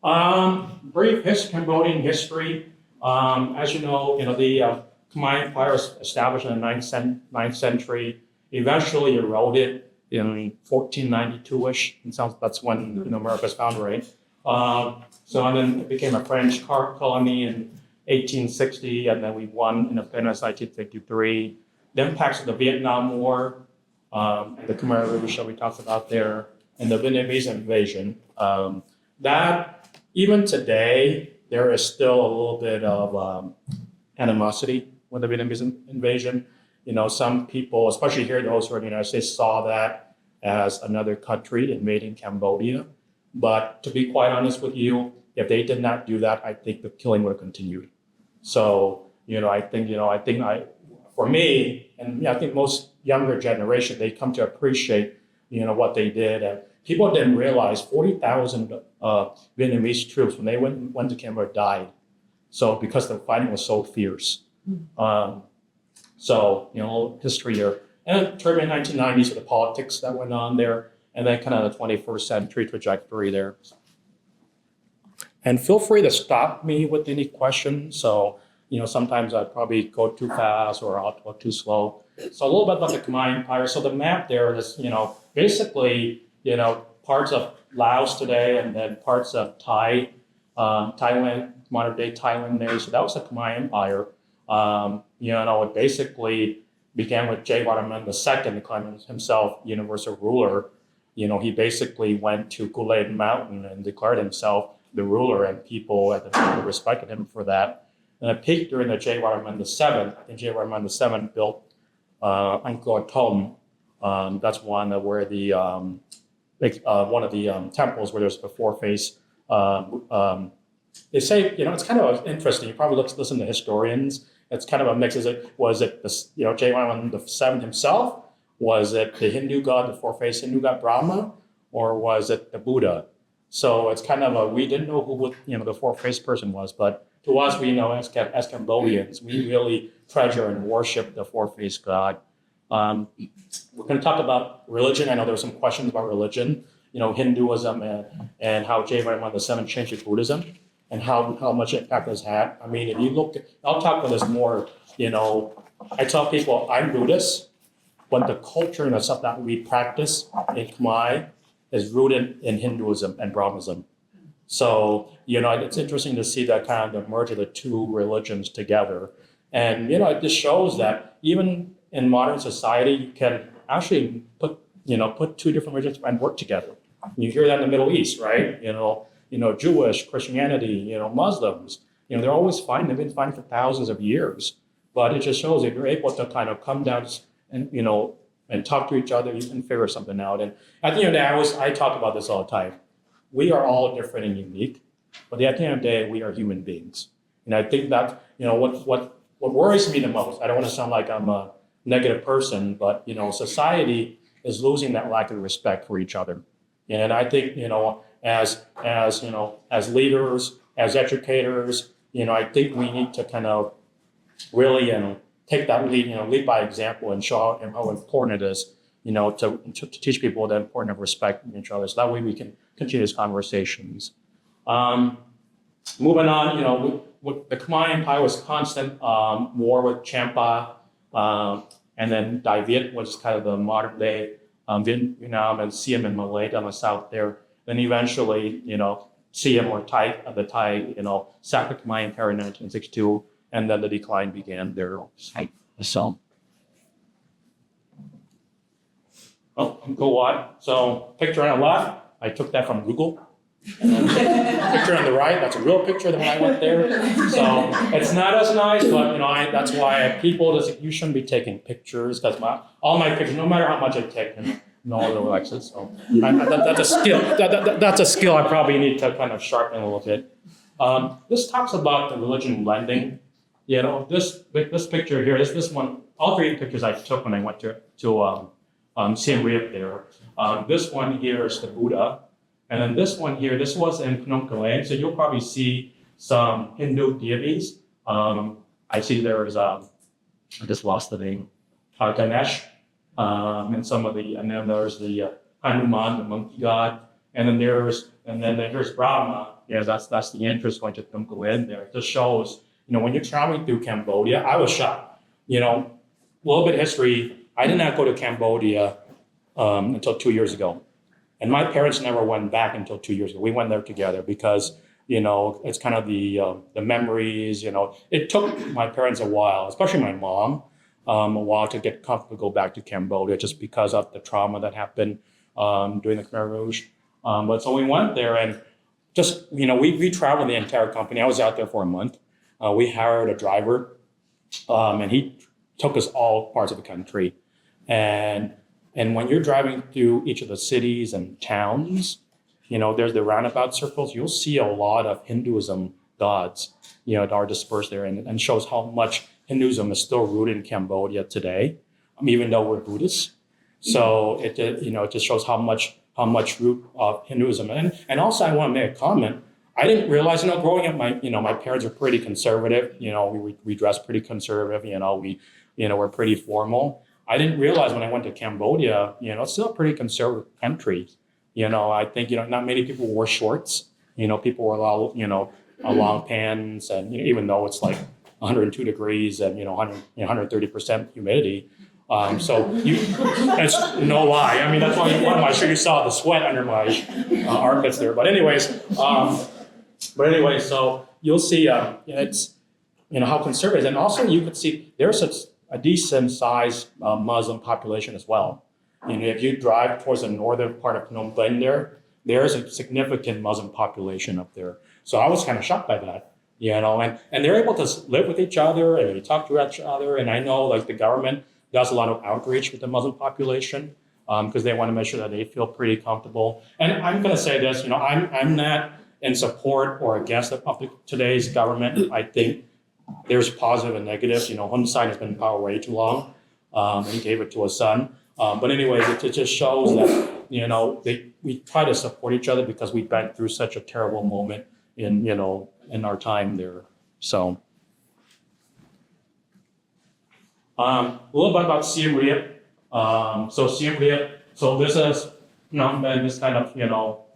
Brief Cambodian history. As the Khmer Empire was established in the ninth century, eventually eroded in 1492-ish. That's when America was founded, right? And then it became a French colony in 1860, and then we won independence in 1953. The impacts of the Vietnam War, the Khmer Rouge that we talked about there, and the Vietnamese invasion. That even today, there is still a little bit of animosity with the Vietnamese invasion. Some people, especially here, those who are in the United States, saw that as another country invading Cambodia. But to be quite honest with you, if they did not do that, I think the killing would have continued. So, for me, and I think most younger generation, they come to appreciate, what they did. And people didn't realize 40,000 Vietnamese troops, when they went to Cambodia, died. So because the fighting was so fierce. History here. And turbulent 1990s with the politics that went on there, and then kind of the 21st century trajectory there. And feel free to stop me with any questions. So, sometimes I probably go too fast or I'll go too slow. So a little bit about the Khmer Empire. So the map there is, basically, parts of Laos today and then parts of Thailand, modern day Thailand there. So that was the Khmer Empire. It basically began with Jayavarman II, declaring himself universal ruler. He basically went to Guled Mountain and declared himself the ruler, and people at the time respected him for that. And it peaked during the Jayavarman VII. I think Jayavarman VII built Angkor Thom. That's one where the one of the temples where there's the four face. They say it's kind of interesting. You probably listen to historians. It's kind of a mix. Was it Jayavarman VII himself? Was it the Hindu god, the four-faced Hindu god Brahma, or was it the Buddha? So it's kind of we didn't know who the four-faced person was, but to us, we know as Cambodians, we really treasure and worship the four-faced god. We're going to talk about religion. I know there were some questions about religion, Hinduism and how Jayavarman VII changed to Buddhism and how much impact it's had. I mean, if you look, I'll talk about this more, I tell people I'm Buddhist, but the culture and the stuff that we practice in Khmer is rooted in Hinduism and Brahmanism. So, it's interesting to see that kind of the merge of the two religions together. And, it just shows that even in modern society, you can actually put two different religions and work together. You hear that in the Middle East, right? Jewish, Christianity, Muslims, they're always fighting. They've been fighting for thousands of years. But it just shows if you're able to kind of come down and talk to each other, you can figure something out. And at the end of the day, I talk about this all the time. We are all different and unique, but at the end of the day, we are human beings. And I think that, what worries me the most, I don't want to sound like I'm a negative person, but, society is losing that lack of respect for each other. And I think, as leaders, as educators, I think we need to kind of really, take that lead, lead by example and show how important it is, to teach people the importance of respecting each other. So that way we can continue these conversations. Moving on, the Khmer Empire was constant war with Champa, and then Dai Viet was kind of the modern day Vietnam and Siam and Malay down the south there. Then eventually, Siam or the Thai, sacked the Khmer Empire in 1962, and then the decline began there. So, go on. So, picture on the left, I took that from Google. Picture on the right, that's a real picture that when I went there. So it's not as nice, but that's why people you shouldn't be taking pictures because all my pictures, no matter how much I take, no one likes it. So that's a skill. That's a skill I probably need to kind of sharpen a little bit. This talks about the religion blending. This picture here is this one. All three pictures I took when I went to Siem Reap there. This one here is the Buddha. And then this one here, this was in Phnom Penh, so you'll probably see some Hindu deities. I see there's, I just lost the name, Ganesh, and then there's the Hanuman, the monkey god, and then there's Brahma, that's the interest going to go in there. It just shows, when you're traveling through Cambodia, I was shocked. A little bit of history. I did not go to Cambodia until 2 years ago. And my parents never went back until 2 years ago. We went there together because, it's kind of the memories, It took my parents a while, especially my mom, a while to get comfortable to go back to Cambodia just because of the trauma that happened during the Khmer Rouge. But so we went there and just, we traveled the entire company. I was out there for a month. We hired a driver and he took us all parts of the country. And when you're driving through each of the cities and towns, there's the roundabout circles, you'll see a lot of Hinduism gods, that are dispersed there and shows how much Hinduism is still rooted in Cambodia today, even though we're Buddhists. So it just shows how much root of Hinduism. And also I want to make a comment. I didn't realize, growing up, my parents are pretty conservative. We dress pretty conservative. We're pretty formal. I didn't realize when I went to Cambodia, it's still a pretty conservative country. I think, not many people wore shorts. People were allowed, long pants, and even though it's like 102 degrees and 130% humidity. It's no lie. I mean, that's why I'm sure you saw the sweat under my armpits there. But anyways, so you'll see it's how conservative, and also you could see there's a decent sized Muslim population as well. If you drive towards the northern part of Phnom Penh, there's a significant Muslim population up there. So I was kind of shocked by that. And they're able to live with each other and they talk to each other. And I know like the government does a lot of outreach with the Muslim population because they want to make sure that they feel pretty comfortable. And I'm going to say this, I'm not in support or against today's government. I think there's positive and negatives. Hun Sen has been in power way too long. He gave it to his son. But anyways, it just shows that, we try to support each other because we've been through such a terrible moment in our time there. So a little bit about Siem Reap. So Siem Reap, so this is Phnom Penh, this kind of,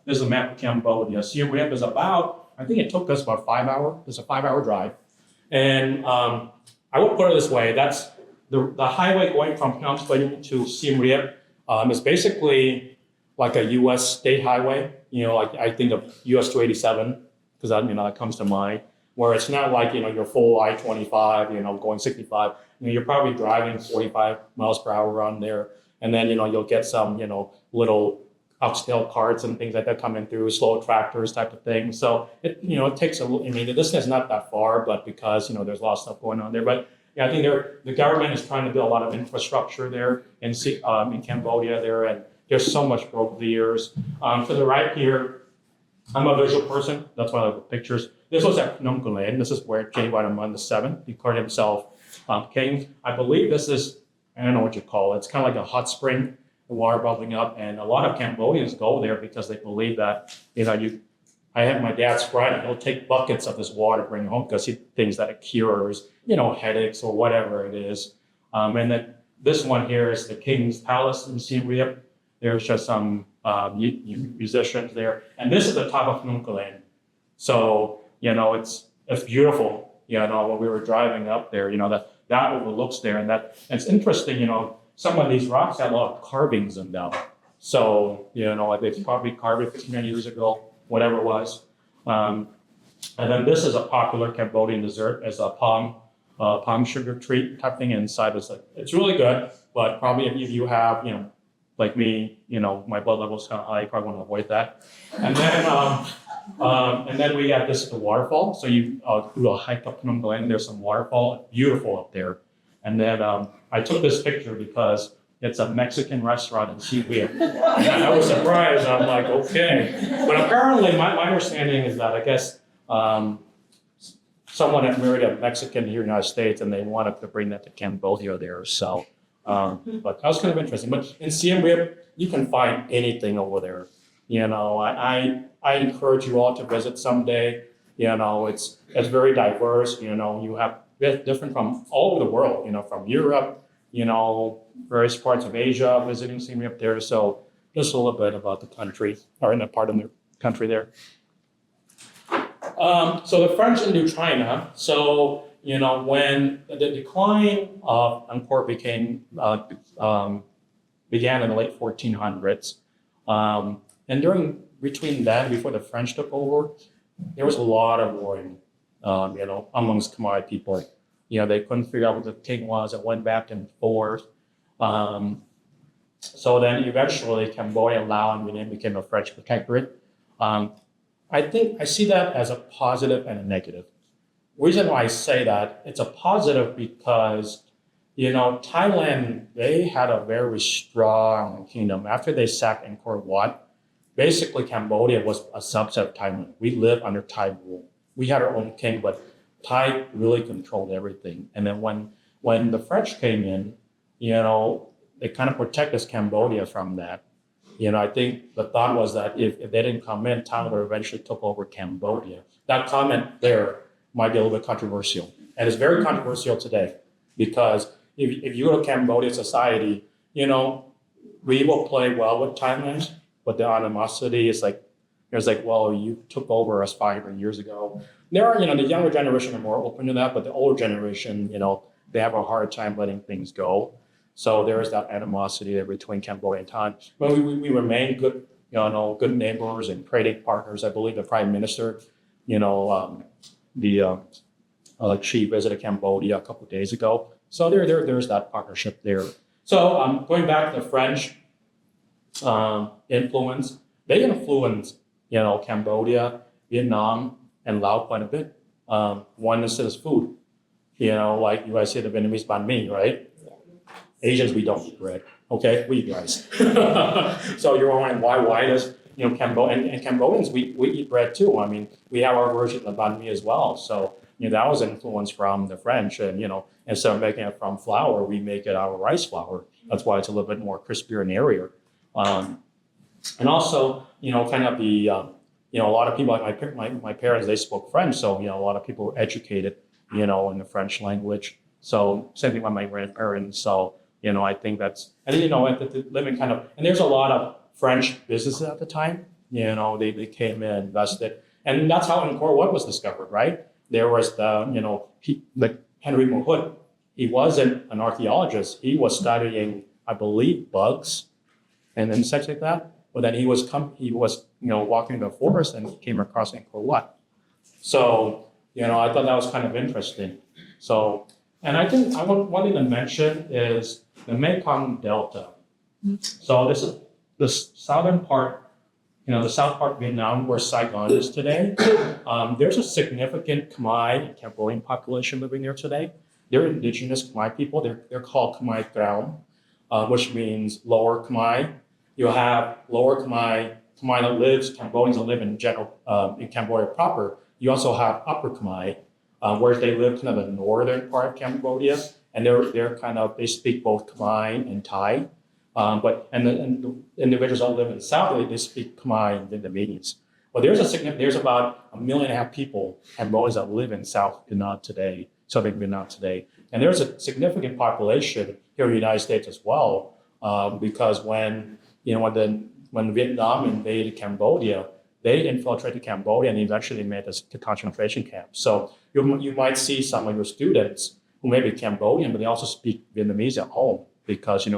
this is a map of Cambodia. Siem Reap is I think it took us about 5 hours. It's a 5-hour drive. And I would put it this way, that's the highway going from Phnom Penh to Siem Reap is basically like a U.S. state highway, like I think of U.S. 287, because that comes to mind, where it's not like, your full I-25, going 65. You're probably driving 45 miles per hour on there. And then, you'll get some, little oxtail carts and things like that coming through, slow tractors type of thing. So it takes the distance is not that far, but because, there's a lot of stuff going on there. But yeah, I think the government is trying to build a lot of infrastructure there in Cambodia there, and there's so much growth over the years. To the right here, I'm a visual person. That's why I like the pictures. This was at Phnom Penh. This is where King Vajraman VII declared himself king. I believe this is, I don't know what you call it. It's kind of like a hot spring, the water bubbling up. And a lot of Cambodians go there because they believe that, I have my dad's friend, he'll take buckets of this water, bring it home because he thinks that it cures, headaches or whatever it is. And then this one here is the King's Palace in Siem Reap. There's just some musicians there. And this is the top of Phnom Penh. So, it's beautiful, when we were driving up there, that overlooks there. And it's interesting, some of these rocks have a lot of carvings in them. So, they probably carved it 15 years ago, whatever it was. And then this is a popular Cambodian dessert as a palm sugar treat type thing inside. It's really good, but probably if you have, like me, my blood level is kind of high, you probably want to avoid that. And then we got this, the waterfall. So you do a hike up Phnom Penh, there's some waterfall, beautiful up there. And then I took this picture because it's a Mexican restaurant in Siem Reap. And I was surprised, I'm like, okay. But apparently my understanding is that I guess someone had married a Mexican here in the United States and they wanted to bring that to Cambodia there. So, but that was kind of interesting. But in Siem Reap, you can find anything over there. I encourage you all to visit someday. It's very diverse. You have different from all over the world. From Europe, various parts of Asia, visiting Siem Reap there. So just a little bit about the country, or in a part of the country there. So the French into China. So when the decline of Angkor began in the late 1400s, and between then, before the French took over, there was a lot of warring, amongst Khmer people. They couldn't figure out what the king was. It went back and forth. So then eventually Cambodia, Laos, and Vietnam became a French protectorate. I think I see that as a positive and a negative. Reason why I say that, it's a positive because, Thailand, they had a very strong kingdom. After they sacked Angkor Wat, basically Cambodia was a subset of Thailand. We lived under Thai rule. We had our own king, but Thai really controlled everything. And then when the French came in, they kind of protected Cambodia from that. I think the thought was that if they didn't come in, Thailand would eventually took over Cambodia. That comment there might be a little bit controversial. And it's very controversial today because if you go to Cambodian society, we will play well with Thailand, but the animosity is well, you took over us 500 years ago. There are, the younger generation are more open to that, but the older generation, they have a hard time letting things go. So there is that animosity there between Cambodia and Thailand. But we remain good, good neighbors and trading partners. I believe the Prime Minister, she visited Cambodia a couple of days ago. So there's that partnership there. So going back to the French influence, they influenced, Cambodia, Vietnam, and Laos quite a bit. One is food. Like you guys say the Vietnamese banh mi, right? Asians, we don't eat bread. Okay, we eat rice. So you're wondering why does and Cambodians we eat bread too. I mean, we have our version of banh mi as well. So that was influenced from the French, and instead of making it from flour, we make it out of rice flour. That's why it's a little bit more crispier and airier. And also, kind of the a lot of people like my parents, they spoke French, so a lot of people were educated, in the French language. So same thing with my grandparents. So I think that's, and living kind of, and there's a lot of French businesses at the time. They came in, invested, and that's how Angkor Wat was discovered, right? There was the Henry Mohut. He wasn't an archaeologist. He was studying, I believe, bugs and insects like that. But then he was walking in the forest and came across Angkor Wat. So I thought that was kind of interesting. So, and I think one thing to mention is the Mekong Delta. So this is the southern part, the south part of Vietnam where Saigon is today. There's a significant Khmer and Cambodian population living there today. They're indigenous Khmer people. They're called Khmer Traum, which means lower Khmer. You have lower Khmer Cambodians that live in Cambodia proper. You also have upper Khmer, where they live kind of the northern part of Cambodia, and they speak both Khmer and Thai. But the individuals that live in the south, they speak Khmer and Vietnamese. But there's about 1.5 million people, Cambodians that live in South Vietnam today, Southern Vietnam today, and there's a significant population here in the United States as well, because when Vietnam invaded Cambodia, they infiltrated Cambodia and eventually made us to concentration camps. So you might see some of your students who may be Cambodian, but they also speak Vietnamese at home because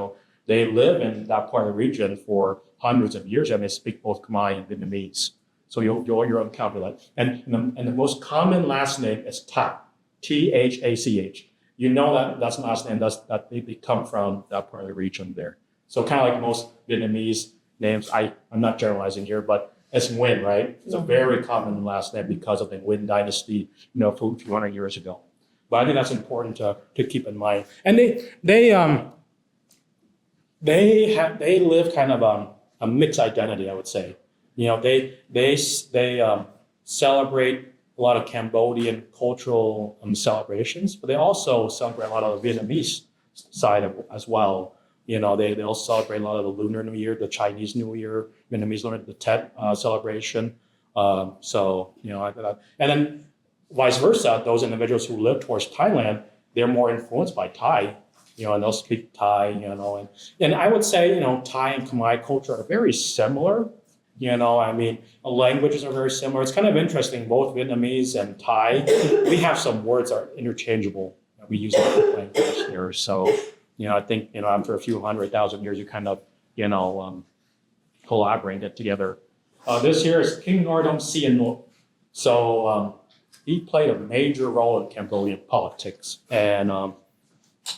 they live in that part of the region for hundreds of years and they speak both Khmer and Vietnamese. So you'll encounter that. And the most common last name is Thach, Thach. That's the last name that they come from that part of the region there. So kind of like most Vietnamese names, I'm not generalizing here, but it's Nguyen, right? It's a very common last name because of the Nguyen dynasty, a few hundred years ago. But I think that's important to keep in mind. And they live kind of a mixed identity, I would say. They celebrate a lot of Cambodian cultural celebrations, but they also celebrate a lot of the Vietnamese side as well. They'll celebrate a lot of the Lunar New Year, the Chinese New Year, Vietnamese Lunar, the Tet celebration. And then vice versa, those individuals who live towards Thailand, they're more influenced by Thai, and they'll speak Thai, and I would say, Thai and Khmer culture are very similar, I mean, languages are very similar. It's kind of interesting, both Vietnamese and Thai, we have some words that are interchangeable. We use that language here. So, I think, after a few 100,000 years, you kind of, collaborated together. This here is King Norodom Sihanouk. So he played a major role in Cambodian politics. And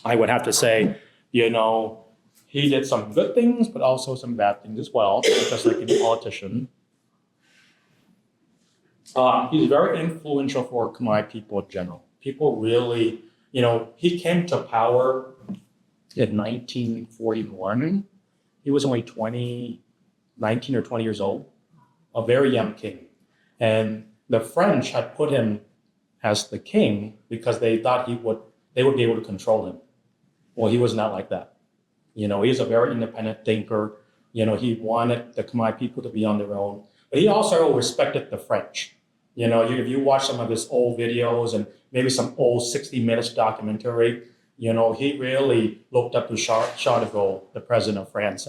I would have to say, he did some good things, but also some bad things as well, just like any politician. He's very influential for Khmer people in general. People really, he came to power in 1941. He was only 19 or 20 years old, a very young king. And the French had put him as the king because they thought they would be able to control him. Well, he was not like that. He's a very independent thinker. He wanted the Khmer people to be on their own. But he also respected the French. If you watch some of his old videos and maybe some old 60 Minutes documentary, he really looked up to Charles de Gaulle, the president of France,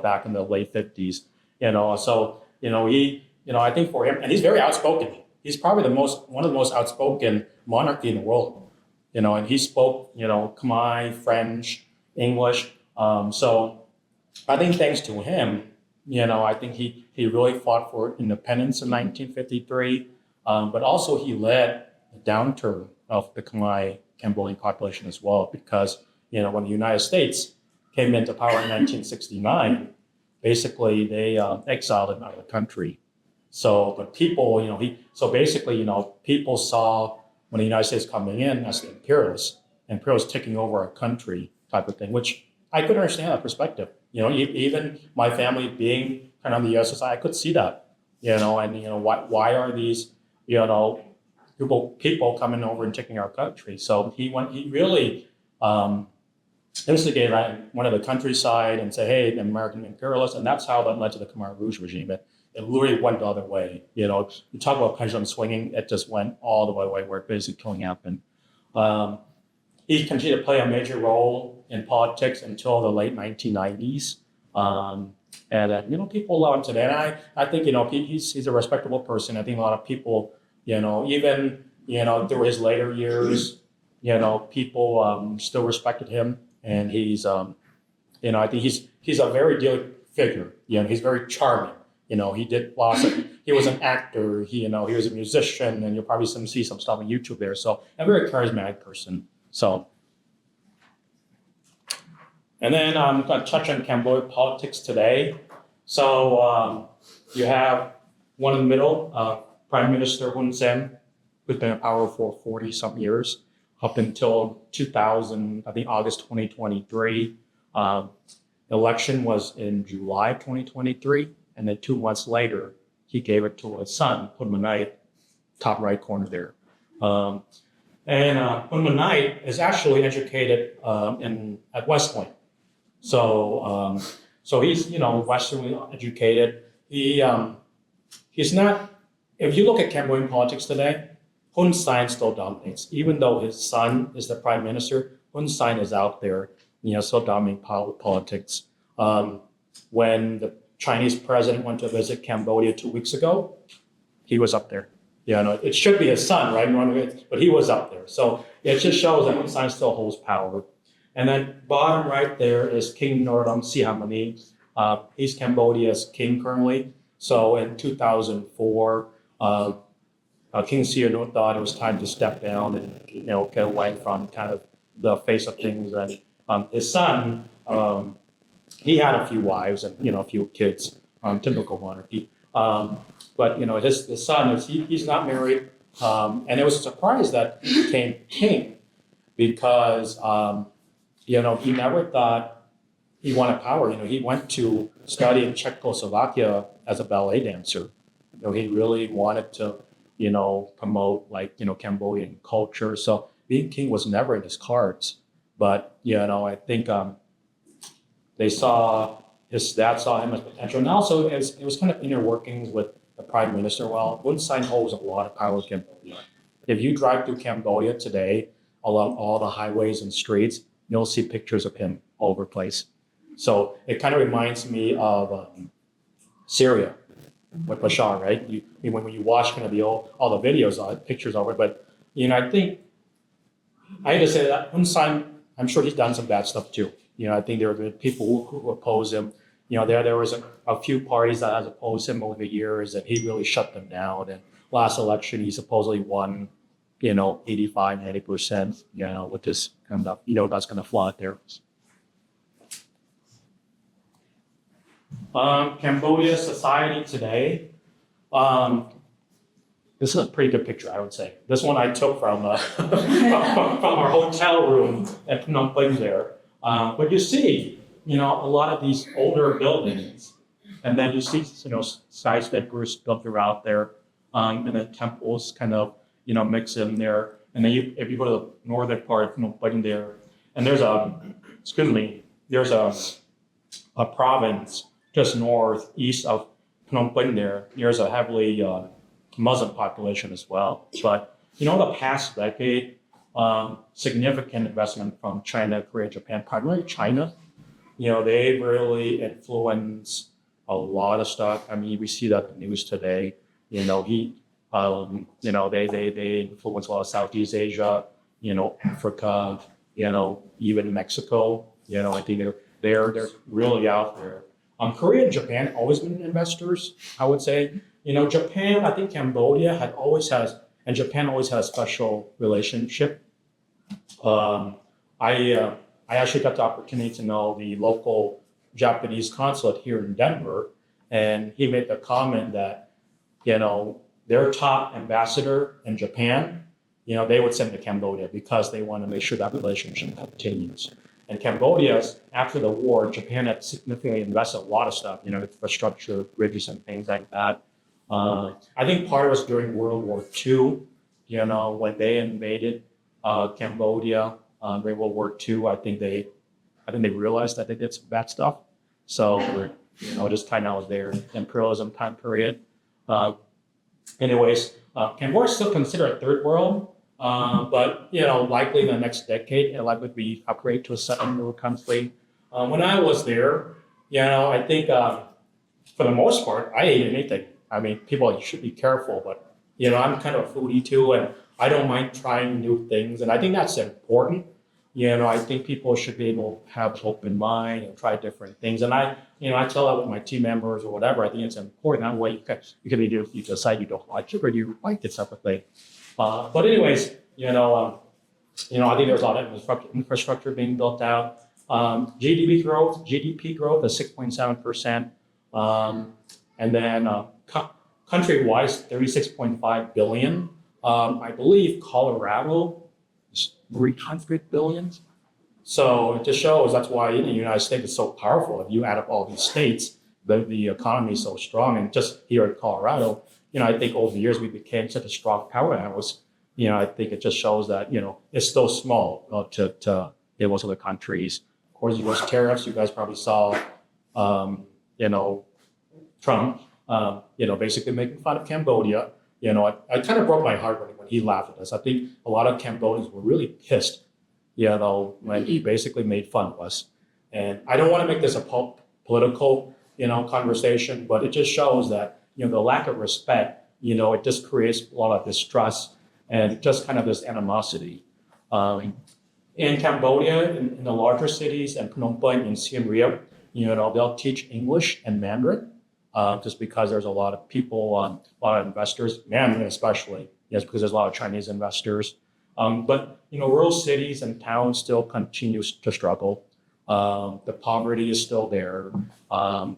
back in the late 50s. So, I think for him, and he's very outspoken. He's probably one of the most outspoken monarchy in the world. And he spoke, Khmer, French, English. So I think thanks to him, I think he really fought for independence in 1953, but also he led the downturn of the Khmer Cambodian population as well, because, when the United States came into power in 1969, basically they exiled him out of the country. So, but people, people saw when the United States coming in as the imperialists taking over a country type of thing, which I could understand that perspective. Even my family being kind of on the USSR, I could see that. Why are these, people coming over and taking our country? So he really instigated one of the countryside and say, hey, the American imperialists, and that's how that led to the Khmer Rouge regime. It literally went the other way. You talk about pendulum swinging, it just went all the way where basically killing happened. He continued to play a major role in politics until the late 1990s. People love him today. And I think, he's a respectable person. I think a lot of people, even, through his later years, people still respected him. And he's, I think he's a very dear figure. He's very charming. He was an actor. He was a musician, and you'll probably see some stuff on YouTube there. So a very charismatic person. So, and then I'm going to touch on Cambodian politics today. So you have one in the middle, Prime Minister Hun Sen, who's been in power for 40-some years, up until 2000, I think August 2023. Election was in July 2023, and then 2 months later, he gave it to his son, Hun Manet, top right corner there. And Hun Manet is actually educated at West Point. So he's, Westernly educated. He's not, if you look at Cambodian politics today, Hun Sen still dominates. Even though his son is the prime minister, Hun Sen is out there, still dominating politics. When the Chinese president went to visit Cambodia 2 weeks ago, he was up there. It should be his son, right? But he was up there. So it just shows that Hun Sen still holds power. And then bottom right there is King Norodom Sihanouk. He's Cambodia's king currently. So in 2004, King Sihanouk thought it was time to step down and get away from kind of the face of things. And his son, he had a few wives and a few kids, typical monarchy. But his son he's not married, and it was a surprise that he became king because he never thought he wanted power. He went to study in Czechoslovakia as a ballet dancer. He really wanted to promote Cambodian culture. So being king was never in his cards. But I think his dad saw him as potential, and also it was kind of inner workings with the prime minister. Well, Hun Sen holds a lot of power in Cambodia. If you drive through Cambodia today, along all the highways and streets, you'll see pictures of him all over the place. So it kind of reminds me of Syria. with Bashar, right? When you watch kind of all the videos, pictures of it, but I think I had to say that one time, I'm sure he's done some bad stuff too. I think there have been people who oppose him. There was a few parties that has opposed him over the years, and he really shut them down. And last election, he supposedly won, 85, 90%, with this kind of, that's kind of flawed there. Cambodia society today. This is a pretty good picture, I would say. This one I took from from our hotel room at Phnom Penh there. But you see, a lot of these older buildings, and then you see, skyscrapers built throughout there, and the temples kind of, mix in there. And then if you go to the northern part of Phnom Penh there, and there's a province just northeast of Phnom Penh there. There's a heavily Muslim population as well. But, the past decade, significant investment from China, Korea, Japan, primarily China, they really influence a lot of stuff. I mean, we see that in the news today. They influence a lot of Southeast Asia, Africa, even Mexico. I think they're really out there. Korea and Japan always been investors, I would say. Japan, I think Cambodia and Japan always had a special relationship. I actually got the opportunity to know the local Japanese consulate here in Denver, and he made the comment that, their top ambassador in Japan, they would send to Cambodia because they want to make sure that relationship continues. And Cambodia, after the war, Japan had significantly invested a lot of stuff, infrastructure, bridges, and things like that. I think part of it was during World War II, when they invaded Cambodia during World War II. I think they realized that they did some bad stuff. So, just kind of was their imperialism time period. Anyways, Cambodia is still considered a third world. But likely in the next decade, it'll likely be upgraded to a second world country. When I was there, I think for the most part, I ate anything. I mean, people should be careful, but I'm kind of a foodie too, and I don't mind trying new things, and I think that's important. I think people should be able to have an open mind and try different things. And I tell that with my team members or whatever. I think it's important. That way, you can either you decide you don't like it or you like it separately. But anyways, I think there's a lot of infrastructure being built out. GDP growth is 6.7%, and then country-wise, 36.5 billion. I believe Colorado is 300 billion. So it just shows that's why the United States is so powerful. If you add up all these states, the economy is so strong. And just here in Colorado, I think over the years we became such a strong powerhouse. I think it just shows that, it's still small to most other countries. Of course, U.S. tariffs, you guys probably saw, Trump, basically making fun of Cambodia. I kind of broke my heart when he laughed at us. I think a lot of Cambodians were really pissed, when he basically made fun of us. And I don't want to make this a political, conversation, but it just shows that, the lack of respect, it just creates a lot of distrust and just kind of this animosity. In Cambodia, in the larger cities, and Phnom Penh and Siem Reap, they'll teach English and Mandarin, just because there's a lot of people, a lot of investors, Mandarin especially, yes, because there's a lot of Chinese investors. But rural cities and towns still continue to struggle. The poverty is still there. When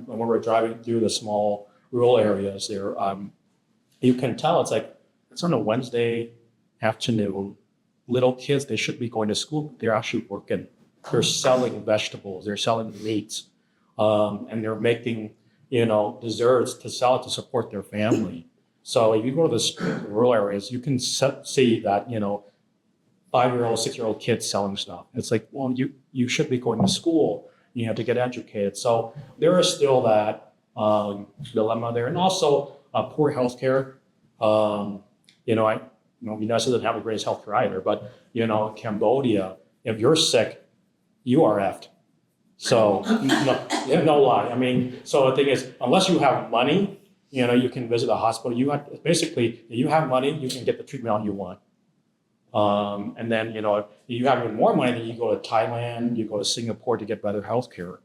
we're driving through the small rural areas there, you can tell it's on a Wednesday afternoon. Little kids, they should be going to school. They're actually working. They're selling vegetables. They're selling meats, and they're making desserts to sell it to support their family. So if you go to the rural areas, you can see that 5-year-old, 6-year-old kids selling stuff. It's like, well, you should be going to school, to get educated. So there is still that dilemma there, and also poor healthcare. United States doesn't have the greatest healthcare either, but Cambodia, if you're sick, you are effed. So no lie. I mean, so the thing is, unless you have money, you can visit a hospital. Basically, you have money, you can get the treatment you want. And then, you have even more money, then you go to Thailand, you go to Singapore to get better health care.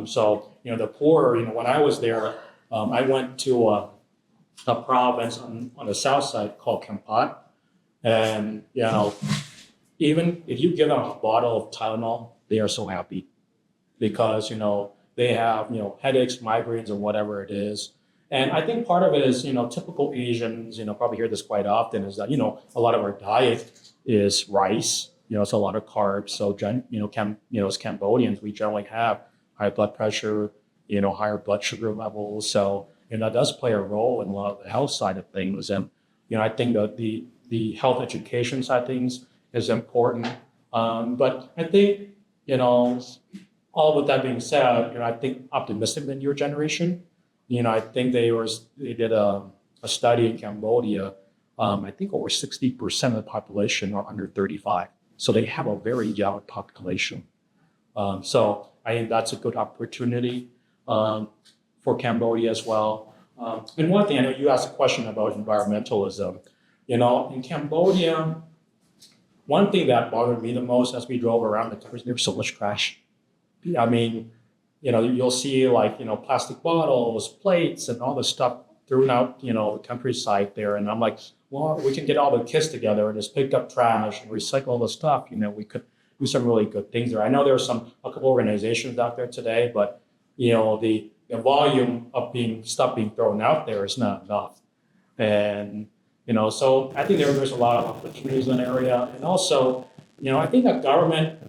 So, the poor, when I was there, I went to a province on the south side called Kampot. And, even if you give them a bottle of Tylenol, they are so happy because, they have, headaches, migraines, or whatever it is. And I think part of it is, typical Asians, probably hear this quite often is that, a lot of our diet is rice, it's a lot of carbs. So, as Cambodians, we generally have high blood pressure, higher blood sugar levels. So, that does play a role in a lot of the health side of things. And, I think that the health education side of things is important. But I think, all with that being said, I think optimistic in your generation. I think they did a study in Cambodia. I think over 60% of the population are under 35. So they have a very young population. So I think that's a good opportunity for Cambodia as well. And one thing, I know you asked a question about environmentalism. In Cambodia, one thing that bothered me the most as we drove around the country, there was so much trash. I mean, you'll see plastic bottles, plates, and all this stuff thrown out, the countryside there. And I'm like, well, we can get all the kids together and just pick up trash and recycle all the stuff. We could do some really good things there. I know there's a couple organizations out there today, but the volume of stuff being thrown out there is not enough. And so I think there's a lot of opportunities in the area. And also, I think that government,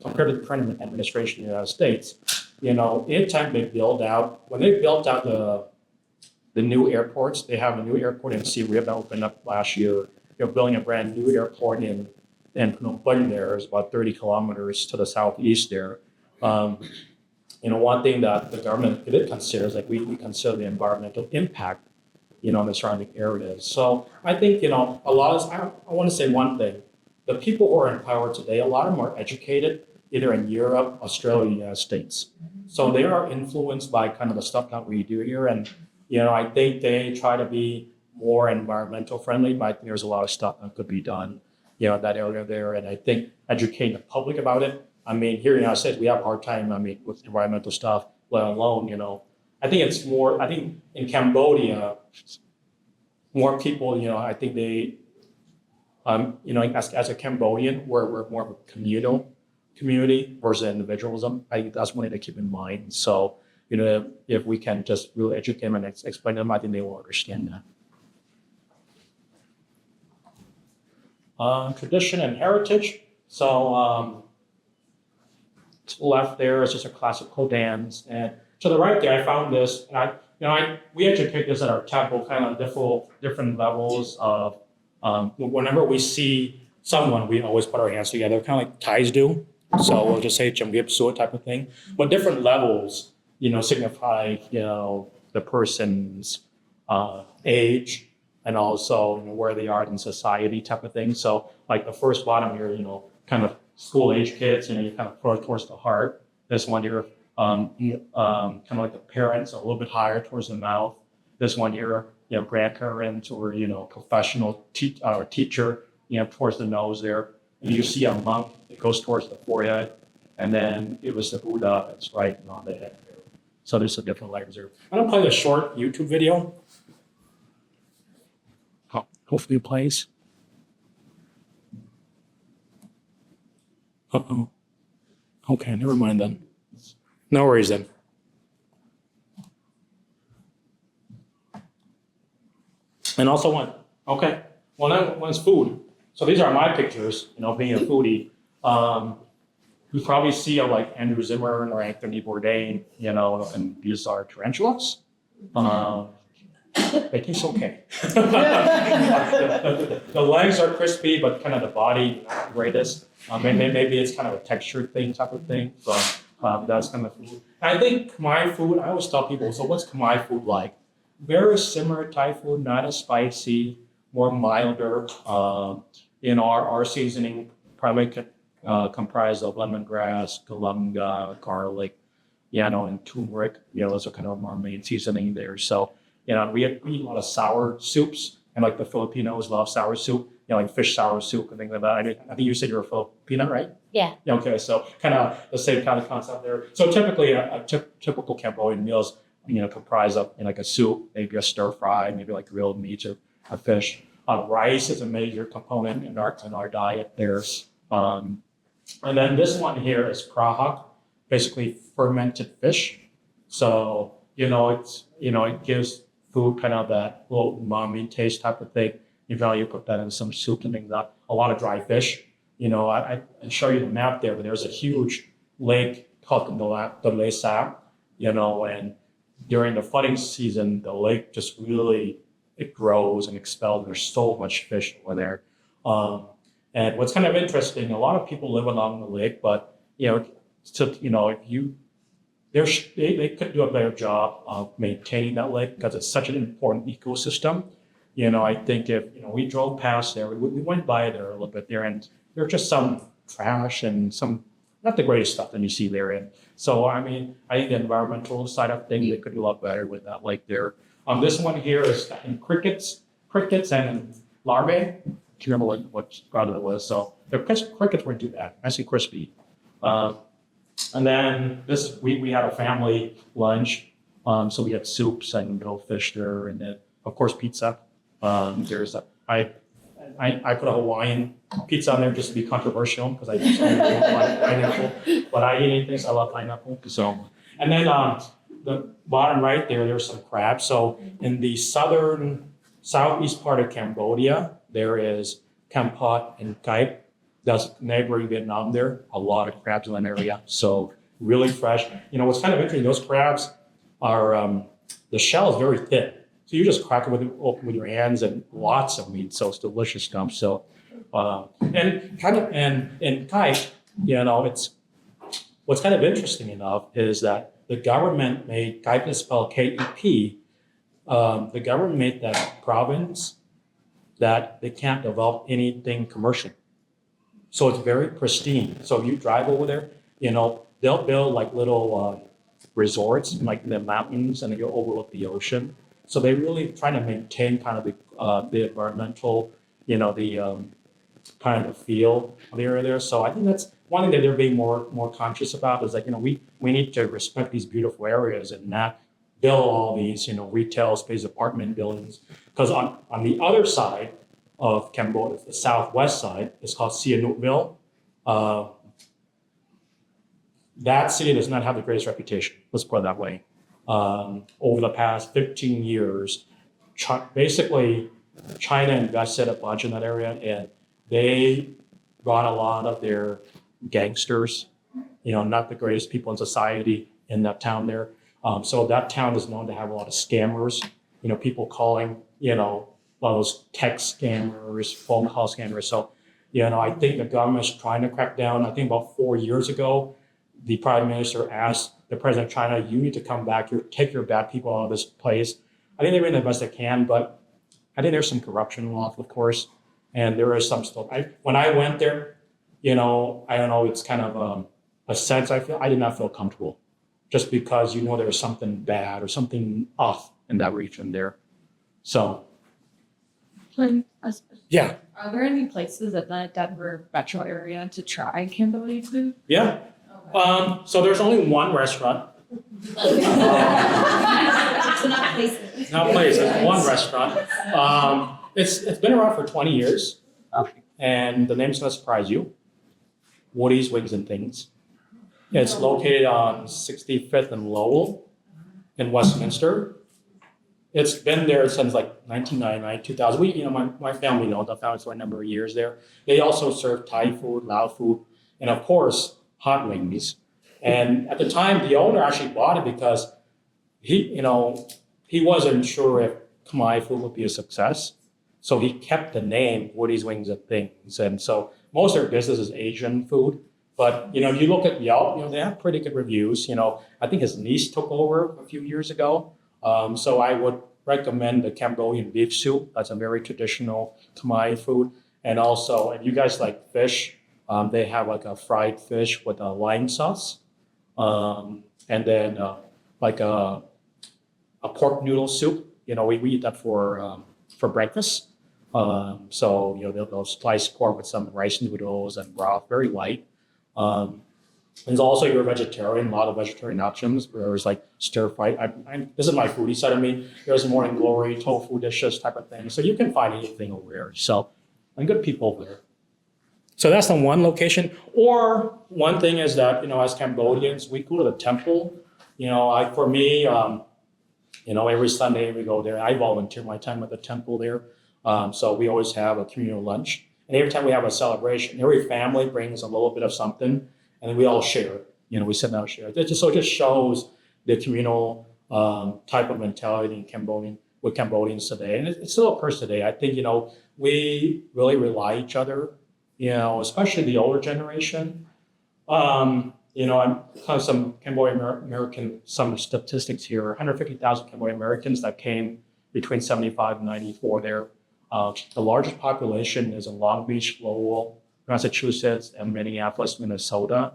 compared to the current administration in the United States, anytime they build out, when they built out the new airports, they have a new airport in CU that opened up last year. They're building a brand new airport in Phnom Penh there. It's about 30 kilometers to the southeast there. One thing that the government did consider is we consider the environmental impact, on the surrounding areas. So I think, a lot of, I want to say one thing. The people who are in power today, a lot of them are educated either in Europe, Australia, United States. So they are influenced by kind of the stuff that we do here. And, I think they try to be more environmental friendly, but I think there's a lot of stuff that could be done, in that area there. And I think educating the public about it. I mean, here in the United States, we have a hard time, with environmental stuff, let alone, I think it's more, I think in Cambodia, more people, I think they, as a Cambodian, we're more of a community versus individualism. I think that's one thing to keep in mind. So, if we can just really educate them and explain to them, I think they will understand that. Tradition and heritage. So, to the left there is just a classical dance, and to the right there, I found this. And we educate this at our temple, kind of different levels of. Whenever we see someone, we always put our hands together, kind of like Thais do. So we'll just say Chamgip Sua type of thing. But different levels, signify, the person's age and also where they are in society type of thing. So like the first bottom here, kind of school age kids, you kind of throw it towards the heart. This one here, kind of like the parents, a little bit higher towards the mouth. This one here, grandparents or, professional teacher, towards the nose there. And you see a monk, it goes towards the forehead. And then it was the Buddha that's right on the head there. So there's a different layers there. I'm going to play a short YouTube video. Hopefully it plays. Uh-oh. Okay, never mind then. No worries then. And also okay, well then one's food. So these are my pictures, being a foodie. You probably see like Andrew Zimmern or Anthony Bourdain, and these are tarantulas. It tastes okay. The legs are crispy, but kind of the body not the greatest. Maybe it's kind of a textured thing type of thing. So that's kind of food. And I think Khmer food, I always tell people, so what's Khmer food like? Very similar to Thai food, not as spicy, more milder. Our seasoning probably comprised of lemongrass, galangal, garlic, and turmeric. Those are kind of our main seasoning there. So, we eat a lot of sour soups, and like the Filipinos love sour soup, like fish sour soup and things like that. I think you said you're a Filipino, right? Yeah. Yeah, okay, so kind of the same kind of concept there. So typically, typical Cambodian meals, comprise of like a soup, maybe a stir fry, maybe like grilled meats or a fish. Rice is a major component in our diet there. And then this one here is prahak, basically fermented fish. So it gives food kind of that little umami taste type of thing. You put that in some soup and things like that. A lot of dry fish. I show you the map there, but there's a huge lake called the Lake Sap, and during the flooding season, the lake just really, it grows and expels. There's so much fish over there. And what's kind of interesting, a lot of people live along the lake, but, they could do a better job of maintaining that lake because it's such an important ecosystem. I think if, we drove past there, we went by there a little bit there, and there's just some trash and some not the greatest stuff that you see there. And so, I think the environmental side of things, they could do a lot better with that lake there. This one here is in crickets and larvae. I can't remember what product it was. So the crickets weren't too bad, nice and crispy. And then we had a family lunch. So we had soups and grilled fish there, and then of course pizza. I put a Hawaiian pizza on there just to be controversial because I just don't like pineapple, but I eat anything, so I love pineapple. So, and then the bottom right there's some crabs. So in the southeast part of Cambodia, there is Kampot and Kaip. That's neighboring Vietnam there. A lot of crabs in that area. So really fresh. What's kind of interesting, those crabs are, the shell is very thin. So you just crack it open with your hands and lots of meat. So it's delicious stuff. So, and in Kaip, it's, what's kind of interesting enough is that the government made, Kaip is spelled K-E-P, the government made that province that they can't develop anything commercial. So it's very pristine. So if you drive over there, they'll build like little resorts in like the mountains, and you overlook the ocean. So they really try to maintain kind of the environmental, the kind of feel of the area there. So I think that's one thing that they're being more conscious about is like, we need to respect these beautiful areas and not build all these, retail space, apartment buildings. Because on the other side of Cambodia, the southwest side, is called Sihanoukville. That city does not have the greatest reputation. Let's put it that way. Over the past 15 years, basically China invested a bunch in that area, and they brought a lot of their gangsters, not the greatest people in society in that town there. So that town is known to have a lot of scammers, people calling, a lot of those text scammers, phone call scammers. So, I think the government's trying to crack down. I think about 4 years ago, the prime minister asked the president of China, you need to come back here, take your bad people out of this place. I think they're doing the best they can, but I think there's some corruption involved, of course. And there is some stuff. When I went there, I don't know, it's kind of a sense I did not feel comfortable just because, there's something bad or something off in that region there. So. Yeah. Are there any places in the Denver metro area to try Cambodian food? Yeah. So there's only one restaurant. So not places. Not places, one restaurant. It's been around for 20 years. Okay. And the name's gonna surprise you. Woody's Wings and Things. It's located on 65th and Lowell in Westminster. It's been there since like 1999, 2000. My family knows. I found it for a number of years there. They also serve Thai food, Lao food, and of course, hot wings. And at the time, the owner actually bought it because he wasn't sure if Khmer food would be a success. So he kept the name Woody's Wings and Things. And so most of their business is Asian food. But, if you look at Yelp, they have pretty good reviews. I think his niece took over a few years ago. So I would recommend the Cambodian beef soup. That's a very traditional Khmer food. And also, if you guys like fish, they have like a fried fish with a lime sauce. And then like a pork noodle soup we eat that for breakfast. So, they'll slice pork with some rice noodles and broth, very light. There's also your vegetarian, a lot of vegetarian options. There's like stir fry. This is my foodie side. I mean, there's morning glory, tofu dishes type of thing. So you can find anything over there. So, and good people there. So that's the one location. Or one thing is that, as Cambodians, we go to the temple. For me, every Sunday we go there. I volunteer my time at the temple there. So we always have a communal lunch. And every time we have a celebration, every family brings a little bit of something, and then we all share. We sit down and share. It just shows the communal type of mentality with Cambodians today. And it still occurs today. I think, we really rely on each other, especially the older generation. I'm kind of some Cambodian American, some statistics here, 150,000 Cambodian Americans that came between 75 and 94 there. The largest population is in Long Beach, Lowell, Massachusetts, and Minneapolis, Minnesota.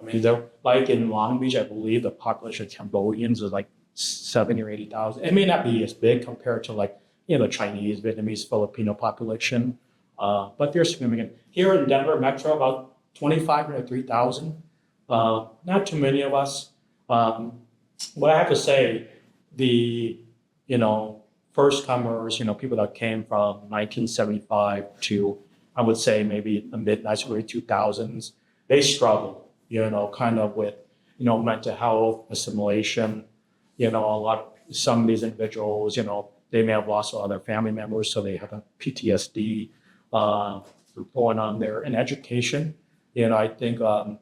I mean, they're like in Long Beach, I believe the population of Cambodians is like 70 or 80,000. It may not be as big compared to like, the Chinese, Vietnamese, Filipino population, but they're significant. Here in Denver Metro, about 2,500 to 3,000. Not too many of us. What I have to say, the, first comers, people that came from 1975 to, I would say maybe the mid 2000s, they struggle, kind of with, mental health, assimilation, some of these individuals, they may have lost a lot of their family members, so they have a PTSD going on there. In education, I think a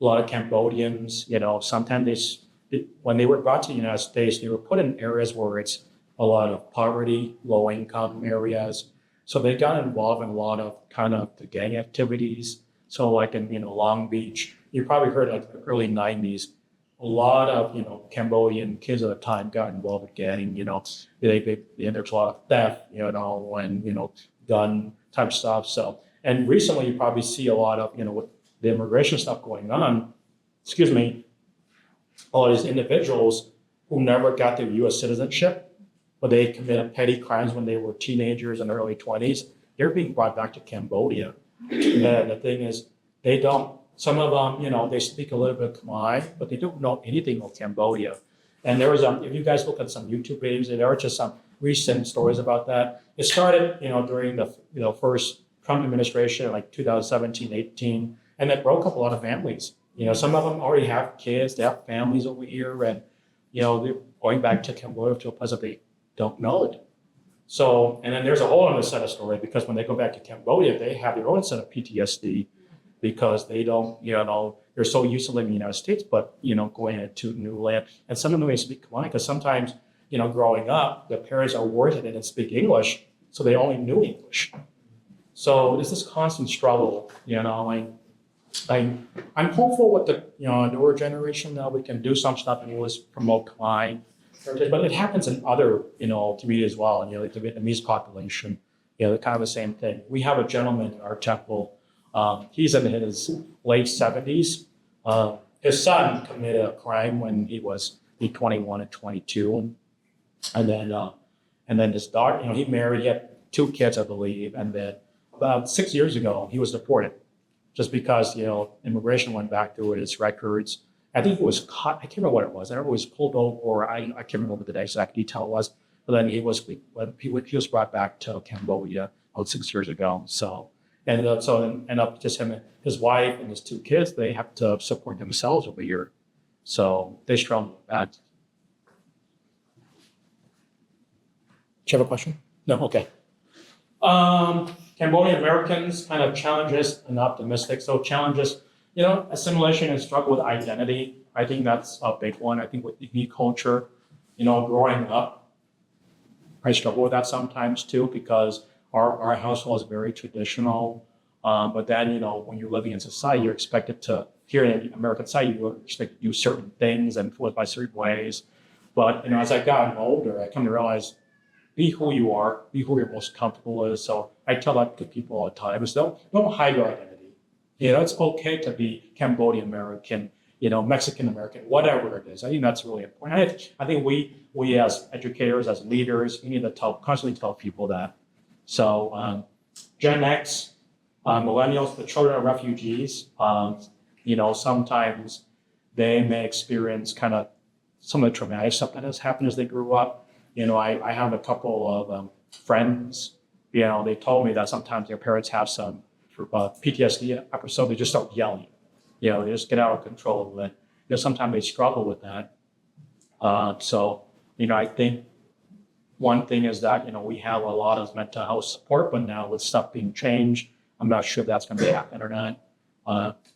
lot of Cambodians, sometimes when they were brought to the United States, they were put in areas where it's a lot of poverty, low income areas. So they got involved in a lot of kind of the gang activities. So like in, Long Beach, you probably heard like the early 90s, a lot of, Cambodian kids at the time got involved with gang, there's a lot of theft, and, gun type stuff. So, and recently you probably see a lot of, with the immigration stuff going on, all these individuals who never got their U.S. citizenship, but they committed petty crimes when they were teenagers in their early 20s, they're being brought back to Cambodia. And the thing is, some of them, they speak a little bit of Khmer, but they don't know anything of Cambodia. And there was, if you guys look at some YouTube videos, there are just some recent stories about that. It started, during the first Trump administration, like 2017, 18, and it broke up a lot of families. Some of them already have kids, they have families over here, and, they're going back to Cambodia to a place that they don't know it. So, and then there's a whole other set of story, because when they go back to Cambodia, they have their own set of PTSD, because they don't, they're so used to living in the United States, but, going into new land. And some of them may speak Khmer, because sometimes, growing up, the parents are worried that they didn't speak English, so they only knew English. So there's this constant struggle, I'm hopeful with the, newer generation now we can do some stuff and always promote Khmer heritage, but it happens in other, communities as well, like the Vietnamese population, kind of the same thing. We have a gentleman in our temple. He's in his late 70s. His son committed a crime when he was 21 and 22. And then his daughter, he married, he had 2 kids, I believe. And then about 6 years ago, he was deported just because, immigration went back through his records. I think he was caught, I can't remember what it was. I don't know if it was pulled over, or I can't remember the exact detail it was. But then he was brought back to Cambodia about 6 years ago. So, and end up just him, his wife, and his 2 kids. They have to support themselves over here, so they struggle with that. Do you have a question? No, okay. Cambodian Americans kind of challenges and optimistic. So challenges, assimilation and struggle with identity. I think that's a big one. I think with unique culture, growing up, I struggle with that sometimes too, because our household is very traditional. But then, when you're living in society, you're expected to, here in American society, you're expected to do certain things and live by certain ways. But, as I've gotten older, I come to realize, be who you are, be who you're most comfortable with. So I tell that to people all the time, is don't hide your identity. It's okay to be Cambodian American. Mexican American, whatever it is. I think that's really important. I think we as educators, as leaders, we need to constantly tell people that. So Gen X, millennials, the children of refugees, sometimes they may experience kind of some of the traumatic stuff that has happened as they grew up. I have a couple of friends, they told me that sometimes their parents have some PTSD episode. They just start yelling, they just get out of control of it. Sometimes they struggle with that. I think one thing is that, we have a lot of mental health support, but now with stuff being changed, I'm not sure if that's going to happen or not.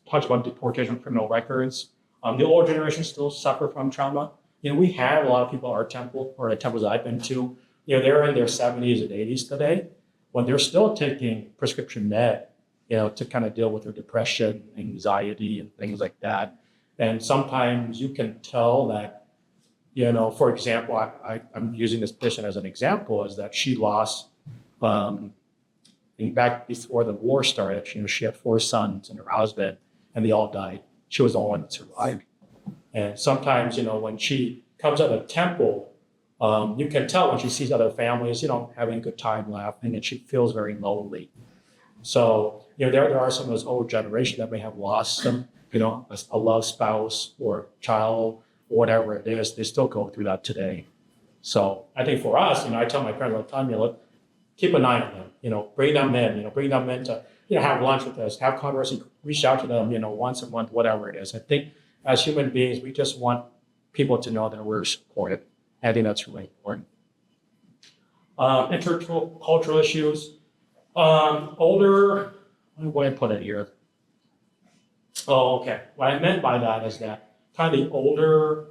Talks about deportation of criminal records. The older generation still suffer from trauma. We have a lot of people at our temple, or the temples I've been to, they're in their 70s and 80s today, but they're still taking prescription med, to kind of deal with their depression, anxiety, and things like that. And sometimes you can tell that, for example, I'm using this patient as an example, is that she lost, back before the war started, she had 4 sons and her husband, and they all died. She was the only one that survived. And sometimes, when she comes out of the temple, you can tell when she sees other families, having a good time laughing, and she feels very lonely. So, there are some of those old generation that may have lost some, a loved spouse or child, or whatever it is. They still go through that today. So I think for us, I tell my parents all the time, keep an eye on them, bring them in to, have lunch with us, have conversation, reach out to them, once a month, whatever it is. I think as human beings, we just want people to know that we're supported. I think that's really important. Intercultural issues. Older, what did I put it here? Oh, okay. What I meant by that is that kind of the older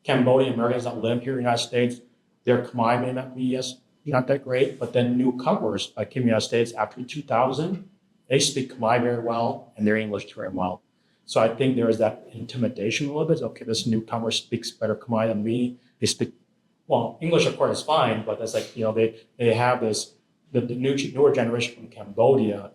Cambodian Americans that live here in the United States, their Khmer may not be not that great, but then newcomers like in the United States after 2000, they speak Khmer very well and their English very well. So I think there is that intimidation a little bit. Okay, this newcomer speaks better Khmer than me. They speak, well, English of course is fine, but it's like, they have this, the newer generation from Cambodia,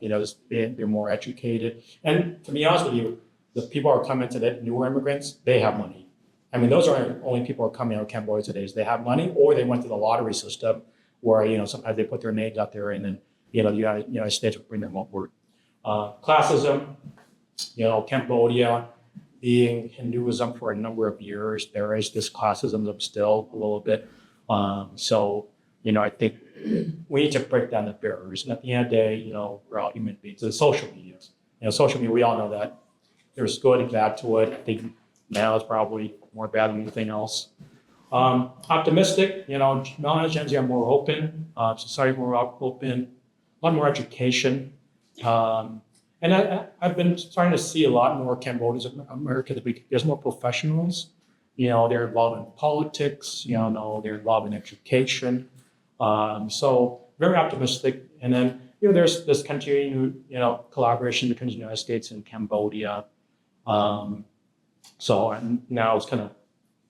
they're more educated. And to be honest with you, the people who are coming to the newer immigrants, they have money. I mean, those are the only people who are coming out of Cambodia today is they have money or they went to the lottery system where, sometimes they put their names out there and then, the United States will bring them upward. Classism, Cambodia being Hinduism for a number of years, there is this classism still a little bit. I think we need to break down the barriers. And at the end of the day, we're all human beings. And social media, social media, we all know that there's good and bad to it. I think now it's probably more bad than anything else. Optimistic, knowledge Gen Z are more open, society more open, a lot more education. And I've been starting to see a lot more Cambodians in America. There's more professionals. They're involved in politics. They're involved in education. So very optimistic. And then there's this continuing collaboration between the United States and Cambodia. And now it's kind of a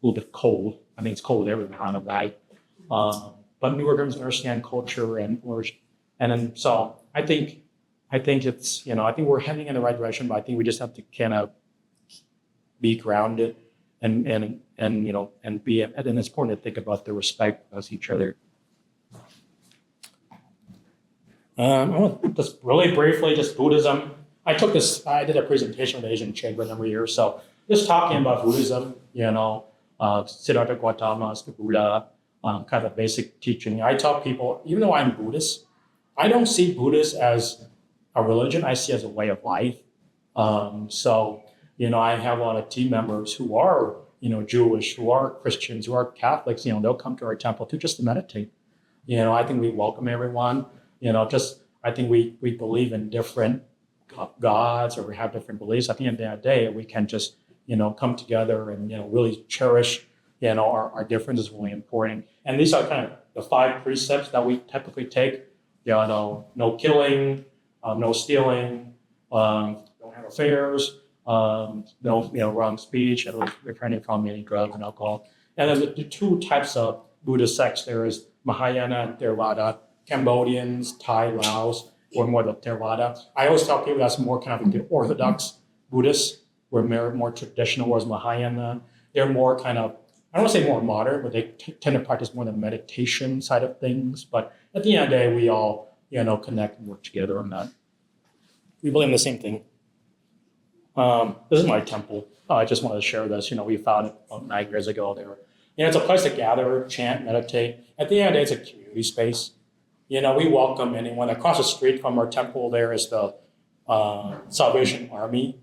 little bit cold. I think it's cold everywhere on the right. But newer immigrants understand culture and then so I think it's I think we're heading in the right direction, but I think we just have to kind of be grounded and be, and then it's important to think about the respect of each other. I want to just really briefly, just Buddhism. I did a presentation with the Asian Chamber a number of years, so just talking about Buddhism, Siddhartha Gautama's the Buddha, kind of basic teaching. I tell people, even though I'm Buddhist, I don't see Buddhist as a religion. I see it as a way of life. I have a lot of team members who are, Jewish, who are Christians, who are Catholics. They'll come to our temple just to meditate. I think we welcome everyone. I think we believe in different gods, or we have different beliefs. At the end of the day, we can just come together and really cherish our differences is really important. And these are kind of the 5 precepts that we typically take. No killing, no stealing, don't have affairs, no wrong speech, refraining from any drugs and alcohol. And then the 2 types of Buddhist sects, there is Mahayana and Theravada. Cambodians, Thai, Laos, or more the Theravada. I always tell people that's more kind of the Orthodox Buddhists were more traditional, whereas Mahayana, they're more kind of, I don't want to say more modern, but they tend to practice more the meditation side of things. But at the end of the day, we all, connect and work together on that. We believe in the same thing. This is my temple. I just wanted to share this. We found it about 9 years ago. There, it's a place to gather, chant, meditate. At the end of the day, it's a community space. We welcome anyone. Across the street from our temple, there is the Salvation Army,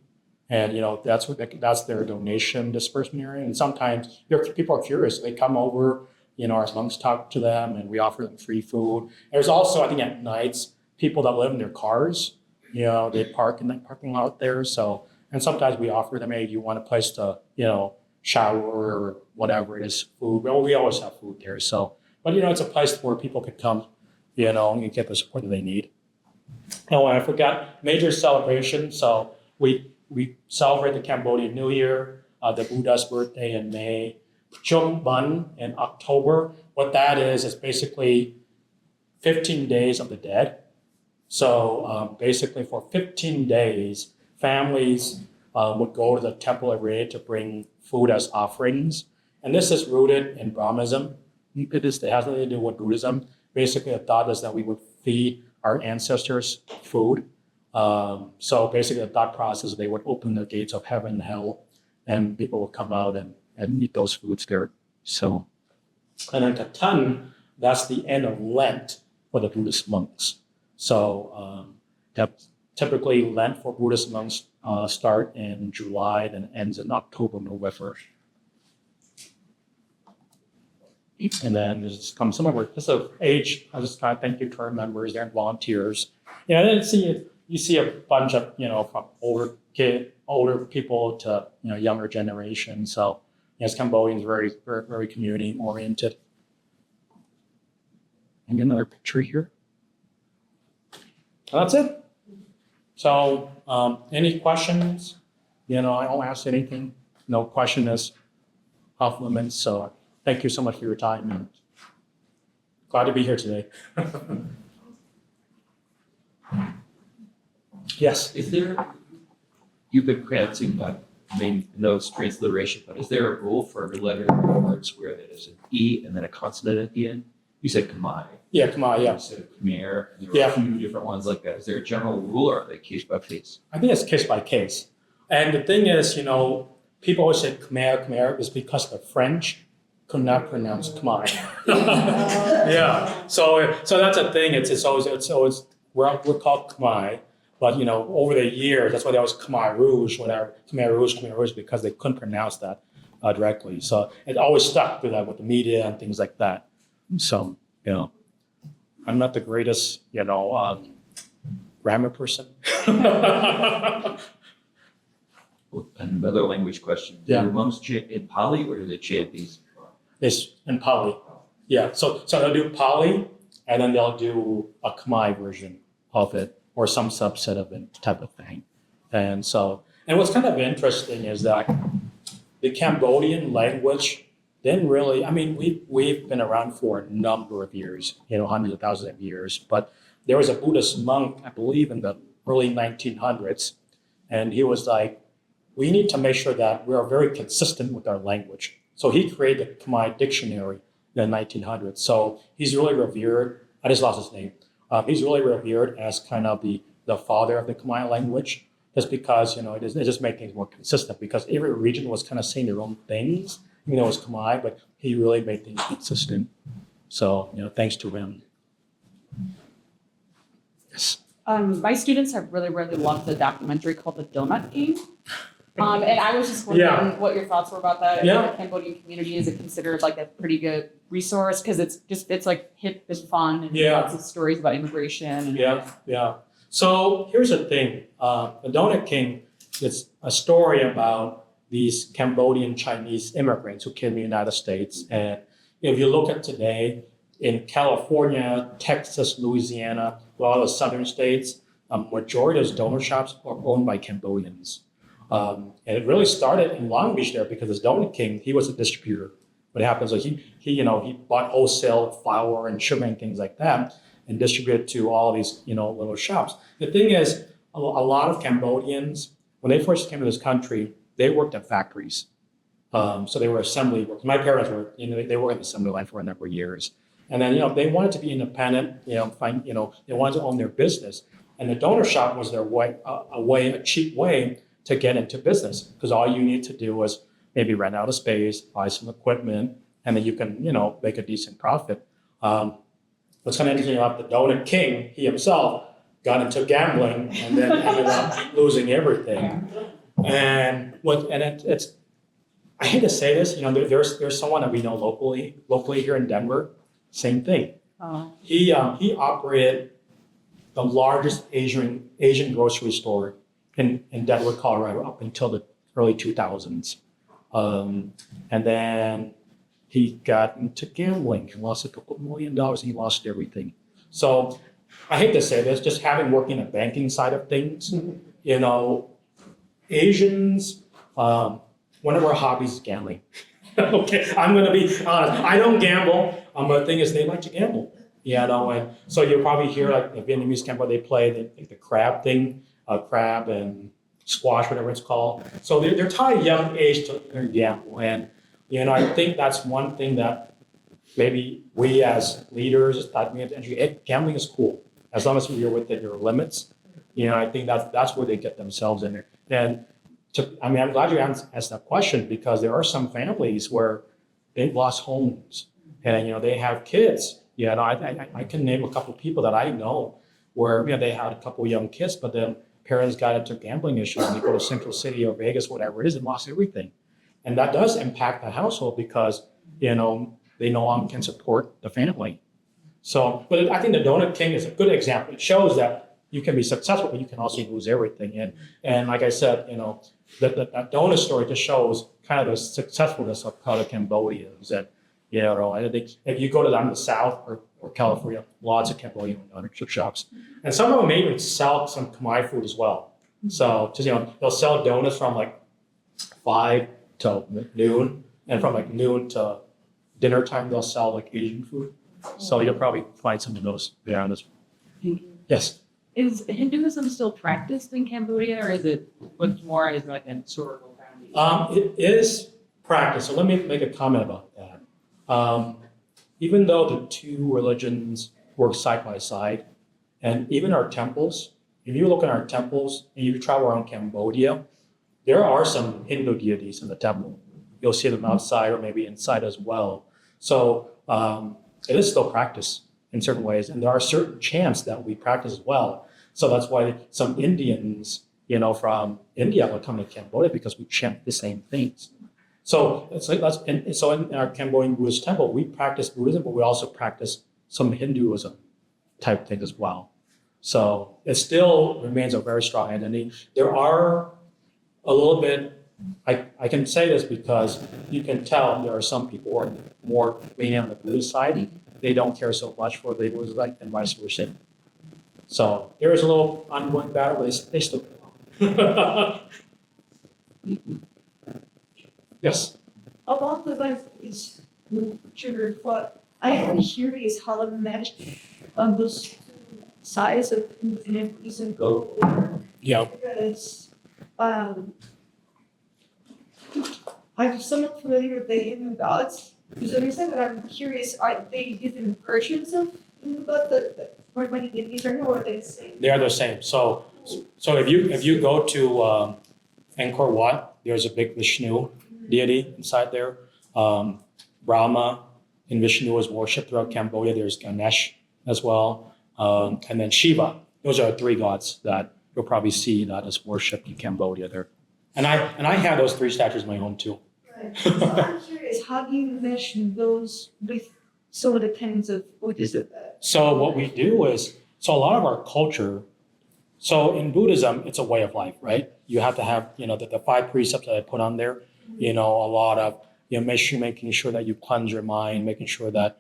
and that's their donation disbursement area. And sometimes people are curious. They come over. Our monks talk to them, and we offer them free food. There's also, I think, at nights, people that live in their cars. They park in the parking lot there. So, and sometimes we offer them, hey, you want a place to, shower or whatever it is, food. Well, we always have food there. So, but it's a place where people could come, and get the support that they need. Oh, and I forgot major celebration. So we celebrate the Cambodian New Year, the Buddha's birthday in May, Chum Bun in October. What that is basically 15 days of the dead. So basically for 15 days, families would go to the temple every day to bring food as offerings. And this is rooted in Brahmanism. It has nothing to do with Buddhism. Basically, the thought is that we would feed our ancestors food. So basically, the thought process, they would open the gates of heaven and hell, and people would come out and eat those foods there. So, and then Katan, that's the end of Lent for the Buddhist monks. So typically, Lent for Buddhist monks start in July, then ends in October, November. And then there's come some of our just of age. I just kind of thank you to our members and volunteers. And then you see a bunch of from older people to younger generation. So yes, Cambodians very very, very community oriented. And another picture here. And that's it. So any questions? I don't ask anything. No question is off limits. So thank you so much for your time, and glad to be here today. Yes. Is there, you've been pronouncing that, no transliteration, but is there a rule for letter words where there's an E and then a consonant at the end? You said Khmer. Yeah, Khmer, yeah. You said Khmer, and there were a few different ones like that. Is there a general rule, or are they case by case? I think it's case by case. And the thing is, people always say Khmer is because the French could not pronounce Khmer. Yeah. So that's a thing. It's always we're called Khmer, but over the years that's why they always Khmer Rouge, whatever Khmer Rouge, because they couldn't pronounce that directly. So it always stuck with that with the media and things like that. So I'm not the greatest grammar person. Another language question. Yeah. Do monks chant in Pali, or do they chant these? It's in Pali. Yeah. So they'll do Pali, and then they'll do a Khmer version of it, or some subset of it type of thing. And what's kind of interesting is that the Cambodian language didn't really, we've been around for a number of years, hundreds of thousands of years, but there was a Buddhist monk, I believe in the early 1900s, and he was like, we need to make sure that we are very consistent with our language. So he created the Khmer dictionary in the 1900s. So he's really revered, I just lost his name. He's really revered as kind of the father of the Khmer language, just because, it just made things more consistent, because every region was kind of saying their own things, even though it was Khmer, but he really made things consistent. So, thanks to him. Yes. My students have really, really loved the documentary called The Donut King. And I was just wondering what your thoughts were about that. Yeah. The Cambodian community, is it considered like a pretty good resource? Because it's like hip and fun, and lots of stories about immigration. And Yeah. So here's the thing. The Donut King is a story about these Cambodian Chinese immigrants who came to the United States. And if you look at today, in California, Texas, Louisiana, a lot of the southern states, majority of those donut shops are owned by Cambodians. And it really started in Long Beach there, because this Donut King, he was a distributor. What happens is he bought wholesale flour and sugar and things like that, and distributed to all these little shops. The thing is, a lot of Cambodians when they first came to this country, they worked at factories. So they were assembly workers. My parents were, they worked at the assembly line for a number of years. And then, they wanted to be independent, they wanted to own their business. And the donor shop was their way, a cheap way to get into business, because all you need to do was maybe rent out a space, buy some equipment, and then you can, make a decent profit. What's kind of interesting about the donut king, he himself got into gambling and then ended up losing everything. It's, I hate to say this, there's someone that we know locally here in Denver, same thing. Oh. He operated the largest Asian grocery store in Denver, Colorado, up until the early 2000s. And then he got into gambling. He lost a couple $1 million. He lost everything. So I hate to say this, just having worked in the banking side of things, Asians, one of our hobbies is gambling. Okay, I'm going to be honest. I don't gamble. But the thing is, they like to gamble. And so you'll probably hear like the Vietnamese camp where they play the crab thing, crab and squash, whatever it's called. So they're taught at a young age to gamble. And, I think that's one thing that maybe we as leaders, gambling is cool. As long as you're within your limits, I think that's where they get themselves in there. And I'm glad you asked that question, because there are some families where they've lost homes and, they have kids. I can name a couple of people that I know where, they had a couple of young kids, but then parents got into gambling issues and they go to Central City or Vegas, whatever it is, and lost everything. And that does impact the household because, they no longer can support the family. So, but I think the Donut King is a good example. It shows that you can be successful, but you can also lose everything. And like I said, that donut story just shows kind of the successfulness of how Cambodia is that, I think if you go to the South or California, lots of Cambodian donut shops. And some of them may even sell some Khmer food as well. So just, they'll sell donuts from like 5 till noon, and from like noon to dinner time, they'll sell like Asian food. So you'll probably find some of those there on this. Yes. Is Hinduism still practiced in Cambodia, or is it what's more as like an historical foundation? It is practiced. So let me make a comment about that. Even though the two religions work side by side, and even our temples, if you look at our temples and you travel around Cambodia, there are some Hindu deities in the temple. You'll see them outside or maybe inside as well. So it is still practiced in certain ways, and there are certain chants that we practice as well. So that's why some Indians, from India will come to Cambodia, because we chant the same things. So it's like so in our Cambodian Buddhist temple, we practice Buddhism, but we also practice some Hinduism type thing as well. So it still remains a very strong identity. There are a little bit. I can say this because you can tell there are some people who are more leaning on the Buddhist side. They don't care so much for the Buddhist side, and vice versa. So there is a little ongoing battle, but they still go. Yes. Along the lines is triggered what I am curious how the match on those size of increase and go. Yeah. Because I'm somewhat familiar with the Hindu gods. There's a reason that I'm curious, are they different versions of Hindu gods that or many Indians are, or are they the same? They are the same. So if you go to Angkor Wat, there's a big Vishnu deity inside there. Brahma and Vishnu is worshipped throughout Cambodia. There's Ganesh as well, and then Shiva. Those are 3 gods that you'll probably see that is worshipped in Cambodia there. And I have those 3 statues of my own too. Right. So I'm curious, how do you mesh those with some of the tenets of Buddhism? So what we do is, so a lot of our culture, so in Buddhism, it's a way of life, right? You have to have, the 5 precepts that I put on there, a lot of, making sure that you cleanse your mind, making sure that,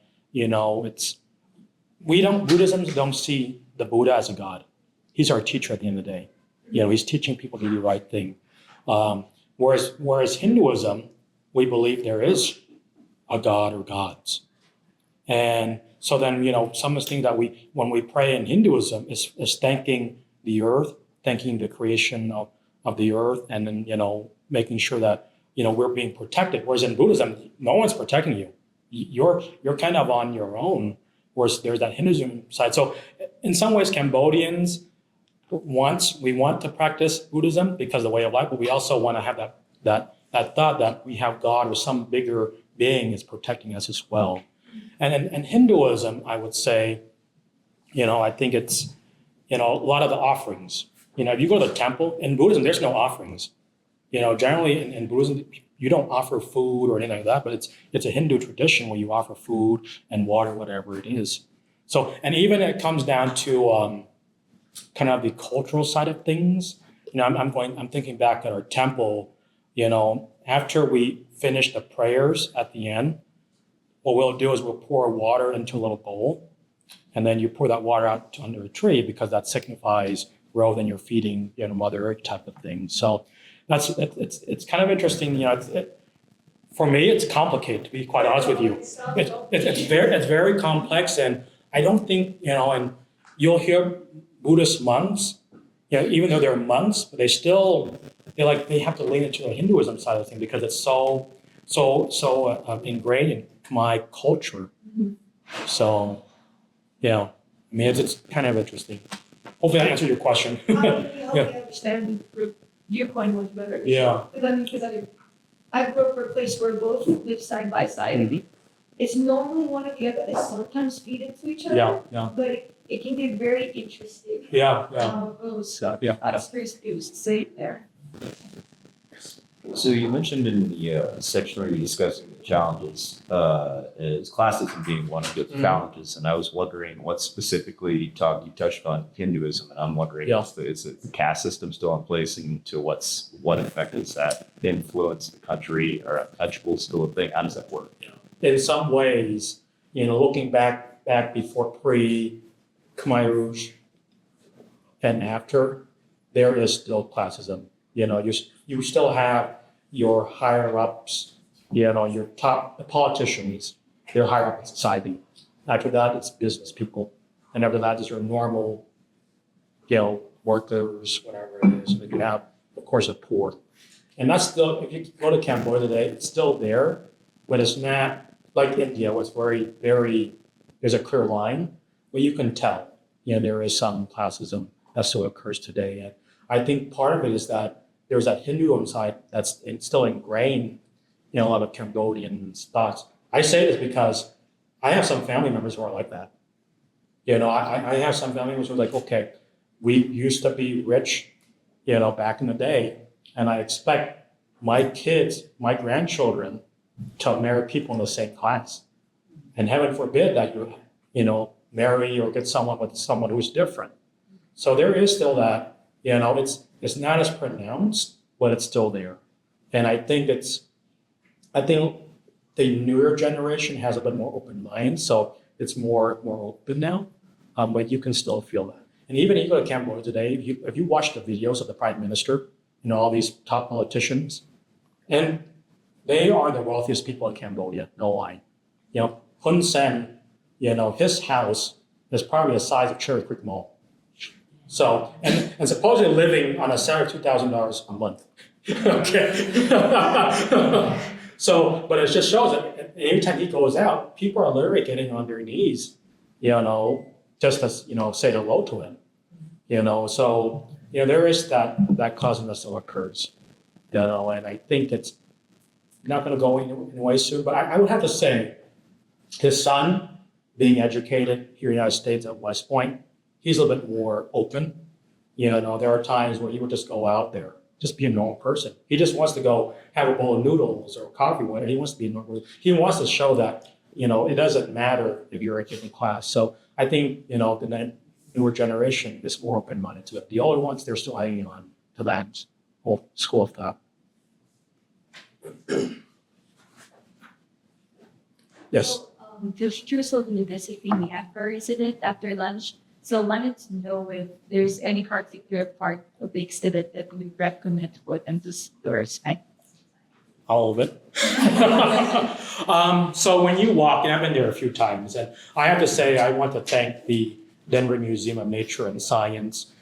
Buddhism don't see the Buddha as a god. He's our teacher at the end of the day. He's teaching people to do the right thing. Whereas Hinduism, we believe there is a god or gods. And so then, some of the things that when we pray in Hinduism is thanking the earth, thanking the creation of the earth, and then, making sure that, we're being protected. Whereas in Buddhism, no one's protecting you. You're kind of on your own, whereas there's that Hinduism side. So in some ways, Cambodians, we want to practice Buddhism because of the way of life, but we also want to have that thought that we have God or some bigger being is protecting us as well. And Hinduism, I would say, I think it's, a lot of the offerings. If you go to the temple, in Buddhism, there's no offerings. Generally in Buddhism, you don't offer food or anything like that, but it's a Hindu tradition where you offer food and water, whatever it is. So, and even it comes down to kind of the cultural side of things. I'm thinking back at our temple, after we finish the prayers at the end, what we'll do is we'll pour water into a little bowl, and then you pour that water out under a tree because that signifies growth and you're feeding, Mother Earth type of thing. So it's kind of interesting. For me, it's complicated, to be quite honest with you. It's very complex, and I don't think, and you'll hear Buddhist monks, even though they're monks, but they have to lean into the Hinduism side of things because it's so ingrained in my culture. So, it's kind of interesting. Hopefully I answered your question. I understand your viewpoint was better. Yeah. Because I grew up in a place where both live side by side. Mm-hmm. It's normally one or the other. They sometimes feed into each other. Yeah. But it can get very interesting. Yeah. Those Yeah. views say there. So you mentioned in the section where you're discussing the challenges, is classism being one of the challenges, and I was wondering what specifically you touched on Hinduism, and I'm wondering is the caste system still in place, and to what effect does that influence the country? Are untouchables still a thing? How does that work? In some ways, looking back before pre-Khmer Rouge and after, there is still classism. You still have your higher ups, your top politicians, they're higher up in society. After that, it's business people. And after that is your normal, workers, whatever it is. And you have, of course, the poor. And that's still, if you go to Cambodia today, it's still there, but it's not like India was very, very, there's a clear line where you can tell, there is some classism that still occurs today. And I think part of it is that there's that Hinduism side that's still ingrained in a lot of Cambodian thoughts. I say this because I have some family members who are like that. I have some family members who are like, okay, we used to be rich, back in the day, and I expect my kids, my grandchildren, to marry people in the same class. And heaven forbid that you, marry or get someone with someone who's different. So there is still that, it's not as pronounced, but it's still there. And I think the newer generation has a bit more open mind, so it's more open now, but you can still feel that. And even if you go to Cambodia today, if you watch the videos of the prime minister, all these top politicians, and they are the wealthiest people in Cambodia, no lie. Hun Sen, his house is probably the size of Cherry Creek Mall. So, and supposedly living on a salary of $2,000 a month. Okay. So, but it just shows that every time he goes out, people are literally getting on their knees, just to, say hello to him. So, there is that classism that still occurs, and I think it's not going to go anyway soon. But I would have to say, his son being educated here in the United States at West Point, he's a little bit more open. There are times where he would just go out there, just be a normal person. He just wants to go have a bowl of noodles or coffee, whatever. He wants to be normal. He wants to show that, it doesn't matter if you're a different class. So I think, the newer generation is more open-minded to it. The older ones, they're still hanging on to that whole school of thought. Yes. There's Jerusalem University we have visited after lunch. So I wanted to know if there's any particular part of the exhibit that we recommend for them to spend. All of it. So when you walk, and I've been there a few times, and I have to say I want to thank the Denver Museum of Nature and Science,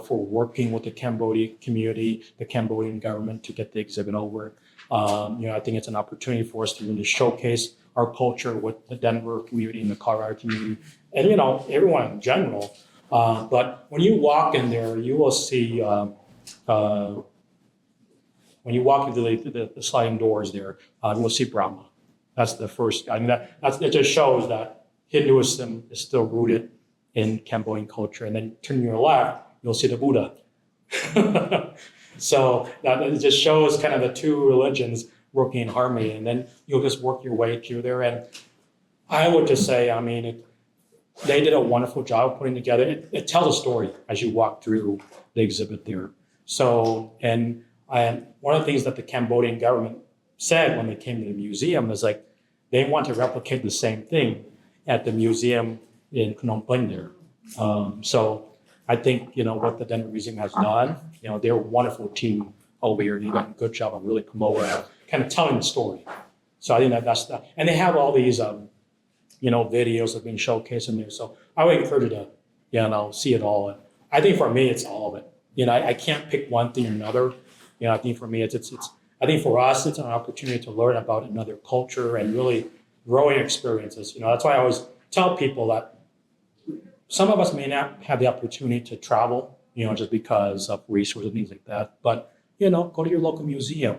for working with the Cambodian community, the Cambodian government to get the exhibit over. I think it's an opportunity for us to really showcase our culture with the Denver community and the Colorado community, and everyone in general. But when you walk in there, you will see when you walk into the sliding doors there, you will see Brahma. That's the first. I mean, it just shows that Hinduism is still rooted in Cambodian culture. And then turn your left, you'll see the Buddha. So that it just shows kind of the two religions working in harmony. And then you'll just work your way through there. And I would just say, they did a wonderful job putting together. It tells a story as you walk through the exhibit there. So, and one of the things that the Cambodian government said when they came to the museum is like, they want to replicate the same thing at the museum in Phnom Penh there. So I think, what the Denver Museum has done, they're a wonderful team over here. They've done a good job of really promoting, kind of telling the story. So I think that's that. And they have all these, videos that have been showcased in there. So I would encourage you to, see it all. And I think for me, it's all of it. I can't pick one thing or another. I think for me, it's I think for us, it's an opportunity to learn about another culture and really growing experiences. That's why I always tell people that some of us may not have the opportunity to travel, just because of resources and things like that. But, go to your local museum,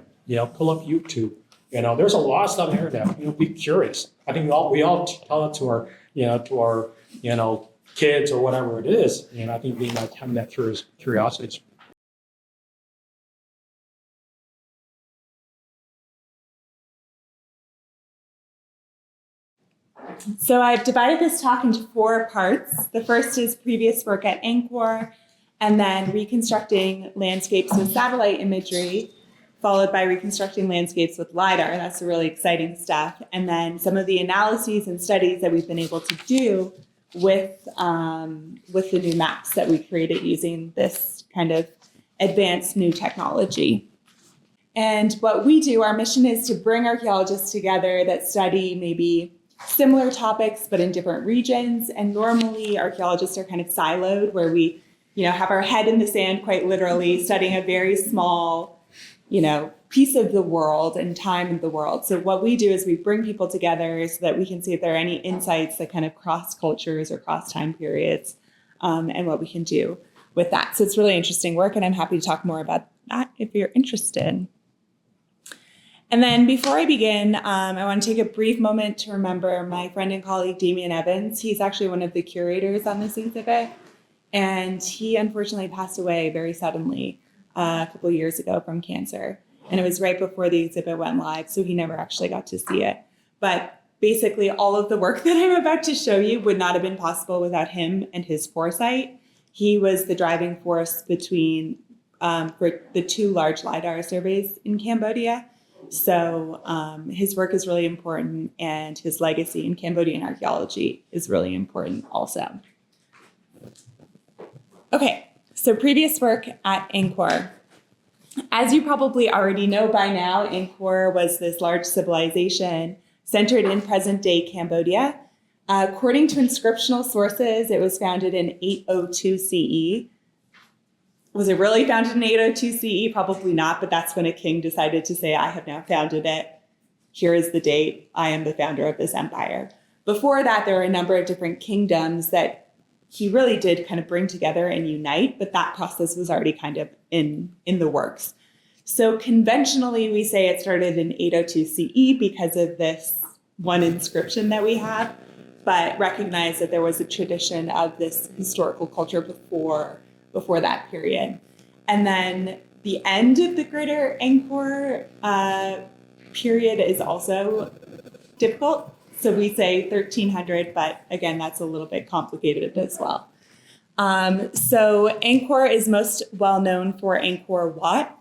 pull up YouTube. There's a lot of stuff here that, be curious. I think we all tell it to our, kids or whatever it is. I think being having that curiosity is. So I've divided this talk into 4 parts. The first is previous work at Angkor, and then reconstructing landscapes with satellite imagery, followed by reconstructing landscapes with LiDAR. That's the really exciting stuff. And then some of the analyses and studies that we've been able to do with the new maps that we created using this kind of advanced new technology. And what we do, our mission is to bring archaeologists together that study maybe similar topics, but in different regions. And normally archaeologists are kind of siloed, where we, have our head in the sand, quite literally, studying a very small, piece of the world and time of the world. So what we do is we bring people together so that we can see if there are any insights that kind of cross cultures or cross time periods, and what we can do with that. So it's really interesting work, and I'm happy to talk more about that if you're interested. And then before I begin, I want to take a brief moment to remember my friend and colleague, Damian Evans. He's actually one of the curators on this exhibit, and he unfortunately passed away very suddenly a couple years ago from cancer. And it was right before the exhibit went live, so he never actually got to see it. But basically, all of the work that I'm about to show you would not have been possible without him and his foresight. He was the driving force between for the 2 large LiDAR surveys in Cambodia. So his work is really important, and his legacy in Cambodian archaeology is really important also. Okay, so previous work at Angkor. As you probably already know by now, Angkor was this large civilization centered in present-day Cambodia. According to inscriptional sources, it was founded in 802 CE. Was it really founded in 802 CE? Probably not, but that's when a king decided to say, I have now founded it. Here is the date. I am the founder of this empire. Before that, there were a number of different kingdoms that he really did kind of bring together and unite, but that process was already kind of in the works. So conventionally, we say it started in 802 CE because of this one inscription that we have, but recognize that there was a tradition of this historical culture before that period. And then the end of the Greater Angkor period is also difficult. So we say 1300, but again, that's a little bit complicated as well. So Angkor is most well known for Angkor Wat.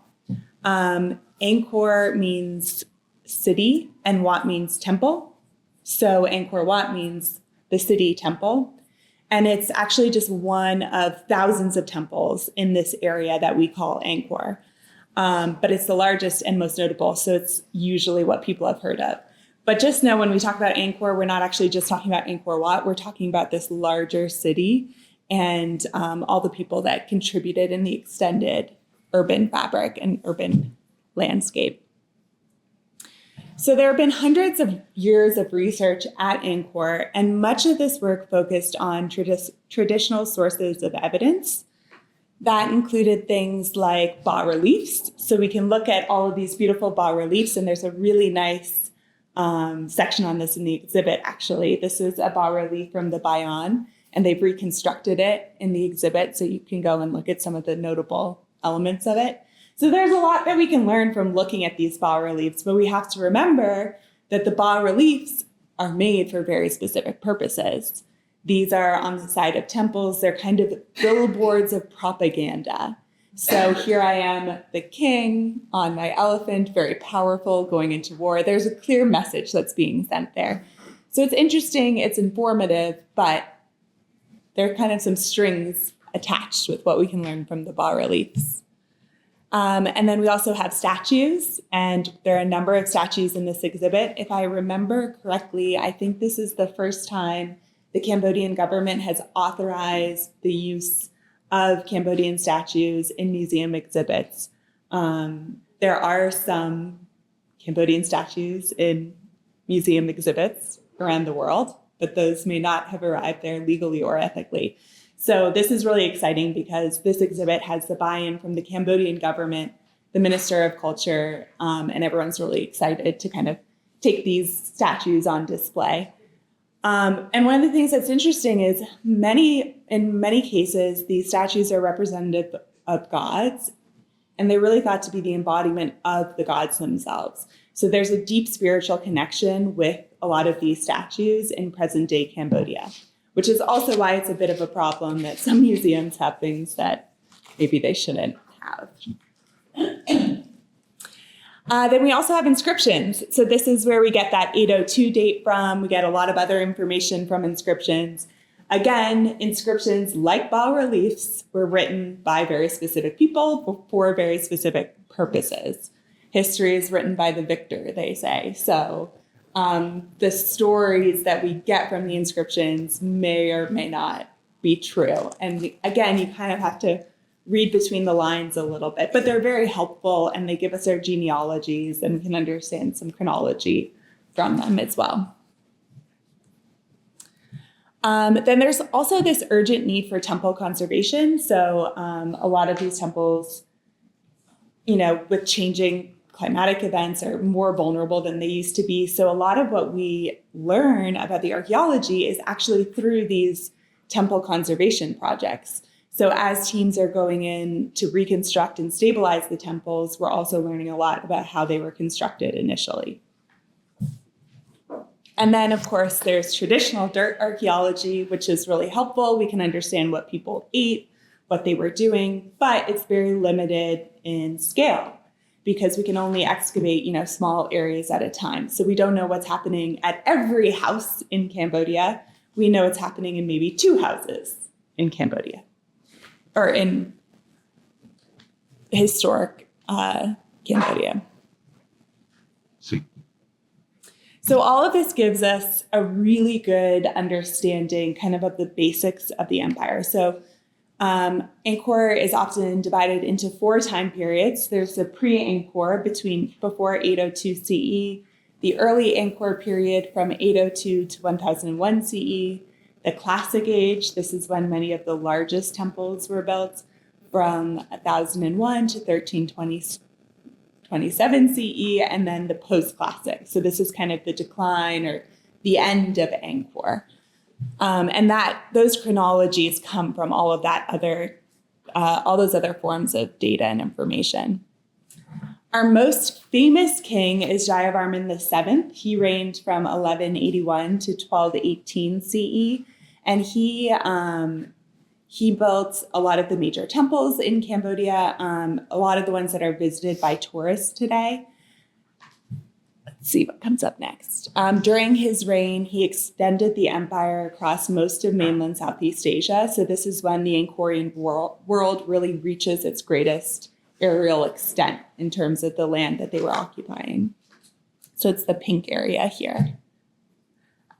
Angkor means city and Wat means temple. So Angkor Wat means the city temple. And it's actually just one of thousands of temples in this area that we call Angkor. But it's the largest and most notable, so it's usually what people have heard of. But just know when we talk about Angkor, we're not actually just talking about Angkor Wat, we're talking about this larger city. and all the people that contributed in the extended urban fabric and urban landscape. So there have been hundreds of years of research at Angkor, and much of this work focused on traditional sources of evidence. That included things like bas-reliefs. So we can look at all of these beautiful bas-reliefs, and there's a really nice section on this in the exhibit, actually. This is a bas-relief from the Bayon, and they've reconstructed it in the exhibit, so you can go and look at some of the notable elements of it. So there's a lot that we can learn from looking at these bas-reliefs, but we have to remember that the bas-reliefs are made for very specific purposes. These are on the side of temples. They're kind of billboards of propaganda. So here I am, the king on my elephant, very powerful, going into war. There's a clear message that's being sent there. So it's interesting, it's informative, but there are kind of some strings attached with what we can learn from the bas-reliefs. And then we also have statues, and there are a number of statues in this exhibit. If I remember correctly, I think this is the first time the Cambodian government has authorized the use of Cambodian statues in museum exhibits. There are some Cambodian statues in museum exhibits around the world, but those may not have arrived there legally or ethically. So this is really exciting because this exhibit has the buy-in from the Cambodian government, the Minister of Culture, and everyone's really excited to kind of take these statues on display. And one of the things that's interesting is in many cases, these statues are representative of gods, and they're really thought to be the embodiment of the gods themselves. So there's a deep spiritual connection with a lot of these statues in present-day Cambodia, which is also why it's a bit of a problem that some museums have things that maybe they shouldn't have. Then we also have inscriptions. So this is where we get that 802 date from. We get a lot of other information from inscriptions. Again, inscriptions like bas-reliefs were written by very specific people for very specific purposes. History is written by the victor, they say. So the stories that we get from the inscriptions may or may not be true. And again, you kind of have to read between the lines a little bit, but they're very helpful, and they give us our genealogies, and we can understand some chronology from them as well. Then there's also this urgent need for temple conservation. So a lot of these temples, with changing climatic events, are more vulnerable than they used to be. So a lot of what we learn about the archaeology is actually through these temple conservation projects. So as teams are going in to reconstruct and stabilize the temples, we're also learning a lot about how they were constructed initially. And then, of course, there's traditional dirt archaeology, which is really helpful. We can understand what people ate, what they were doing, but it's very limited in scale because we can only excavate, small areas at a time. So we don't know what's happening at every house in Cambodia. We know what's happening in maybe 2 houses in Cambodia, or in historic Cambodia. See. So all of this gives us a really good understanding kind of the basics of the empire. So Angkor is often divided into 4 time periods. There's the pre-Angkor before 802 CE, the early Angkor period from 802 to 1001 CE, the Classic Age. This is when many of the largest temples were built, from 1001 to 1327 CE, and then the post-Classic. So this is kind of the decline or the end of Angkor. And those chronologies come from all of all those other forms of data and information. Our most famous king is Jayavarman VII. He reigned from 1181 to 1218 CE, and he built a lot of the major temples in Cambodia, a lot of the ones that are visited by tourists today. Let's see what comes up next. During his reign, he extended the empire across most of mainland Southeast Asia. So this is when the Angkorian world really reaches its greatest aerial extent in terms of the land that they were occupying. So it's the pink area here.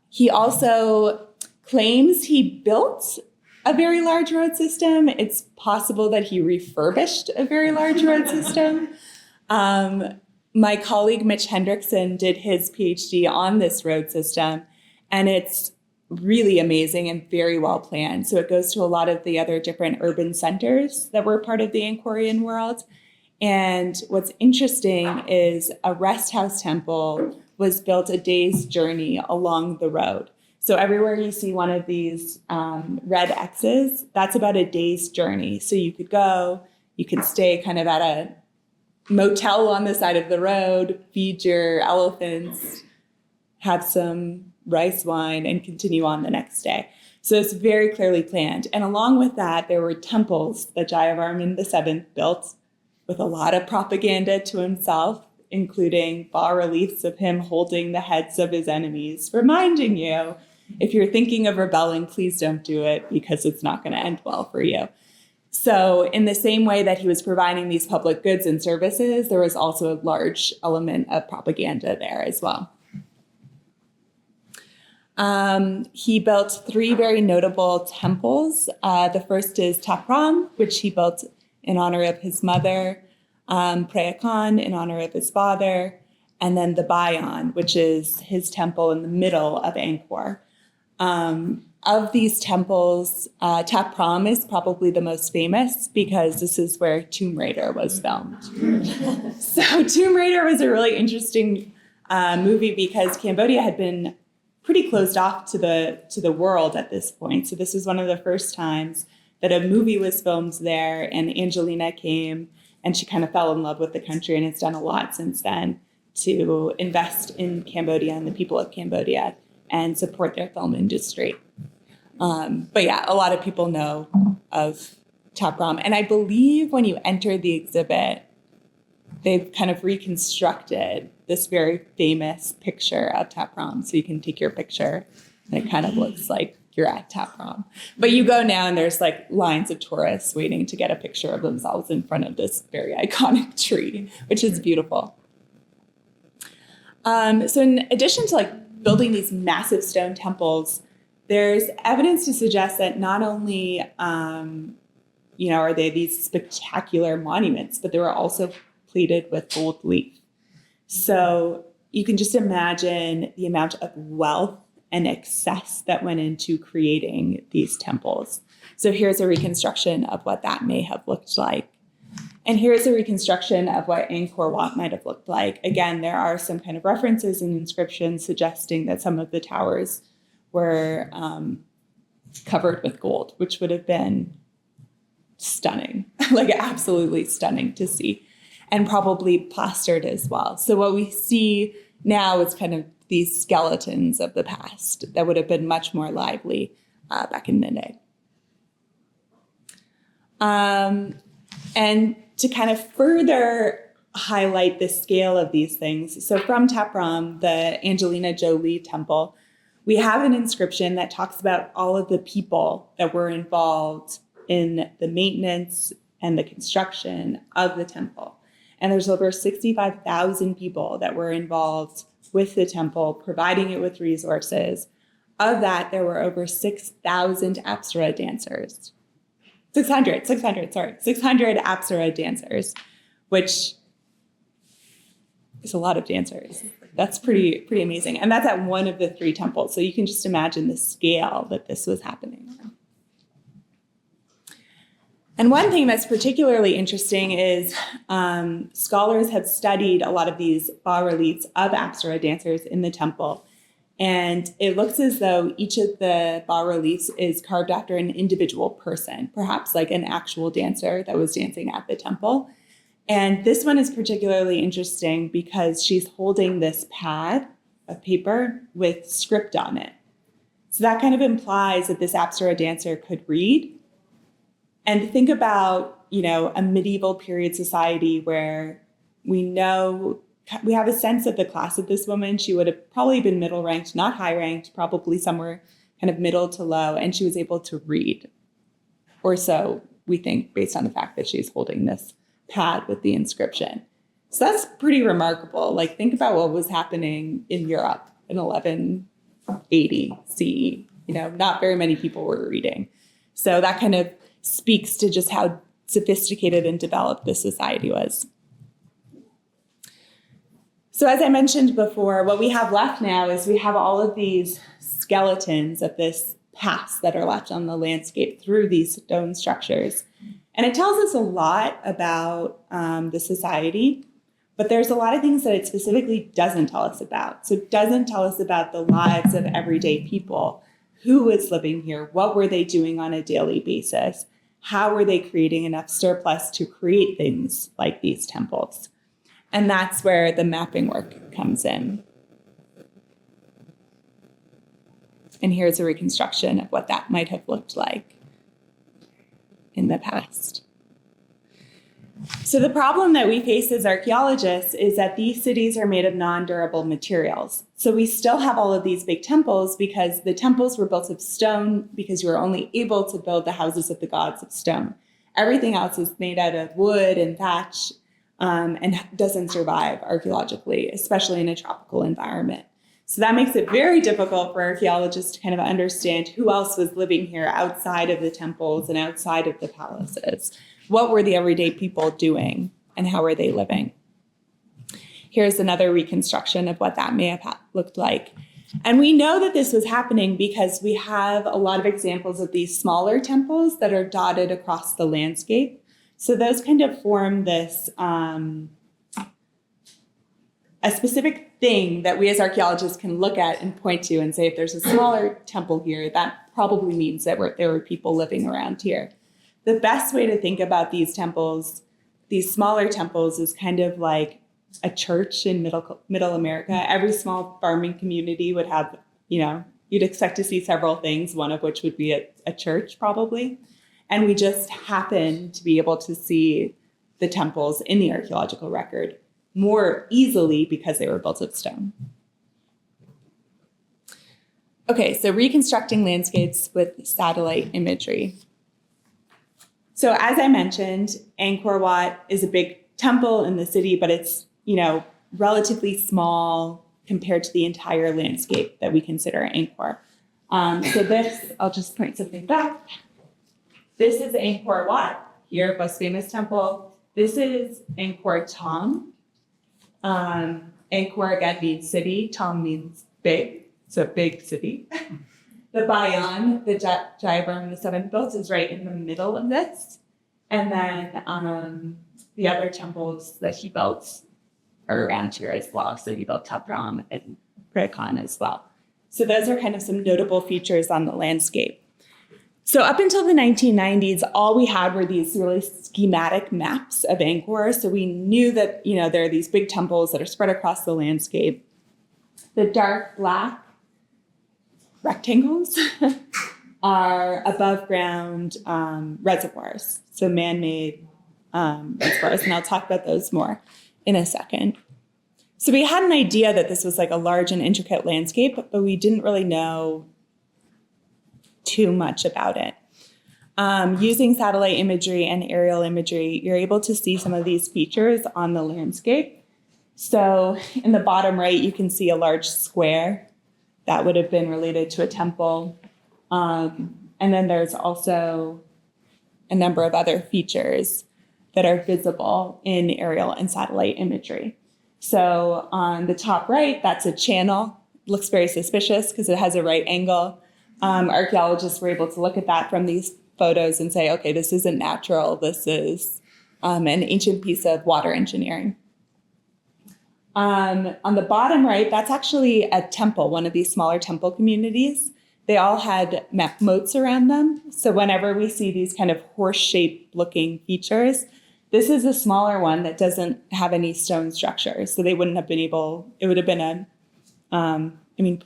He also claims he built a very large road system. It's possible that he refurbished a very large road system. My colleague Mitch Hendrickson did his PhD on this road system, and it's really amazing and very well planned. So it goes to a lot of the other different urban centers that were part of the Angkorian world. And what's interesting is a rest house temple was built a day's journey along the road. So everywhere you see one of these red X's, that's about a day's journey. So you could go, you can stay kind of at a motel on the side of the road, feed your elephants, have some rice wine, and continue on the next day. So it's very clearly planned. And along with that, there were temples that Jayavarman VII built with a lot of propaganda to himself, including bas-reliefs of him holding the heads of his enemies, reminding you, if you're thinking of rebelling, please don't do it because it's not going to end well for you. So in the same way that he was providing these public goods and services, there was also a large element of propaganda there as well. He built 3 very notable temples. The first is Tapram, which he built in honor of his mother, Preah Khan in honor of his father, and then the Bayon, which is his temple in the middle of Angkor. Of these temples, Tapram is probably the most famous because this is where Tomb Raider was filmed. So Tomb Raider was a really interesting movie because Cambodia had been pretty closed off to the world at this point. So this was one of the first times that a movie was filmed there, and Angelina came and she kind of fell in love with the country and has done a lot since then to invest in Cambodia and the people of Cambodia and support their film industry. But yeah, a lot of people know of Tapram. And I believe when you enter the exhibit, they've kind of reconstructed this very famous picture of Tapram. So you can take your picture and it kind of looks like you're at Tapram. But you go now and there's like lines of tourists waiting to get a picture of themselves in front of this very iconic tree, which is beautiful. So in addition to like building these massive stone temples, there's evidence to suggest that not only are they these spectacular monuments, but they were also plated with gold leaf. So you can just imagine the amount of wealth and excess that went into creating these temples. So here's a reconstruction of what that may have looked like. And here's a reconstruction of what Angkor Wat might have looked like. Again, there are some kind of references and inscriptions suggesting that some of the towers were covered with gold, which would have been stunning, like absolutely stunning to see, and probably plastered as well. So what we see now is kind of these skeletons of the past that would have been much more lively back in the day. And to kind of further highlight the scale of these things, so from Tapram, the Angelina Jolie temple, we have an inscription that talks about all of the people that were involved in the maintenance and the construction of the temple. And there's over 65,000 people that were involved with the temple, providing it with resources. Of that, there were over 6,000 Apsara dancers. 600 Apsara dancers, which is a lot of dancers. That's pretty amazing. And that's at one of the 3 temples. So you can just imagine the scale that this was happening. And one thing that's particularly interesting is scholars have studied a lot of these bas-reliefs of Apsara dancers in the temple. And it looks as though each of the bas-reliefs is carved after an individual person, perhaps like an actual dancer that was dancing at the temple. And this one is particularly interesting because she's holding this pad of paper with script on it. So that kind of implies that this Apsara dancer could read. And think about, a medieval period society where we have a sense of the class of this woman. She would have probably been middle ranked, not high ranked, probably somewhere kind of middle to low, and she was able to read. Or so we think based on the fact that she's holding this pad with the inscription. So that's pretty remarkable. Like, think about what was happening in Europe in 1180 CE. Not very many people were reading. So that kind of speaks to just how sophisticated and developed this society was. So as I mentioned before, what we have left now is we have all of these skeletons of this past that are left on the landscape through these stone structures. And it tells us a lot about the society, but there's a lot of things that it specifically doesn't tell us about. So it doesn't tell us about the lives of everyday people. Who was living here? What were they doing on a daily basis? How were they creating enough surplus to create things like these temples? And that's where the mapping work comes in. And here's a reconstruction of what that might have looked like in the past. So the problem that we face as archaeologists is that these cities are made of non-durable materials. So we still have all of these big temples because the temples were built of stone because you were only able to build the houses of the gods of stone. Everything else is made out of wood and thatch and doesn't survive archaeologically, especially in a tropical environment. So that makes it very difficult for archaeologists to kind of understand who else was living here outside of the temples and outside of the palaces. What were the everyday people doing and how were they living? Here's another reconstruction of what that may have looked like. And we know that this was happening because we have a lot of examples of these smaller temples that are dotted across the landscape. So those kind of form this, a specific thing that we as archaeologists can look at and point to and say, if there's a smaller temple here, that probably means that there were people living around here. The best way to think about these temples, these smaller temples, is kind of like a church in middle America. Every small farming community would have, you'd expect to see several things, one of which would be a church probably. And we just happen to be able to see the temples in the archaeological record more easily because they were built of stone. Okay, so reconstructing landscapes with satellite imagery. So as I mentioned, Angkor Wat is a big temple in the city, but it's, relatively small compared to the entire landscape that we consider Angkor. So this, I'll just point something back. This is Angkor Wat, here, most famous temple. This is Angkor Thom. Angkor again means city, Thom means big, so big city. The Bayon, the Jayavarman, the seventh built, is right in the middle of this. And then the other temples that he built are around here as well. So he built Tapram and Prakan as well. So those are kind of some notable features on the landscape. So up until the 1990s, all we had were these really schematic maps of Angkor. So we knew that, there are these big temples that are spread across the landscape. The dark black rectangles are above ground reservoirs, so man-made reservoirs, and I'll talk about those more in a second. So we had an idea that this was like a large and intricate landscape, but we didn't really know too much about it. Using satellite imagery and aerial imagery, you're able to see some of these features on the landscape. So in the bottom right, you can see a large square that would have been related to a temple. And then there's also a number of other features that are visible in aerial and satellite imagery. So on the top right, that's a channel. It looks very suspicious because it has a right angle. Archaeologists were able to look at that from these photos and say, okay, this isn't natural. This is an ancient piece of water engineering. On the bottom right, that's actually a temple, one of these smaller temple communities. They all had moats around them. So whenever we see these kind of horse-shaped looking features, this is a smaller one that doesn't have any stone structures. So they wouldn't have been able, it would have been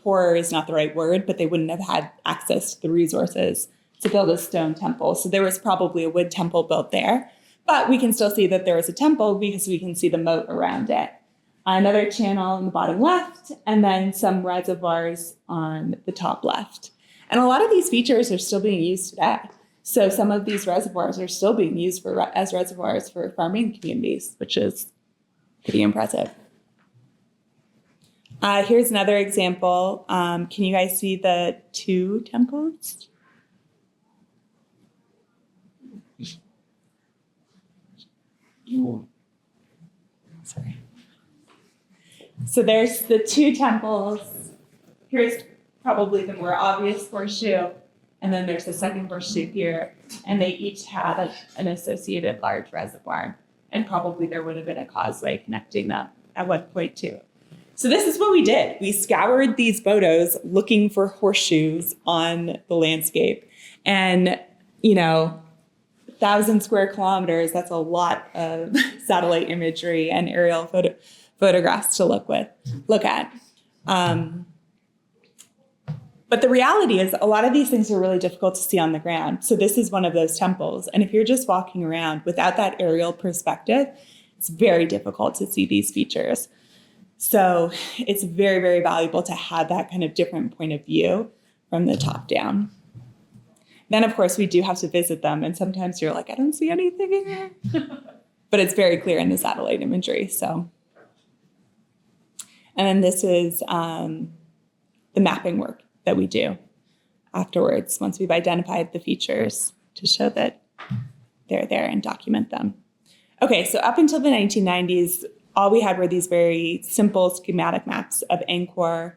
poorer is not the right word, but they wouldn't have had access to the resources to build a stone temple. So there was probably a wood temple built there, but we can still see that there was a temple because we can see the moat around it. Another channel in the bottom left, and then some reservoirs on the top left. And a lot of these features are still being used today. So some of these reservoirs are still being used as reservoirs for farming communities, which is pretty impressive. Here's another example. Can you guys see the two temples? Sorry. So there's the two temples. Here's probably the more obvious horseshoe. And then there's the second horseshoe here. And they each had an associated large reservoir. And probably there would have been a causeway connecting them at one point too. So this is what we did. We scoured these photos looking for horseshoes on the landscape. And, 1,000 square kilometers, that's a lot of satellite imagery and aerial photographs to look at. But the reality is a lot of these things are really difficult to see on the ground. So this is one of those temples. And if you're just walking around without that aerial perspective, it's very difficult to see these features. So it's very, very valuable to have that kind of different point of view from the top down. Then, of course, we do have to visit them. And sometimes you're like, I don't see anything in here. But it's very clear in the satellite imagery. So, and then this is the mapping work that we do afterwards, once we've identified the features to show that they're there and document them. Okay, so up until the 1990s, all we had were these very simple schematic maps of Angkor.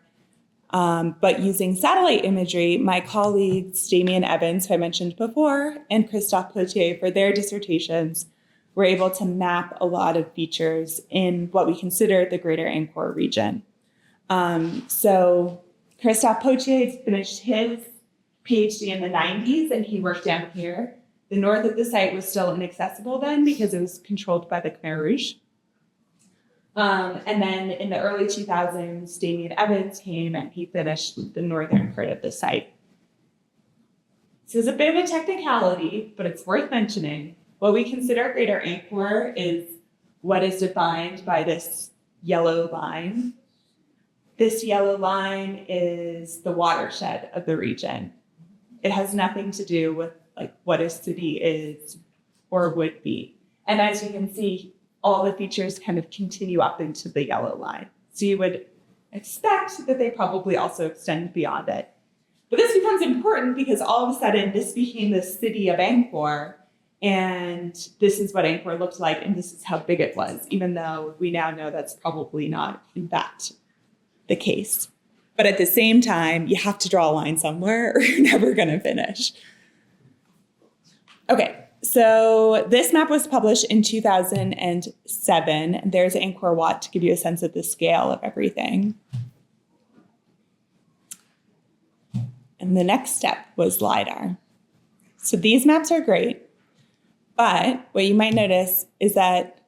But using satellite imagery, my colleagues, Damien Evans, who I mentioned before, and Christophe Potier, for their dissertations, were able to map a lot of features in what we consider the greater Angkor region. So Christophe Potier finished his PhD in the 90s, and he worked down here. The north of the site was still inaccessible then because it was controlled by the Khmer Rouge. And then in the early 2000s, Damien Evans came and he finished the northern part of the site. This is a bit of a technicality, but it's worth mentioning. What we consider Greater Angkor is what is defined by this yellow line. This yellow line is the watershed of the region. It has nothing to do with what a city is or would be. And as you can see, all the features kind of continue up into the yellow line. So you would expect that they probably also extend beyond it. But this becomes important because all of a sudden this became the city of Angkor, and this is what Angkor looked like, and this is how big it was, even though we now know that's probably not, in fact, the case. But at the same time, you have to draw a line somewhere or you're never going to finish. Okay. So this map was published in 2007. There's Angkor Wat to give you a sense of the scale of everything. And the next step was LiDAR. So these maps are great, but what you might notice is that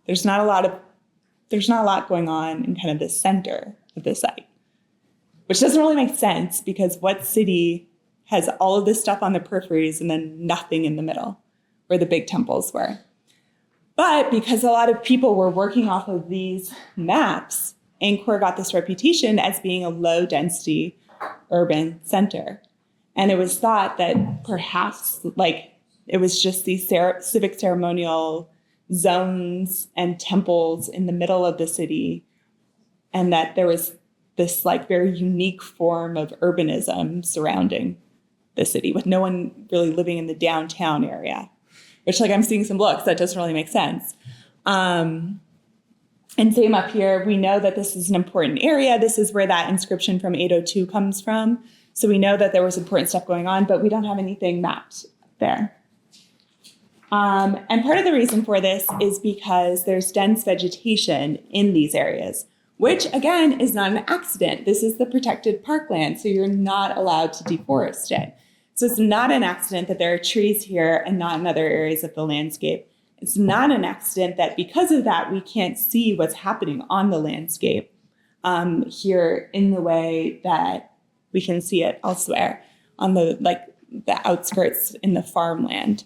there's not a lot going on in kind of the center of the site, which doesn't really make sense because what city has all of this stuff on the peripheries and then nothing in the middle where the big temples were. But because a lot of people were working off of these maps, Angkor got this reputation as being a low density urban center. And it was thought that perhaps it was just these civic ceremonial zones and temples in the middle of the city, and that there was this very unique form of urbanism surrounding the city with no one really living in the downtown area, which I'm seeing some looks that doesn't really make sense. And same up here, we know that this is an important area. This is where that inscription from 802 comes from. So we know that there was important stuff going on, but we don't have anything mapped there. And part of the reason for this is because there's dense vegetation in these areas, which again is not an accident. This is the protected parkland, so you're not allowed to deforest it. So it's not an accident that there are trees here and not in other areas of the landscape. It's not an accident that because of that, we can't see what's happening on the landscape here in the way that we can see it elsewhere on the outskirts in the farmland.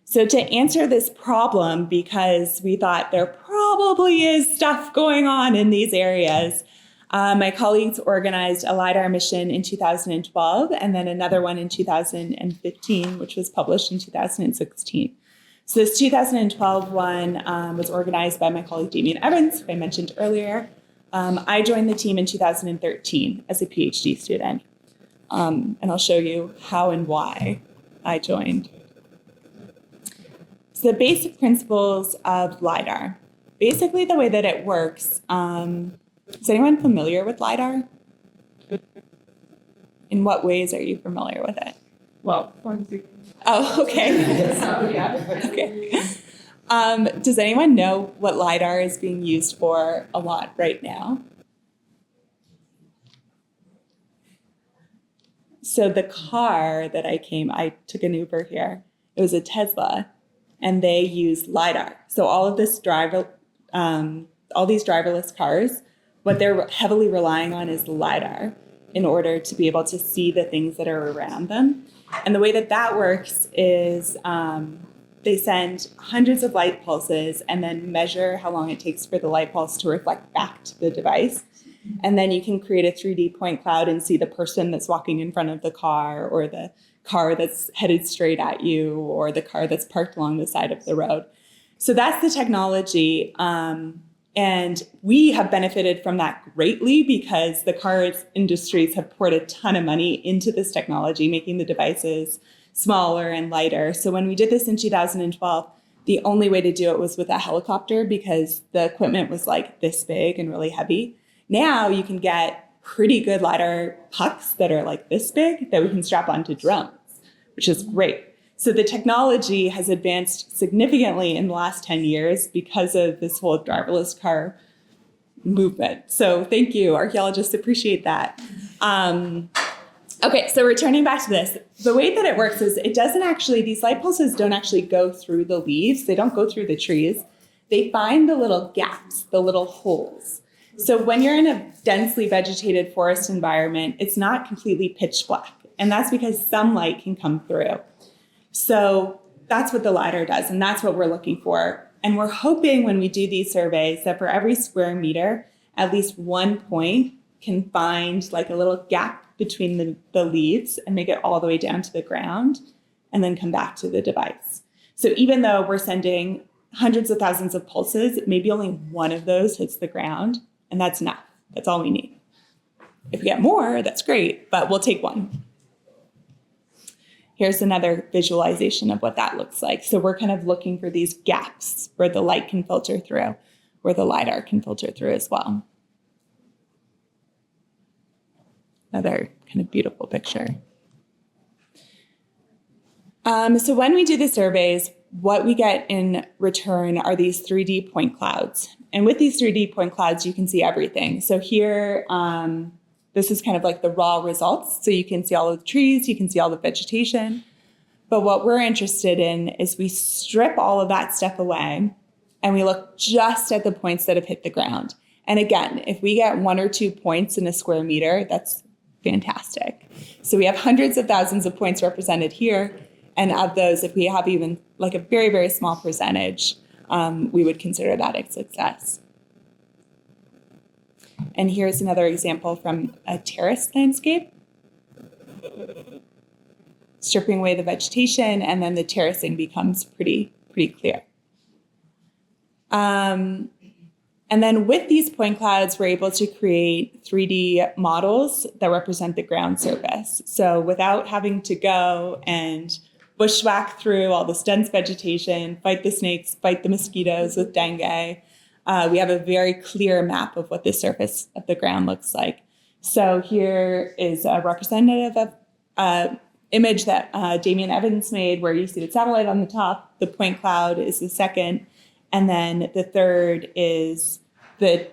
So to answer this problem, because we thought there probably is stuff going on in these areas, my colleagues organized a LiDAR mission in 2012 and then another one in 2015, which was published in 2016. So this 2012 one was organized by my colleague Damien Evans, who I mentioned earlier. I joined the team in 2013 as a PhD student, and I'll show you how and why I joined. So the basic principles of LiDAR. Basically, the way that it works, is anyone familiar with LiDAR? In what ways are you familiar with it? Well, Oh, okay. so, yeah. Okay. Does anyone know what LiDAR is being used for a lot right now? So the car that I took an Uber here. It was a Tesla, and they use LiDAR. So all these driverless cars, what they're heavily relying on is LiDAR in order to be able to see the things that are around them. And the way that works is they send hundreds of light pulses and then measure how long it takes for the light pulse to reflect back to the device. And then you can create a 3D point cloud and see the person that's walking in front of the car, or the car that's headed straight at you, or the car that's parked along the side of the road. So that's the technology. And we have benefited from that greatly because the car industries have poured a ton of money into this technology, making the devices smaller and lighter. So when we did this in 2012, the only way to do it was with a helicopter because the equipment was like this big and really heavy. Now you can get pretty good LiDAR pucks that are like this big that we can strap onto drones, which is great. So the technology has advanced significantly in the last 10 years because of this whole driverless car movement. So thank you, archaeologists appreciate that. Okay, so returning back to this, the way that it works is these light pulses don't actually go through the leaves. They don't go through the trees. They find the little gaps, the little holes. So when you're in a densely vegetated forest environment, it's not completely pitch black. And that's because some light can come through. So that's what the LiDAR does, and that's what we're looking for. And we're hoping when we do these surveys that for every square meter, at least one point can find like a little gap between the leaves and make it all the way down to the ground and then come back to the device. So even though we're sending hundreds of thousands of pulses, maybe only one of those hits the ground, and that's enough. That's all we need. If we get more, that's great, but we'll take one. Here's another visualization of what that looks like. So we're kind of looking for these gaps where the light can filter through, where the LiDAR can filter through as well. Another kind of beautiful picture. So when we do the surveys, what we get in return are these 3D point clouds. And with these 3D point clouds, you can see everything. So here, this is kind of like the raw results. So you can see all of the trees, you can see all the vegetation. But what we're interested in is we strip all of that stuff away and we look just at the points that have hit the ground. And again, if we get 1 or 2 points in a square meter, that's fantastic. So we have hundreds of thousands of points represented here. And of those, if we have even like a very, very small percentage, we would consider that a success. And here's another example from a terrace landscape. Stripping away the vegetation, and then the terracing becomes pretty clear. And then with these point clouds, we're able to create 3D models that represent the ground surface. So without having to go and bushwhack through all this dense vegetation, fight the snakes, fight the mosquitoes with dengue, we have a very clear map of what the surface of the ground looks like. So here is a representative of an image that Damien Evans made, where you see the satellite on the top, the point cloud is the second, and then the third is the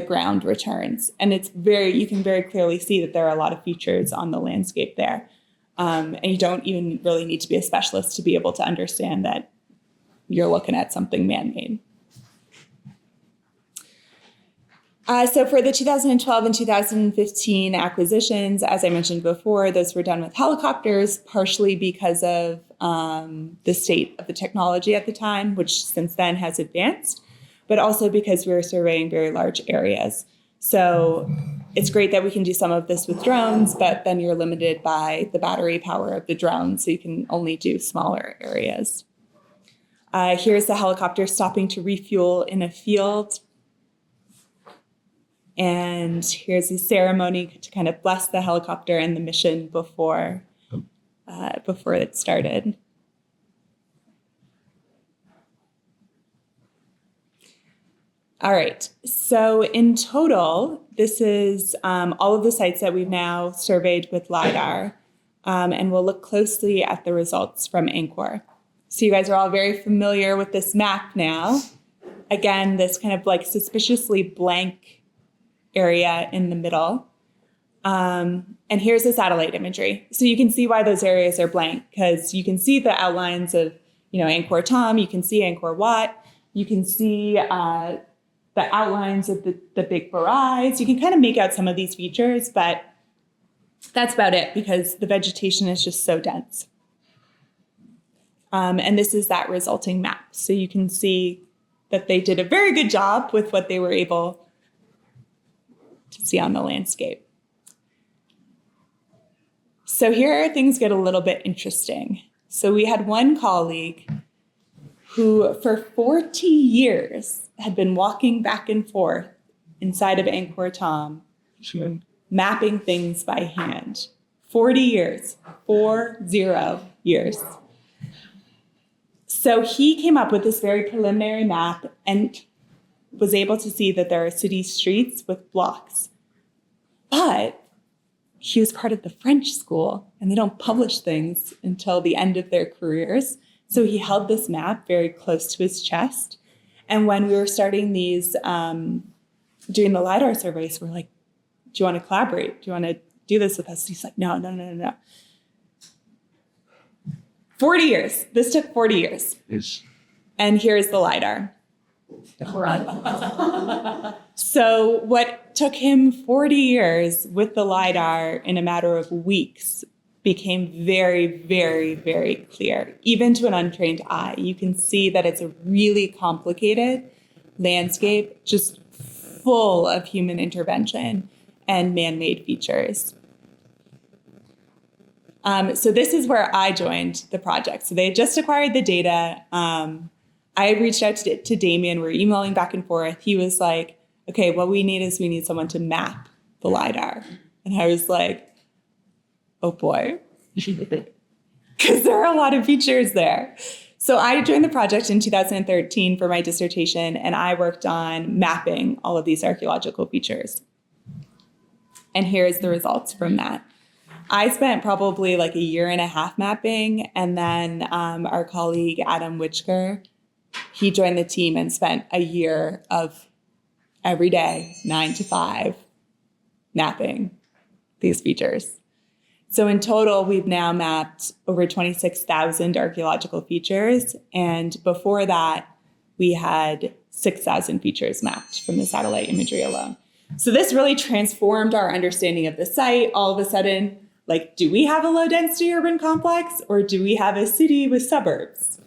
ground returns. And you can very clearly see that there are a lot of features on the landscape there. And you don't even really need to be a specialist to be able to understand that you're looking at something man-made. So for the 2012 and 2015 acquisitions, as I mentioned before, those were done with helicopters, partially because of the state of the technology at the time, which since then has advanced, but also because we were surveying very large areas. So it's great that we can do some of this with drones, but then you're limited by the battery power of the drone, so you can only do smaller areas. Here's the helicopter stopping to refuel in a field. And here's a ceremony to kind of bless the helicopter and the mission before it started. All right. So in total, this is all of the sites that we've now surveyed with LiDAR. And we'll look closely at the results from Angkor. So you guys are all very familiar with this map now. Again, this kind of like suspiciously blank area in the middle. And here's the satellite imagery. So you can see why those areas are blank, because you can see the outlines of, Angkor Thom, you can see Angkor Wat, you can see the outlines of the big barais. You can kind of make out some of these features, but that's about it because the vegetation is just so dense. And this is that resulting map. So you can see that they did a very good job with what they were able to see on the landscape. So here things get a little bit interesting. So we had one colleague who for 40 years had been walking back and forth inside of Angkor Thom, mapping things by hand. 40 years, 40 years. So he came up with this very preliminary map and was able to see that there are city streets with blocks. But he was part of the French school, and they don't publish things until the end of their careers. So he held this map very close to his chest. And when we were starting these, doing the LiDAR surveys, we're like, do you want to collaborate? Do you want to do this with us? He's like, no. 40 years. This took 40 years. Yes. And here's the LiDAR. So what took him 40 years with the LiDAR in a matter of weeks became very, very, very clear. Even to an untrained eye, you can see that it's a really complicated landscape, just full of human intervention and man-made features. So this is where I joined the project. So they had just acquired the data. I reached out to Damien. We're emailing back and forth. He was like, okay, what we need someone to map the LiDAR. And I was like, oh boy, because there are a lot of features there. So I joined the project in 2013 for my dissertation, and I worked on mapping all of these archaeological features. And here's the results from that. I spent probably like a year and a half mapping, and then our colleague Adam Witchker, he joined the team and spent a year of every day, 9 to 5, mapping these features. So in total, we've now mapped over 26,000 archaeological features. And before that, we had 6,000 features mapped from the satellite imagery alone. So this really transformed our understanding of the site. All of a sudden, like, do we have a low density urban complex, or do we have a city with suburbs?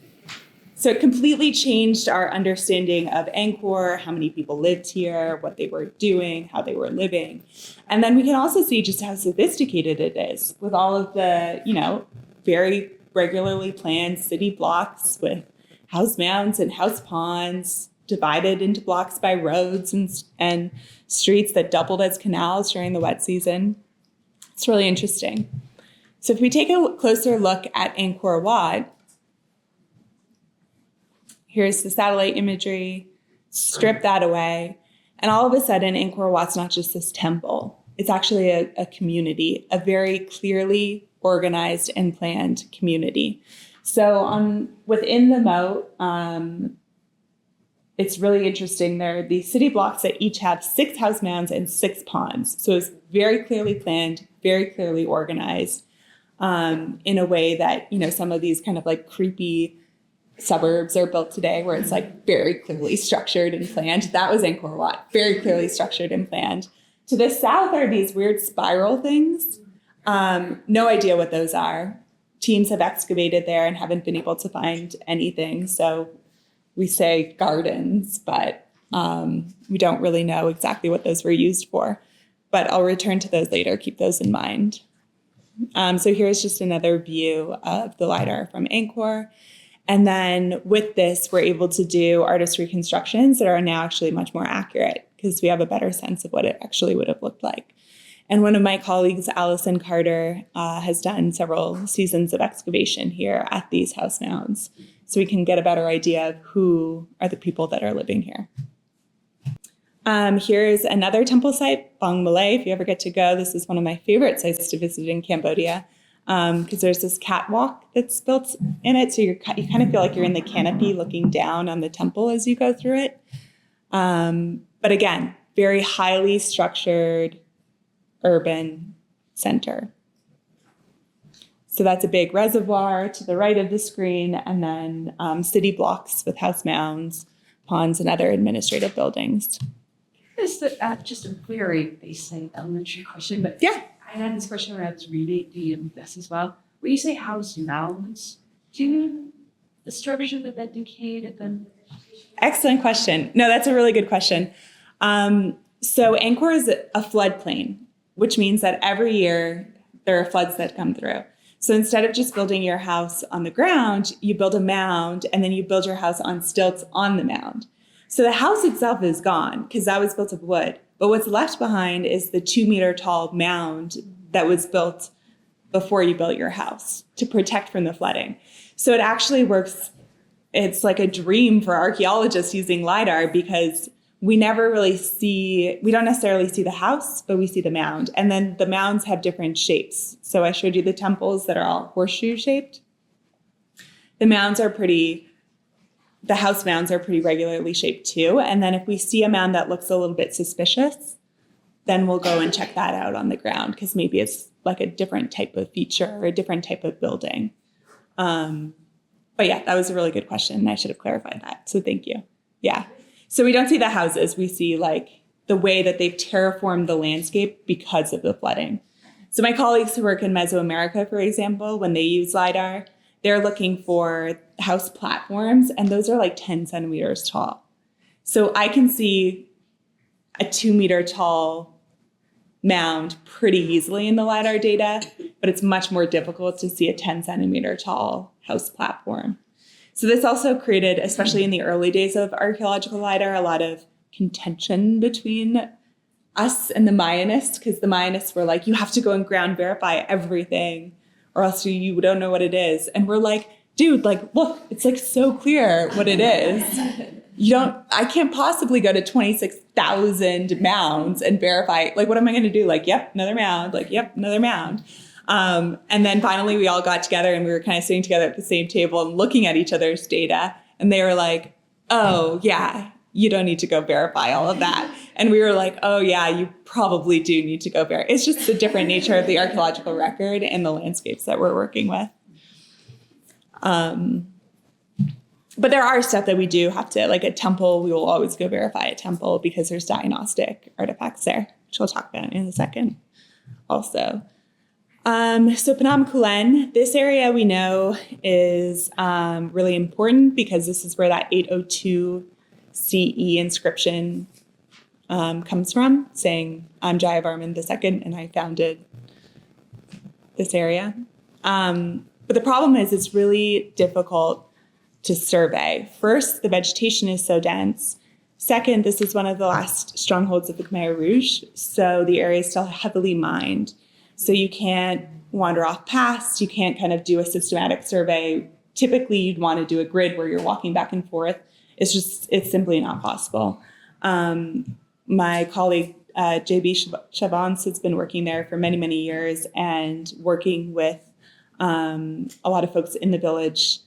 So it completely changed our understanding of Angkor, how many people lived here, what they were doing, how they were living. And then we can also see just how sophisticated it is with all of the, very regularly planned city blocks with house mounds and house ponds divided into blocks by roads and streets that doubled as canals during the wet season. It's really interesting. So if we take a closer look at Angkor Wat, here's the satellite imagery, strip that away, and all of a sudden, Angkor Wat's not just this temple. It's actually a community, a very clearly organized and planned community. So within the moat, it's really interesting. There are these city blocks that each have 6 house mounds and 6 ponds. So it's very clearly planned, very clearly organized in a way that, some of these kind of like creepy suburbs are built today where it's like very clearly structured and planned. That was Angkor Wat, very clearly structured and planned. To the south are these weird spiral things. No idea what those are. Teams have excavated there and haven't been able to find anything. So we say gardens, but we don't really know exactly what those were used for. But I'll return to those later. Keep those in mind. So here's just another view of the LiDAR from Angkor. And then with this, we're able to do artist reconstructions that are now actually much more accurate because we have a better sense of what it actually would have looked like. And one of my colleagues, Allison Carter, has done several seasons of excavation here at these house mounds. So we can get a better idea of who are the people that are living here. Here's another temple site, Bang Malay. If you ever get to go, this is one of my favorite sites to visit in Cambodia because there's this catwalk that's built in it. So you kind of feel like you're in the canopy looking down on the temple as you go through it. But again, very highly structured urban center. So that's a big reservoir to the right of the screen, and then city blocks with house mounds, ponds, and other administrative buildings. Is that just a very basic elementary question? But Yeah. I had this question when I was reading this as well. When you say house mounds, do the structures that indicate then? Excellent question. No, that's a really good question. So Angkor is a floodplain, which means that every year there are floods that come through. So instead of just building your house on the ground, you build a mound and then you build your house on stilts on the mound. So the house itself is gone because that was built of wood. But what's left behind is the 2-meter tall mound that was built before you built your house to protect from the flooding. So it actually works. It's like a dream for archaeologists using LiDAR because we don't necessarily see the house, but we see the mound. And then the mounds have different shapes. So I showed you the temples that are all horseshoe shaped. The house mounds are pretty regularly shaped too. And then if we see a mound that looks a little bit suspicious, then we'll go and check that out on the ground because maybe it's like a different type of feature or a different type of building. But yeah, that was a really good question. I should have clarified that. So thank you. Yeah. So we don't see the houses. We see like the way that they've terraformed the landscape because of the flooding. So my colleagues who work in Mesoamerica, for example, when they use LiDAR, they're looking for house platforms, and those are like 10 centimeters tall. So I can see a 2-meter tall mound pretty easily in the LiDAR data, but it's much more difficult to see a 10 centimeter tall house platform. So this also created, especially in the early days of archaeological LiDAR, a lot of contention between us and the Mayanists, because the Mayanists were like, you have to go and ground verify everything or else you don't know what it is. And we're like, dude, like, look, it's like so clear what it is. I can't possibly go to 26,000 mounds and verify, like, what am I going to do? Like, yep, another mound, like, yep, another mound. And then finally we all got together and we were kind of sitting together at the same table and looking at each other's data. And they were like, oh yeah, you don't need to go verify all of that. And we were like, oh yeah, you probably do need to go verify. It's just the different nature of the archaeological record and the landscapes that we're working with. But there are stuff that we do have to, like a temple, we will always go verify a temple because there's diagnostic artifacts there, which we'll talk about in a second also. So Phnom Kulen, this area we know is really important because this is where that 802 CE inscription comes from, saying, I'm Jayavarman II and I founded this area. But the problem is it's really difficult to survey. First, the vegetation is so dense. Second, this is one of the last strongholds of the Khmer Rouge, so the area is still heavily mined. So you can't wander off past, you can't kind of do a systematic survey. Typically, you'd want to do a grid where you're walking back and forth. It's simply not possible. My colleague, JB Chavance, has been working there for many, many years and working with a lot of folks in the village,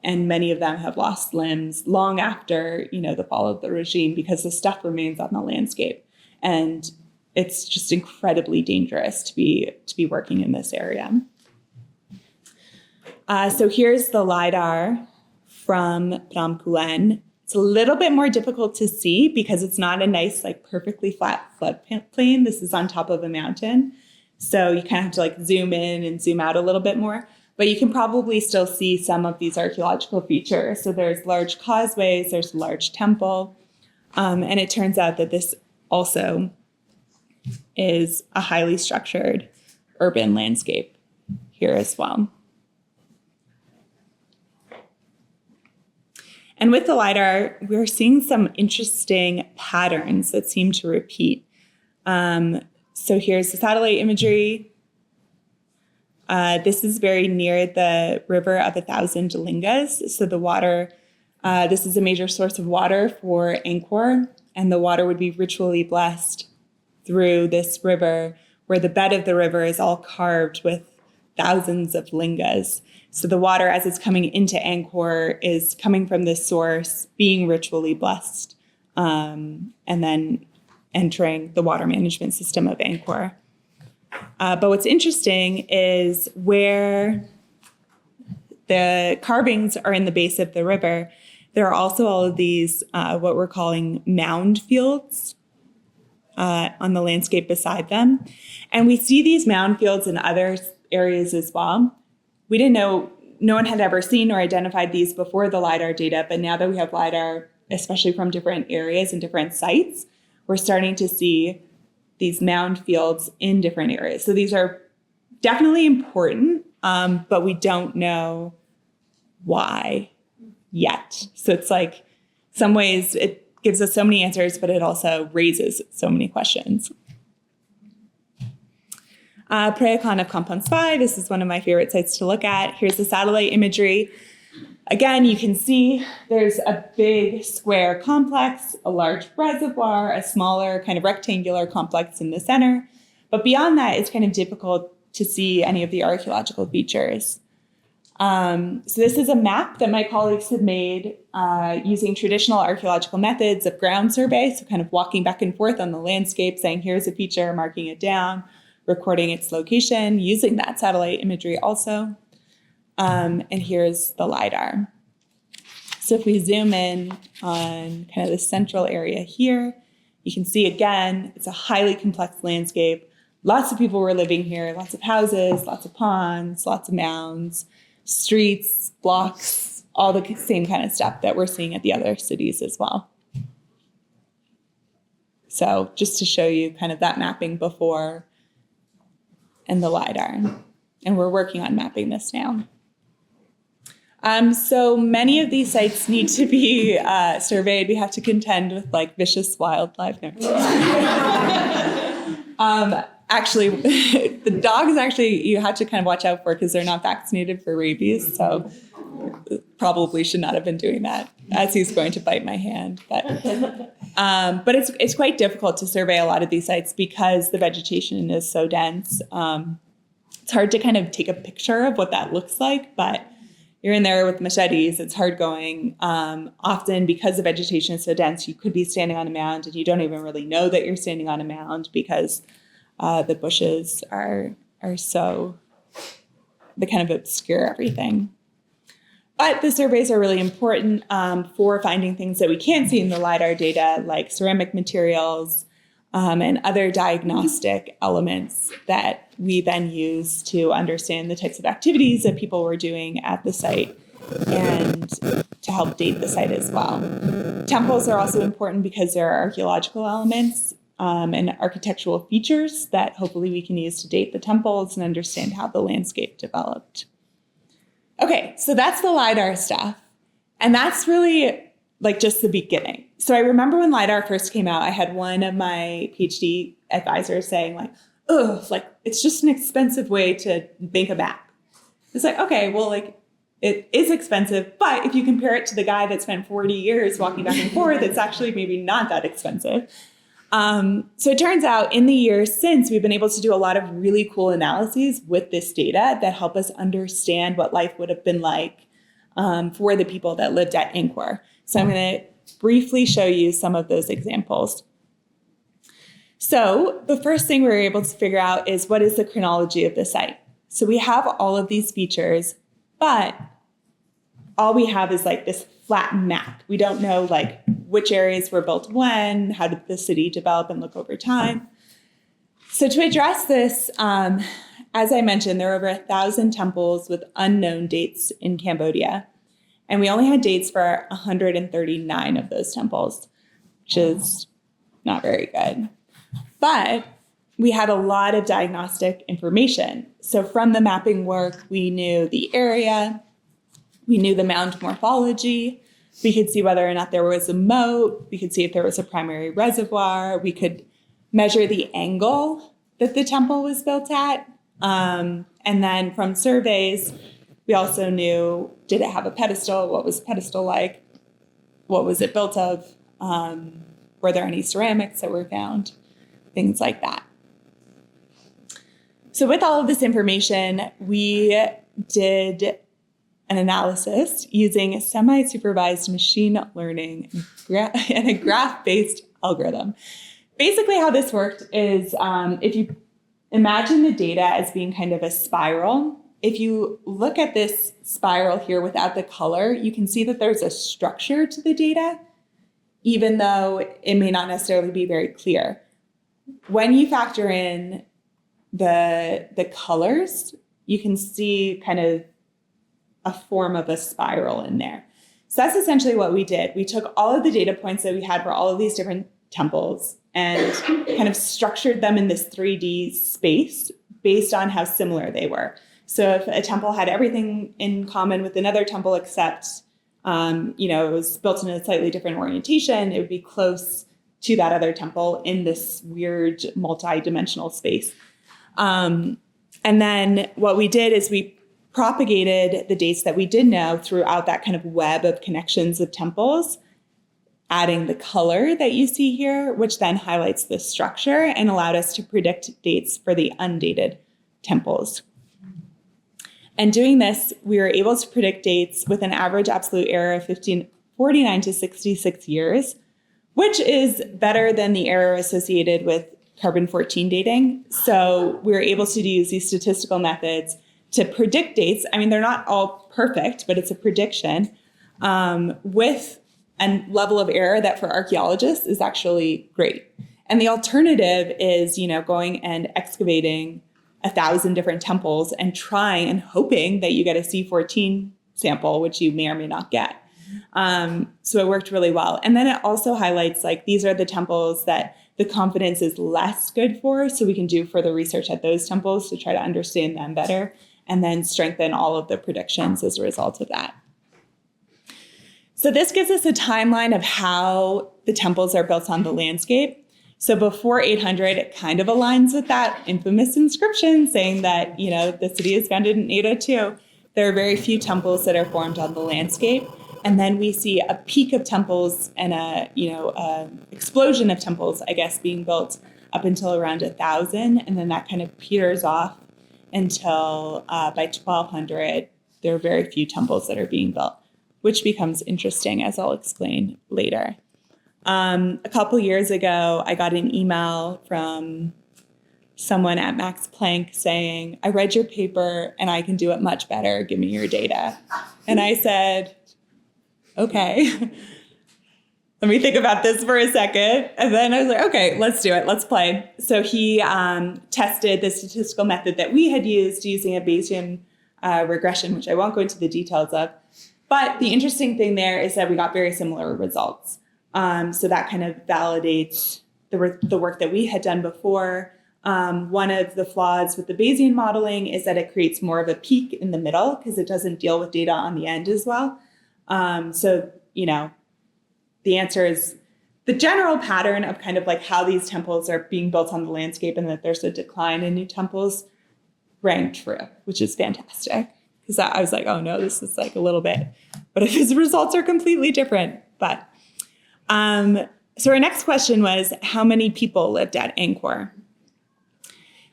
and many of them have lost limbs long after, the fall of the regime because the stuff remains on the landscape. And it's just incredibly dangerous to be working in this area. So here's the LiDAR from Phnom Kulen. It's a little bit more difficult to see because it's not a nice, like perfectly flat floodplain. This is on top of a mountain. So you kind of have to like zoom in and zoom out a little bit more. But you can probably still see some of these archaeological features. So there's large causeways, there's a large temple. And it turns out that this also is a highly structured urban landscape here as well. And with the LiDAR, we're seeing some interesting patterns that seem to repeat. So here's the satellite imagery. This is very near the river of 1,000 Lingas. So the water, this is a major source of water for Angkor. and the water would be ritually blessed through this river, where the bed of the river is all carved with thousands of lingas. So the water, as it's coming into Angkor, is coming from this source, being ritually blessed, and then entering the water management system of Angkor. But what's interesting is where the carvings are in the base of the river, there are also all of these, what we're calling mound fields on the landscape beside them. And we see these mound fields in other areas as well. We didn't know, no one had ever seen or identified these before the LiDAR data, but now that we have LiDAR, especially from different areas and different sites, we're starting to see these mound fields in different areas. So these are definitely important, but we don't know why yet. So it's like, some ways it gives us so many answers, but it also raises so many questions. Prayakan of Kampong Spy, this is one of my favorite sites to look at. Here's the satellite imagery. Again, you can see there's a big square complex, a large reservoir, a smaller kind of rectangular complex in the center. But beyond that, it's kind of difficult to see any of the archaeological features. So this is a map that my colleagues have made using traditional archaeological methods of ground survey, so kind of walking back and forth on the landscape, saying here's a feature, marking it down, recording its location, using that satellite imagery also. And here's the LiDAR. So if we zoom in on kind of the central area here, you can see again, it's a highly complex landscape. Lots of people were living here, lots of houses, lots of ponds, lots of mounds, streets, blocks, all the same kind of stuff that we're seeing at the other cities as well. So just to show you kind of that mapping before and the LiDAR. And we're working on mapping this now. So many of these sites need to be surveyed. We have to contend with like vicious wildlife. Actually, the dogs actually, you have to kind of watch out for because they're not vaccinated for rabies. So probably should not have been doing that as he's going to bite my hand. But it's quite difficult to survey a lot of these sites because the vegetation is so dense. It's hard to kind of take a picture of what that looks like, but you're in there with machetes, it's hard going. Often because the vegetation is so dense, you could be standing on a mound and you don't even really know that you're standing on a mound because the bushes are so, they kind of obscure everything. But the surveys are really important for finding things that we can't see in the LiDAR data, like ceramic materials and other diagnostic elements that we then use to understand the types of activities that people were doing at the site and to help date the site as well. Temples are also important because there are archaeological elements and architectural features that hopefully we can use to date the temples and understand how the landscape developed. Okay, so that's the LiDAR stuff. And that's really like just the beginning. So I remember when LiDAR first came out, I had one of my PhD advisors saying like, oh, like it's just an expensive way to make a map. It's like, okay, well, like it is expensive, but if you compare it to the guy that spent 40 years walking back and forth, it's actually maybe not that expensive. So it turns out in the years since, we've been able to do a lot of really cool analyses with this data that help us understand what life would have been like for the people that lived at Angkor. So I'm going to briefly show you some of those examples. So the first thing we were able to figure out is what is the chronology of the site. So we have all of these features, but all we have is like this flat map. We don't know like which areas were built when, how did the city develop and look over time. So to address this, as I mentioned, there are over 1,000 temples with unknown dates in Cambodia. And we only had dates for 139 of those temples, which is not very good. But we had a lot of diagnostic information. So from the mapping work, we knew the area, we knew the mound morphology, we could see whether or not there was a moat, we could see if there was a primary reservoir, we could measure the angle that the temple was built at. And then from surveys, we also knew, did it have a pedestal? What was the pedestal like? What was it built of? were there any ceramics that were found, things like that. So with all of this information, we did an analysis using a semi-supervised machine learning and a graph-based algorithm. Basically how this worked is if you imagine the data as being kind of a spiral, if you look at this spiral here without the color, you can see that there's a structure to the data, even though it may not necessarily be very clear. When you factor in the colors, you can see kind of a form of a spiral in there. So that's essentially what we did. We took all of the data points that we had for all of these different temples and kind of structured them in this 3D space based on how similar they were. So if a temple had everything in common with another temple except, it was built in a slightly different orientation, it would be close to that other temple in this weird multi-dimensional space. And then what we did is we propagated the dates that we did know throughout that kind of web of connections of temples, adding the color that you see here, which then highlights the structure and allowed us to predict dates for the undated temples. And doing this, we were able to predict dates with an average absolute error of 49 to 66 years, which is better than the error associated with carbon-14 dating. So we were able to use these statistical methods to predict dates. I mean, they're not all perfect, but it's a prediction with a level of error that for archaeologists is actually great. And the alternative is, going and excavating 1,000 different temples and trying and hoping that you get a C14 sample, which you may or may not get. So it worked really well. And then it also highlights these are the temples that the confidence is less good for. So we can do further research at those temples to try to understand them better and then strengthen all of the predictions as a result of that. So this gives us a timeline of how the temples are built on the landscape. So before 800, it kind of aligns with that infamous inscription saying that, the city is founded in 802. There are very few temples that are formed on the landscape. And then we see a peak of temples and a explosion of temples, I guess, being built up until around 1,000. And then that kind of peters off until by 1,200, there are very few temples that are being built, which becomes interesting, as I'll explain later. A couple years ago, I got an email from someone at Max Planck saying, I read your paper and I can do it much better. Give me your data. And I said, okay, let me think about this for a second. And then I was like, okay, let's do it. Let's play. So he tested the statistical method that we had used using a Bayesian regression, which I won't go into the details of. But the interesting thing there is that we got very similar results. So that kind of validates the work that we had done before. One of the flaws with the Bayesian modeling is that it creates more of a peak in the middle because it doesn't deal with data on the end as well. The answer is the general pattern of kind of how these temples are being built on the landscape and that there's a decline in new temples rang true, which is fantastic. Because I was like, oh no, this is a little bit. But if his results are completely different. But so our next question was, how many people lived at Angkor?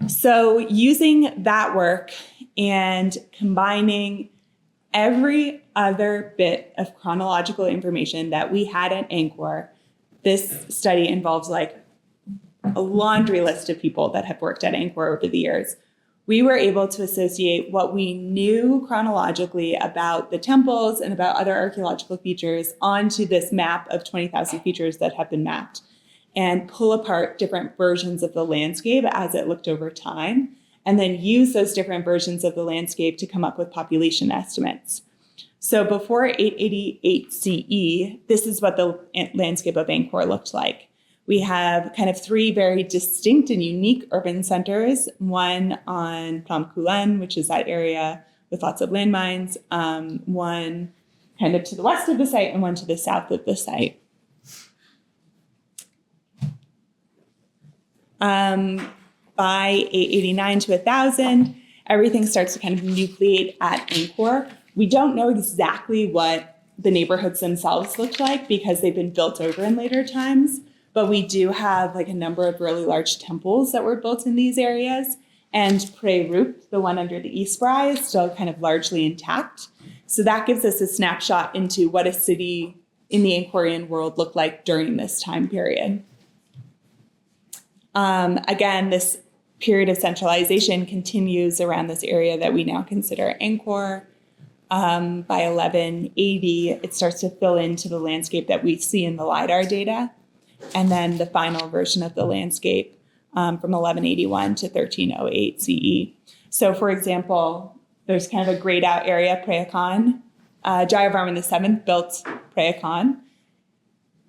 So using that work and combining every other bit of chronological information that we had at Angkor, this study involves a laundry list of people that have worked at Angkor over the years. We were able to associate what we knew chronologically about the temples and about other archaeological features onto this map of 20,000 features that have been mapped and pull apart different versions of the landscape as it looked over time, and then use those different versions of the landscape to come up with population estimates. So before 888 CE, this is what the landscape of Angkor looked like. We have kind of three very distinct and unique urban centers, one on Phnom Kulen, which is that area with lots of landmines, one kind of to the west of the site and one to the south of the site. By 889 to 1000, everything starts to kind of nucleate at Angkor. We don't know exactly what the neighborhoods themselves looked like because they've been built over in later times, but we do have like a number of really large temples that were built in these areas. And Pre Rup, the one under the East Bry, is still kind of largely intact. So that gives us a snapshot into what a city in the Angkorian world looked like during this time period. Again, this period of centralization continues around this area that we now consider Angkor. By 1180, it starts to fill into the landscape that we see in the LiDAR data. And then the final version of the landscape from 1181 to 1308 CE. So for example, there's kind of a grayed out area, Prayakan. Jayavarman VII built Prayakan.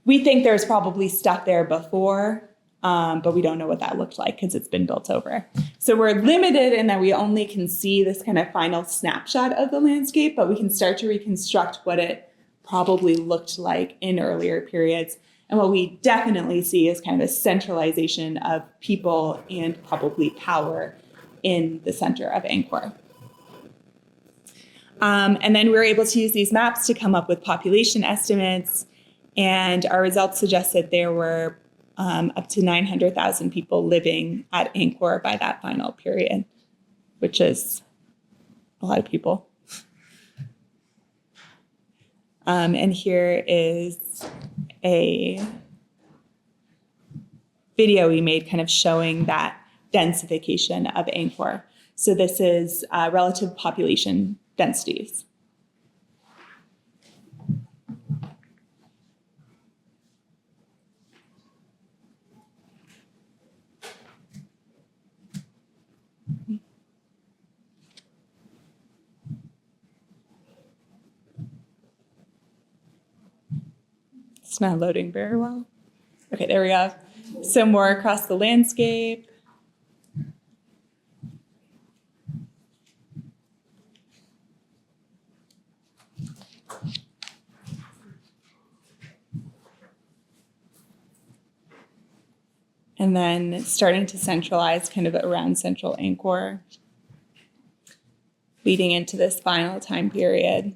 We think there's probably stuff there before, but we don't know what that looked like because it's been built over. So we're limited in that we only can see this kind of final snapshot of the landscape, but we can start to reconstruct what it probably looked like in earlier periods. And what we definitely see is kind of a centralization of people and probably power in the center of Angkor. And then we were able to use these maps to come up with population estimates. And our results suggest that there were up to 900,000 people living at Angkor by that final period, which is a lot of people. And here is a video we made kind of showing that densification of Angkor. So this is relative population densities. It's not loading very well. Okay, there we go. So more across the landscape. And then starting to centralize kind of around central Angkor, leading into this final time period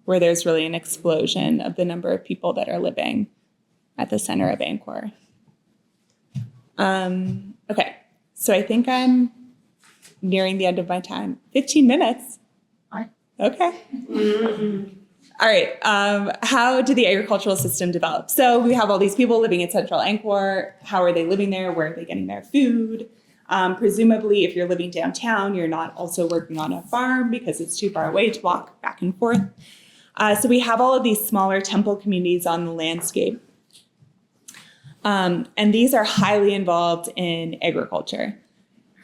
where there's really an explosion of the number of people that are living at the center of Angkor. Okay, so I think I'm nearing the end of my time. 15 minutes. Okay. All right, how did the agricultural system develop? So we have all these people living in central Angkor. How are they living there? Where are they getting their food? Presumably, if you're living downtown, you're not also working on a farm because it's too far away to walk back and forth. So we have all of these smaller temple communities on the landscape. And these are highly involved in agriculture.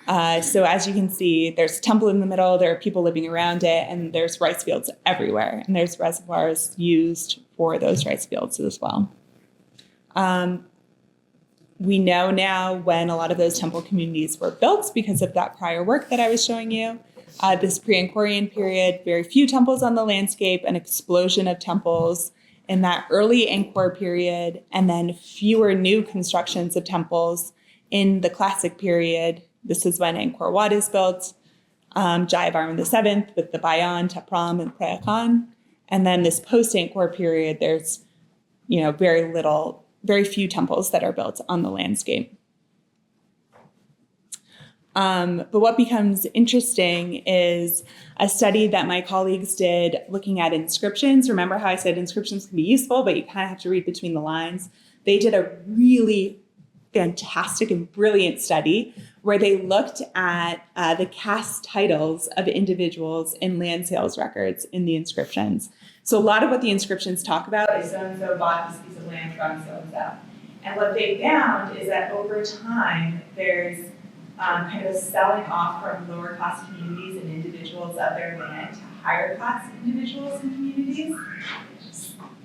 So as you can see, there's a temple in the middle, there are people living around it, and there's rice fields everywhere. And there's reservoirs used for those rice fields as well. We know now when a lot of those temple communities were built because of that prior work that I was showing you. This pre-Angkorian period, very few temples on the landscape, an explosion of temples in that early Angkor period, and then fewer new constructions of temples in the classic period. This is when Angkor Wat is built, Jayavarman VII with the Bayon, Tapram, and Prayakan. And then this post-Angkor period, there's very few temples that are built on the landscape. But what becomes interesting is a study that my colleagues did looking at inscriptions. Remember how I said inscriptions can be useful, but you kind of have to read between the lines. They did a really fantastic and brilliant study where they looked at the caste titles of individuals in land sales records in the inscriptions. So a lot of what the inscriptions talk about is so-and-so bought this piece of land from so-and-so. And what they found is that over time, there's kind of a selling off from lower class communities and individuals of their land to higher class individuals and communities,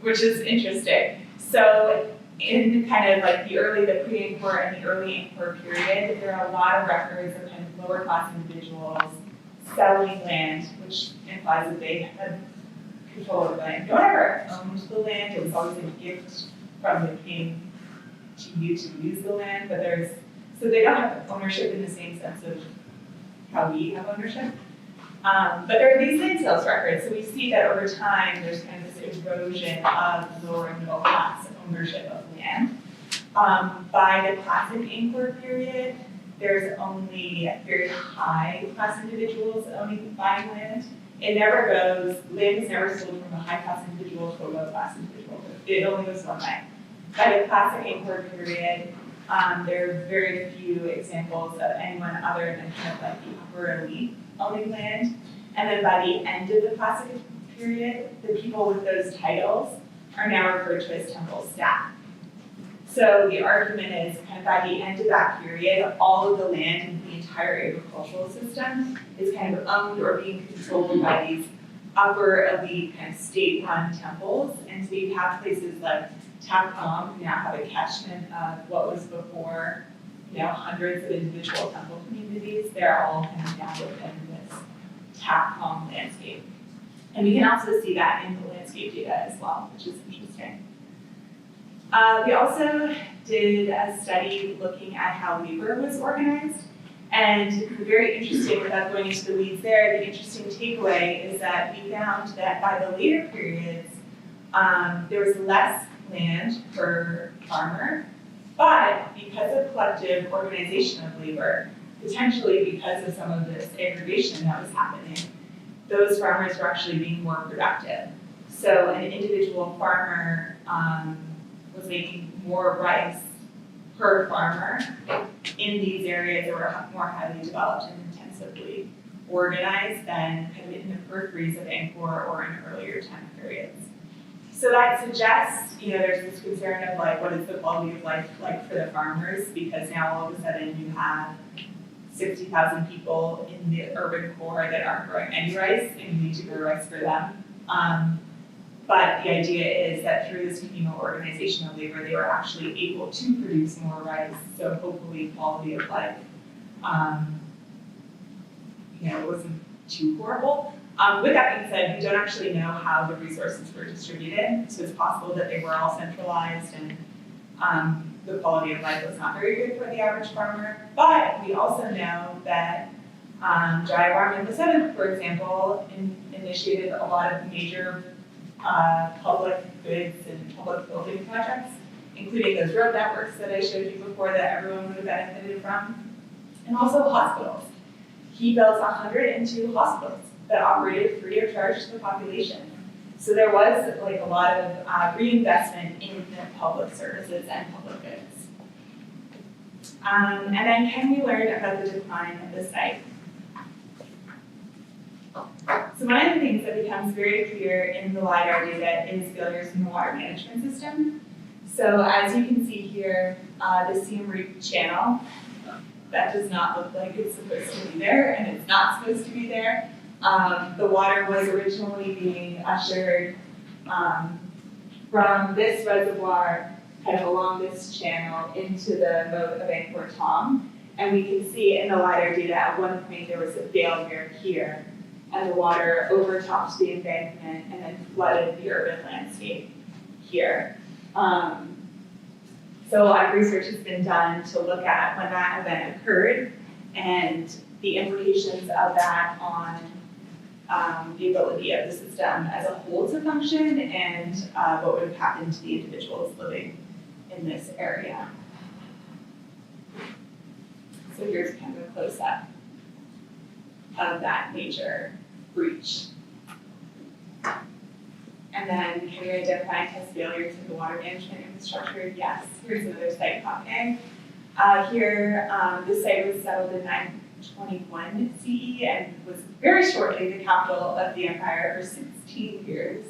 which is interesting. So in kind of like the pre-Angkor and the early Angkor period, there are a lot of records of kind of lower class individuals selling land, which implies that they had control of the land. No one ever owned the land. It was always a gift from the king to you to use the land, so they don't have ownership in the same sense of how we have ownership. But there are these land sales records, so we see that over time there's kind of this erosion of lower and middle class ownership of land. By the classic Angkor period, there's only very high class individuals buying land. It never goes, land is never sold from a high class individual to a low class individual. It only goes one way. By the classic Angkor period, there are very few examples of anyone other than kind of like the upper elite owning land. And then by the end of the classic period, the people with those titles are now referred to as temple staff. So the argument is kind of by the end of that period, all of the land in the entire agricultural system is kind of owned or being controlled by these upper elite kind of state-run temples. And so you have places like Tapcom, who now have a catchment of what was before, hundreds of individual temple communities. They're all kind of now within this Tapcom landscape. And we can also see that in the landscape data as well, which is interesting. We also did a study looking at how labor was organized. And very interesting, without going into the weeds there, the interesting takeaway is that we found that by the later periods, there was less land per farmer, but because of collective organization of labor, potentially because of some of this aggregation that was happening, those farmers were actually being more productive. So an individual farmer was making more rice per farmer in these areas that were more highly developed and intensively organized than kind of in the peripheries of Angkor or in earlier time periods. So that suggests, there's this concern of like, what is the quality of life like for the farmers? Because now all of a sudden you have 60,000 people in the urban core that aren't growing any rice, and you need to grow rice for them. But the idea is that through this communal organization of labor, they were actually able to produce more rice, so hopefully quality of life, wasn't too horrible. With that being said, we don't actually know how the resources were distributed, so it's possible that they were all centralized and the quality of life was not very good for the average farmer. But we also know that Jayavarman VII, for example, initiated a lot of major public goods and public building projects, including those road networks that I showed you before that everyone would have benefited from, and also hospitals. He built 102 hospitals that operated free of charge to the population. So there was like a lot of reinvestment in the public services and public goods. And then can we learn about the decline of the site? So one of the things that becomes very clear in the LiDAR data is failures in the water management system. So as you can see here, the Siem Reap channel, that does not look like it's supposed to be there, and it's not supposed to be there. The water was originally being ushered from this reservoir kind of along this channel into the moat of Angkor Thom. And we can see in the LiDAR data at one point there was a failure here, and the water overtopped the embankment and then flooded the urban landscape here. So a lot of research has been done to look at when that event occurred and the implications of that on the ability of the system as a whole to function and what would have happened to the individuals living in this area. So here's kind of a close-up of that major breach. And then can we identify test failures in the water management infrastructure? Yes. Here's another site copying. Here, this site was settled in 921 CE and was very shortly the capital of the empire for 16 years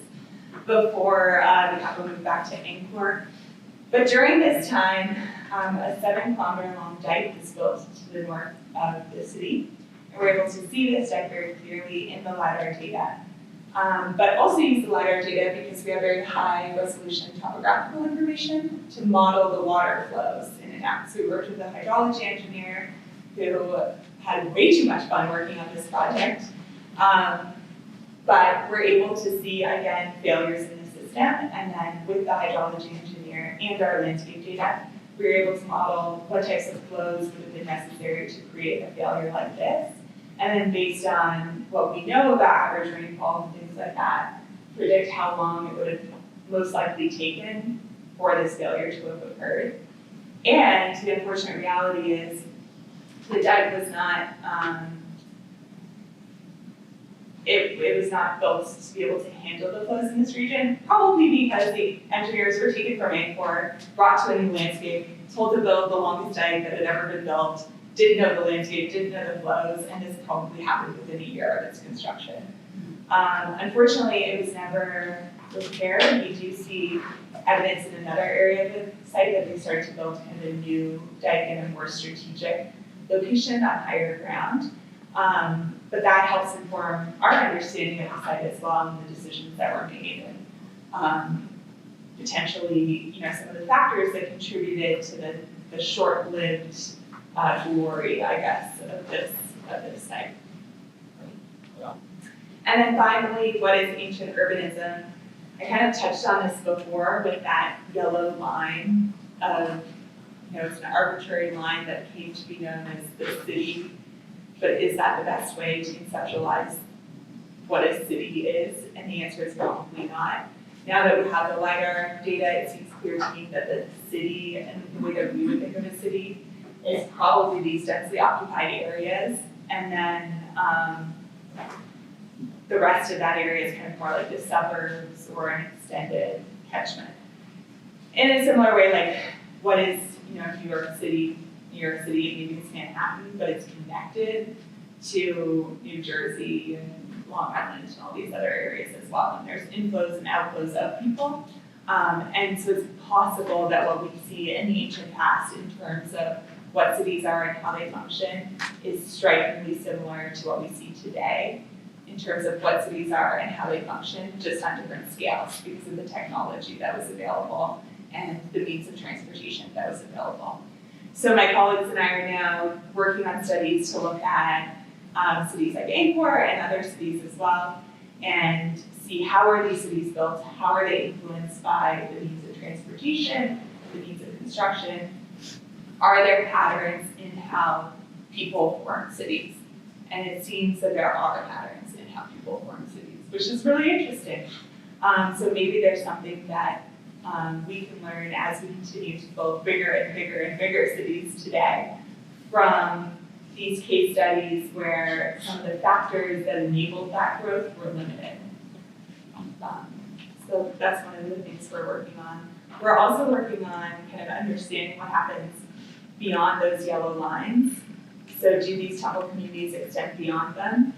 before the capital moved back to Angkor. But during this time, a 7-kilometer long dike was built to the north of the city. And we're able to see this dike very clearly in the LiDAR data. But also use the LiDAR data because we have very high resolution topographical information to model the water flows in and out. So we worked with a hydrology engineer who had way too much fun working on this project. But we're able to see, again, failures in the system. And then with the hydrology engineer and our landscape data, we were able to model what types of flows would have been necessary to create a failure like this. And then based on what we know about average rainfall and things like that, predict how long it would have most likely taken for this failure to have occurred. And the unfortunate reality is the dike was not, it was not built to be able to handle the flows in this region, probably because the engineers were taken from Angkor, brought to a new landscape, told to build the longest dike that had ever been built, didn't know the landscape, didn't know the flows, and this probably happened within a year of its construction. Unfortunately, it was never repaired. We do see evidence in another area of the site that they started to build kind of a new dike in a more strategic location on higher ground. But that helps inform our understanding of the site as well and the decisions that were made, and potentially, some of the factors that contributed to the short-lived glory, I guess, of this site. And then finally, what is ancient urbanism? I kind of touched on this before with that yellow line of, it's an arbitrary line that came to be known as the city. But is that the best way to conceptualize what a city is? And the answer is probably not. Now that we have the LiDAR data, it seems clear to me that the city and the way that we would think of a city is probably these densely occupied areas. And then the rest of that area is kind of more like the suburbs or an extended catchment. In a similar way, like what is, New York City, maybe it's Manhattan, but it's connected to New Jersey and Long Island and all these other areas as well. And there's inflows and outflows of people. And so it's possible that what we see in the ancient past in terms of what cities are and how they function is strikingly similar to what we see today in terms of what cities are and how they function, just on different scales because of the technology that was available and the means of transportation that was available. So my colleagues and I are now working on studies to look at cities like Angkor and other cities as well, and see how are these cities built, how are they influenced by the means of transportation, the means of construction, are there patterns in how people form cities? And it seems that there are patterns in how people form cities, which is really interesting. So maybe there's something that we can learn as we continue to build bigger and bigger and bigger cities today from these case studies where some of the factors that enabled that growth were limited. So that's one of the things we're working on. We're also working on kind of understanding what happens beyond those yellow lines. So do these temple communities extend beyond them?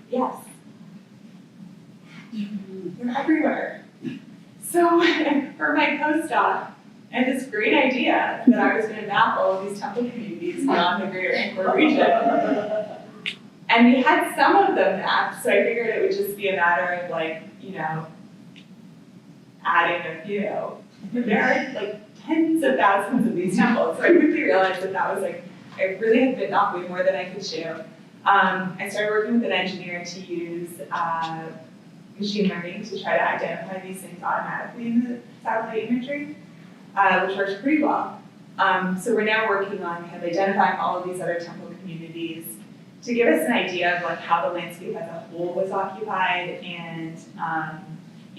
Yes. They're everywhere. So for my postdoc, I had this great idea that I was going to map all of these temple communities beyond the greater Angkor region. And we had some of them mapped, so I figured it would just be a matter of adding a few. But there are tens of thousands of these temples, so I quickly realized that was I really had bitten off way more than I could chew. I started working with an engineer to use machine learning to try to identify these things automatically in the satellite imagery, which works pretty well. So we're now working on kind of identifying all of these other temple communities to give us an idea of how the landscape as a whole was occupied and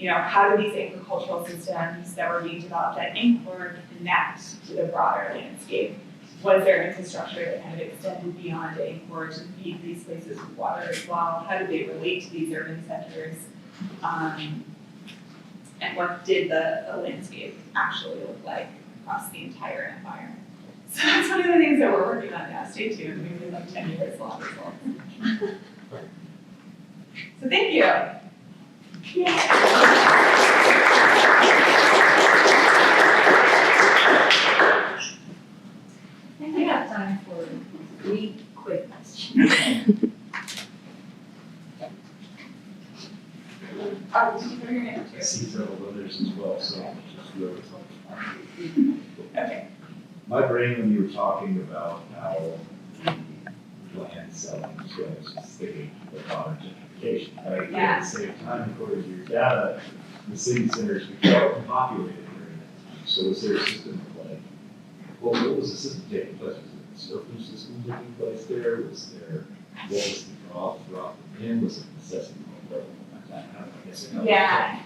how do these agricultural systems that were being developed at Angkor connect to the broader landscape? Was there infrastructure that kind of extended beyond Angkor to feed these places with water as well? How did they relate to these urban centers? And what did the landscape actually look like across the entire empire? So that's one of the things that we're working on now. Stay tuned. Maybe 10 years we'll have results. So thank you. I think I have time for 3 quick questions. I see several others as well, so just go. Okay. My brain, when you were talking about how the land selling was just thinking of modern gentrification, right? But at the same time, according to your data, the city centers became populated during that time. So was there a system of what was the system taking place? Was it a surface system taking place there? Was there, what was the draw throughout the wind? Was it necessity? Yeah.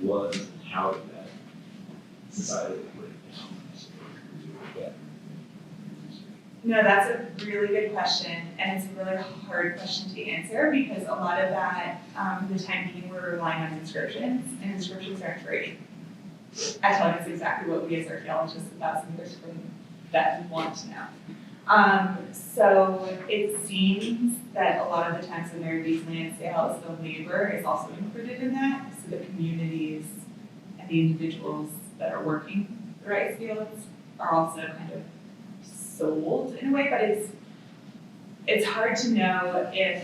was, and how did that societally break down? No, that's a really good question, and it's a really hard question to answer because a lot of that, the time being, we're relying on inscriptions, and inscriptions aren't free. I tell you, it's exactly what we as archaeologists and thousands years from that we want to know. So it seems that a lot of the times when there are these land sales, the labor is also included in that. So the communities and the individuals that are working the rice fields are also kind of sold in a way, but it's hard to know if,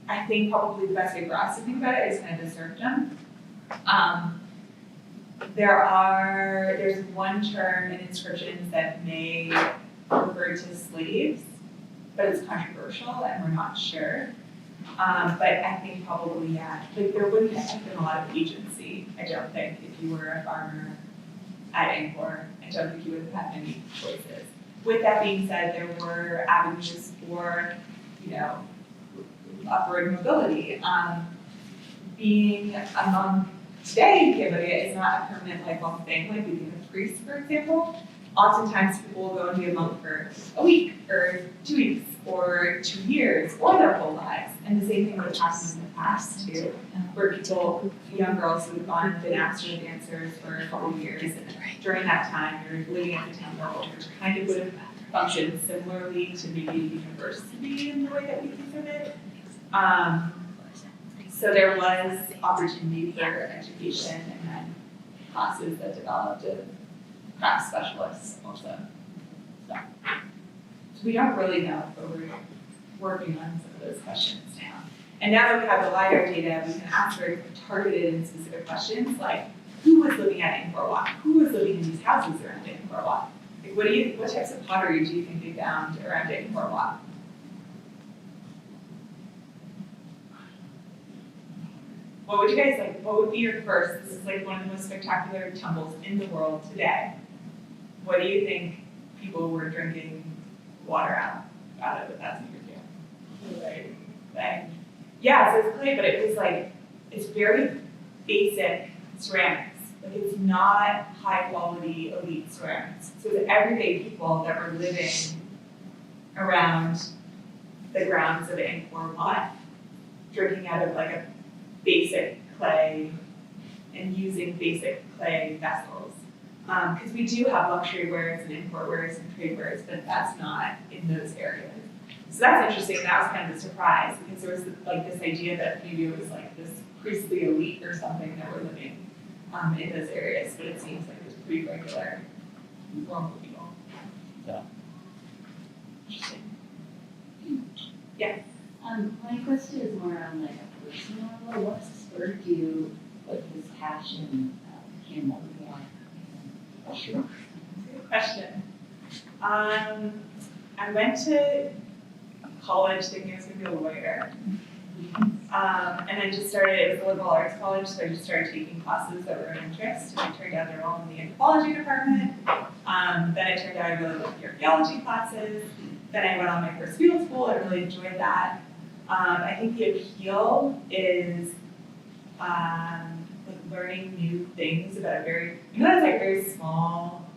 I think probably the best way for us to think about it is kind of the serfdom. There's one term in inscriptions that may refer to slaves, but it's controversial and we're not sure. But I think probably, yeah, like there wouldn't have been a lot of agency, I don't think, if you were a farmer at Angkor. I don't think you would have had many choices. With that being said, there were avenues for, upward mobility. Being a monk today in Cambodia is not a permanent lifelong thing, like being a priest, for example. Oftentimes people will go and be a monk for a week, or 2 weeks, or 2 years, or their whole lives. And the same thing would have happened in the past too, where people, young girls who have gone and been astral dancers for a couple of years, and during that time you're living at the temple, which kind of would have functioned similarly to maybe a university in the way that we think of it. So there was opportunity for education and then classes that developed of craft specialists also. So we don't really know, but we're working on some of those questions now. And now that we have the LiDAR data, we can ask very targeted and specific questions like, who was living at Angkor Wat? Who was living in these houses around Angkor Wat? Like, what types of pottery do you think they found around Angkor Wat? What would you guys like? What would be your first? This is like one of the most spectacular temples in the world today. What do you think people were drinking water out of it? That's what you're doing. Right? Yeah, so it's clay, but it was like, it's very basic ceramics. Like it's not high quality elite ceramics. So it's everyday people that were living around the grounds of Angkor Wat, drinking out of like a basic clay and using basic clay vessels. Because we do have luxury wares and import wares and trade wares, but that's not in those areas. So that's interesting. That was kind of a surprise because there was like this idea that maybe it was like this priestly elite or something that were living in those areas, but it seems like it was pretty regular, normal people. Yeah. Interesting. Yeah. My question is more on like a personal level. What spurred you with this passion of Cambodia? Sure. Good question. I went to college thinking I was going to be a lawyer. And I just started, it was a liberal arts college, so I just started taking classes that were of interest. And it turned out they're all in the anthropology department. Then it turned out I really liked the archaeology classes. Then I went on my first field school. I really enjoyed that. I think the appeal is like learning new things about a very, it's like very small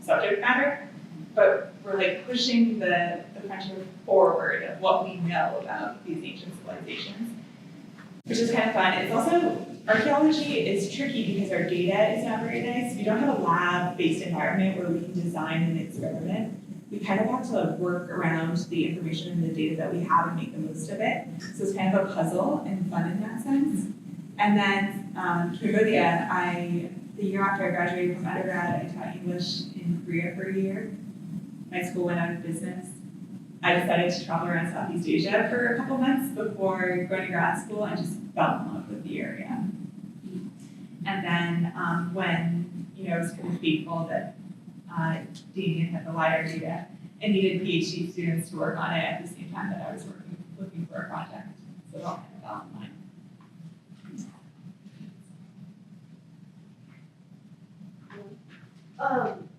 subject matter, but we're like pushing the frontier forward of what we know about these ancient civilizations, which is kind of fun. It's also, archaeology is tricky because our data is not very nice. We don't have a lab-based environment where we can design an experiment. We kind of have to work around the information and the data that we have and make the most of it. So it's kind of a puzzle and fun in that sense. And then Cambodia, the year after I graduated from undergrad, I taught English in Korea for a year. My school went out of business. I decided to travel around Southeast Asia for a couple months before going to grad school. I just fell in love with the area. And then when it was kind of fateful that Damien had the LiDAR data and needed PhD students to work on it at the same time that I was looking for a project. So it all kind of fell in line.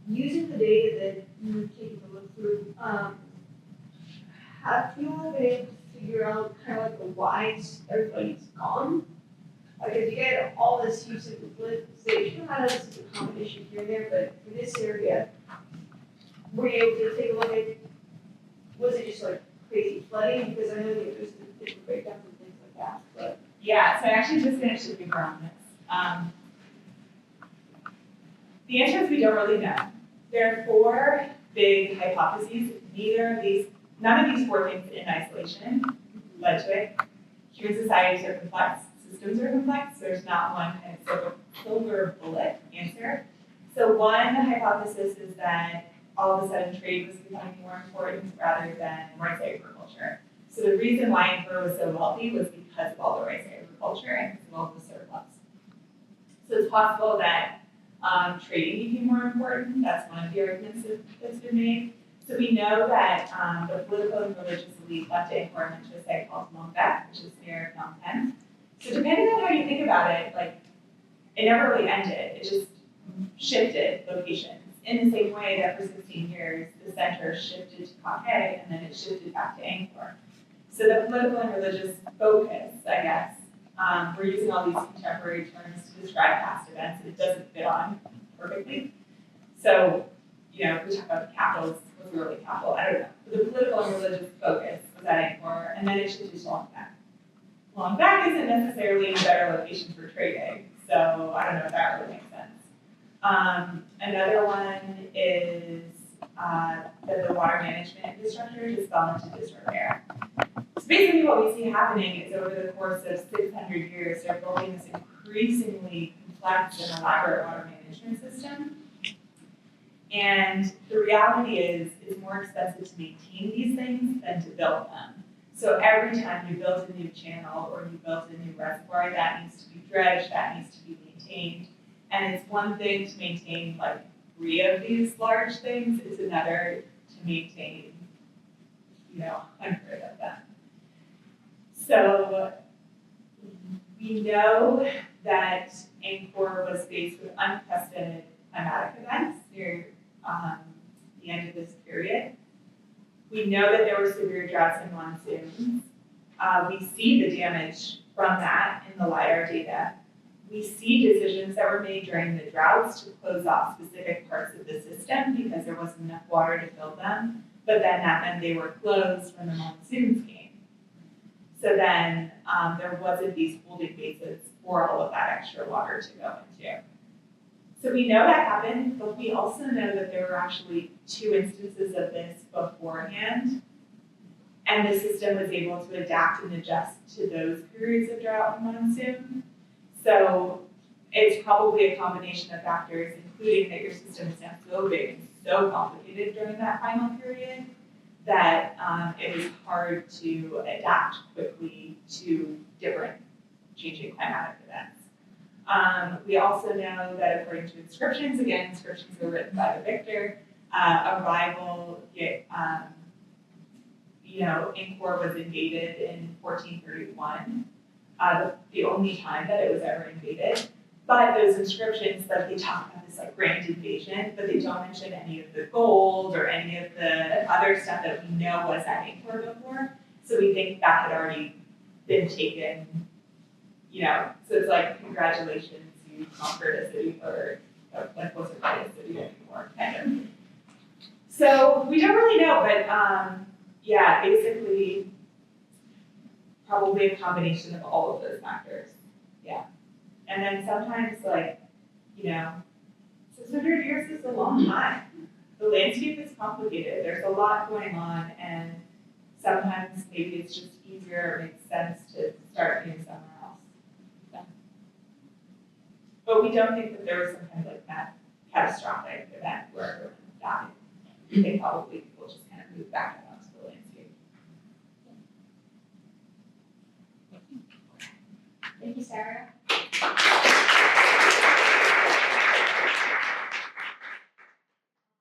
Using the data that you're taking a look through, have you all been able to figure out kind of like the why everybody's gone? like if you get all this use of politicization, I know this is a common issue here and there, but for this area, were you able to take a look at, was it just like crazy flooding? Because I know that there's different breakdowns and things like that, but. Yeah, so I actually just finished a paper on this. The answer is we don't really know. There are 4 big hypotheses. None of these 4 things in isolation led to it. Human societies are complex, systems are complex. There's not one kind of silver bullet answer. So one hypothesis is that all of a sudden trade was becoming more important rather than rice agriculture. So the reason why Angkor was so wealthy was because of all the rice agriculture and because of all the surplus. So it's possible that trading became more important. That's one of the arguments that's been made. So we know that the political and religious elite left Angkor and went to a site called Lombek, which is near Phnom Penh. So depending on how you think about it, like it never really ended. It just shifted locations. In the same way that for 16 years, the center shifted to Kha Kay and then it shifted back to Angkor. So the political and religious focus, I guess, we're using all these contemporary terms to describe past events. It doesn't fit on perfectly. So, you know, if we talk about the capitals, was really capital, I don't know. But the political and religious focus was at Angkor, and then it shifted to Lombek. Lombek isn't necessarily a better location for trading, so I don't know if that really makes sense. Another one is that the water management infrastructure just fell into disrepair. So basically what we see happening is over the course of 600 years, they're building this increasingly complex and elaborate water management system. And the reality is it's more expensive to maintain these things than to build them. So every time you build a new channel or you build a new reservoir, that needs to be dredged, that needs to be maintained. And it's one thing to maintain like 3 of these large things, it's another to maintain, 100 of them. So we know that Angkor was faced with unprecedented climatic events near the end of this period. We know that there were severe droughts and monsoons. We see the damage from that in the LiDAR data. We see decisions that were made during the droughts to close off specific parts of the system because there wasn't enough water to fill them, but then that meant they were closed when the monsoons came. So then there wasn't these holding bases for all of that extra water to go into. So we know that happened, but we also know that there were actually 2 instances of this beforehand, and the system was able to adapt and adjust to those periods of drought and monsoon. So it's probably a combination of factors, including that your system is now so big and so complicated during that final period that it was hard to adapt quickly to different changing climatic events. We also know that according to inscriptions, again, inscriptions were written by the victor, Angkor was invaded in 1431, the only time that it was ever invaded. But those inscriptions, that they talk about this like grand invasion, but they don't mention any of the gold or any of the other stuff that we know was at Angkor before. So we think that had already been taken, so it's like, congratulations, you conquered a city, or like wasn't quite a city anymore, kind of. So we don't really know, but basically, probably a combination of all of those factors. Yeah. And then sometimes, 600 years is a long time. The landscape is complicated. There's a lot going on, and sometimes maybe it's just easier or makes sense to start doing somewhere else. Yeah. But we don't think that there was some kind of like that catastrophic event where everyone died. I think probably people just kind of move back out to the landscape. Thank you, Sarah.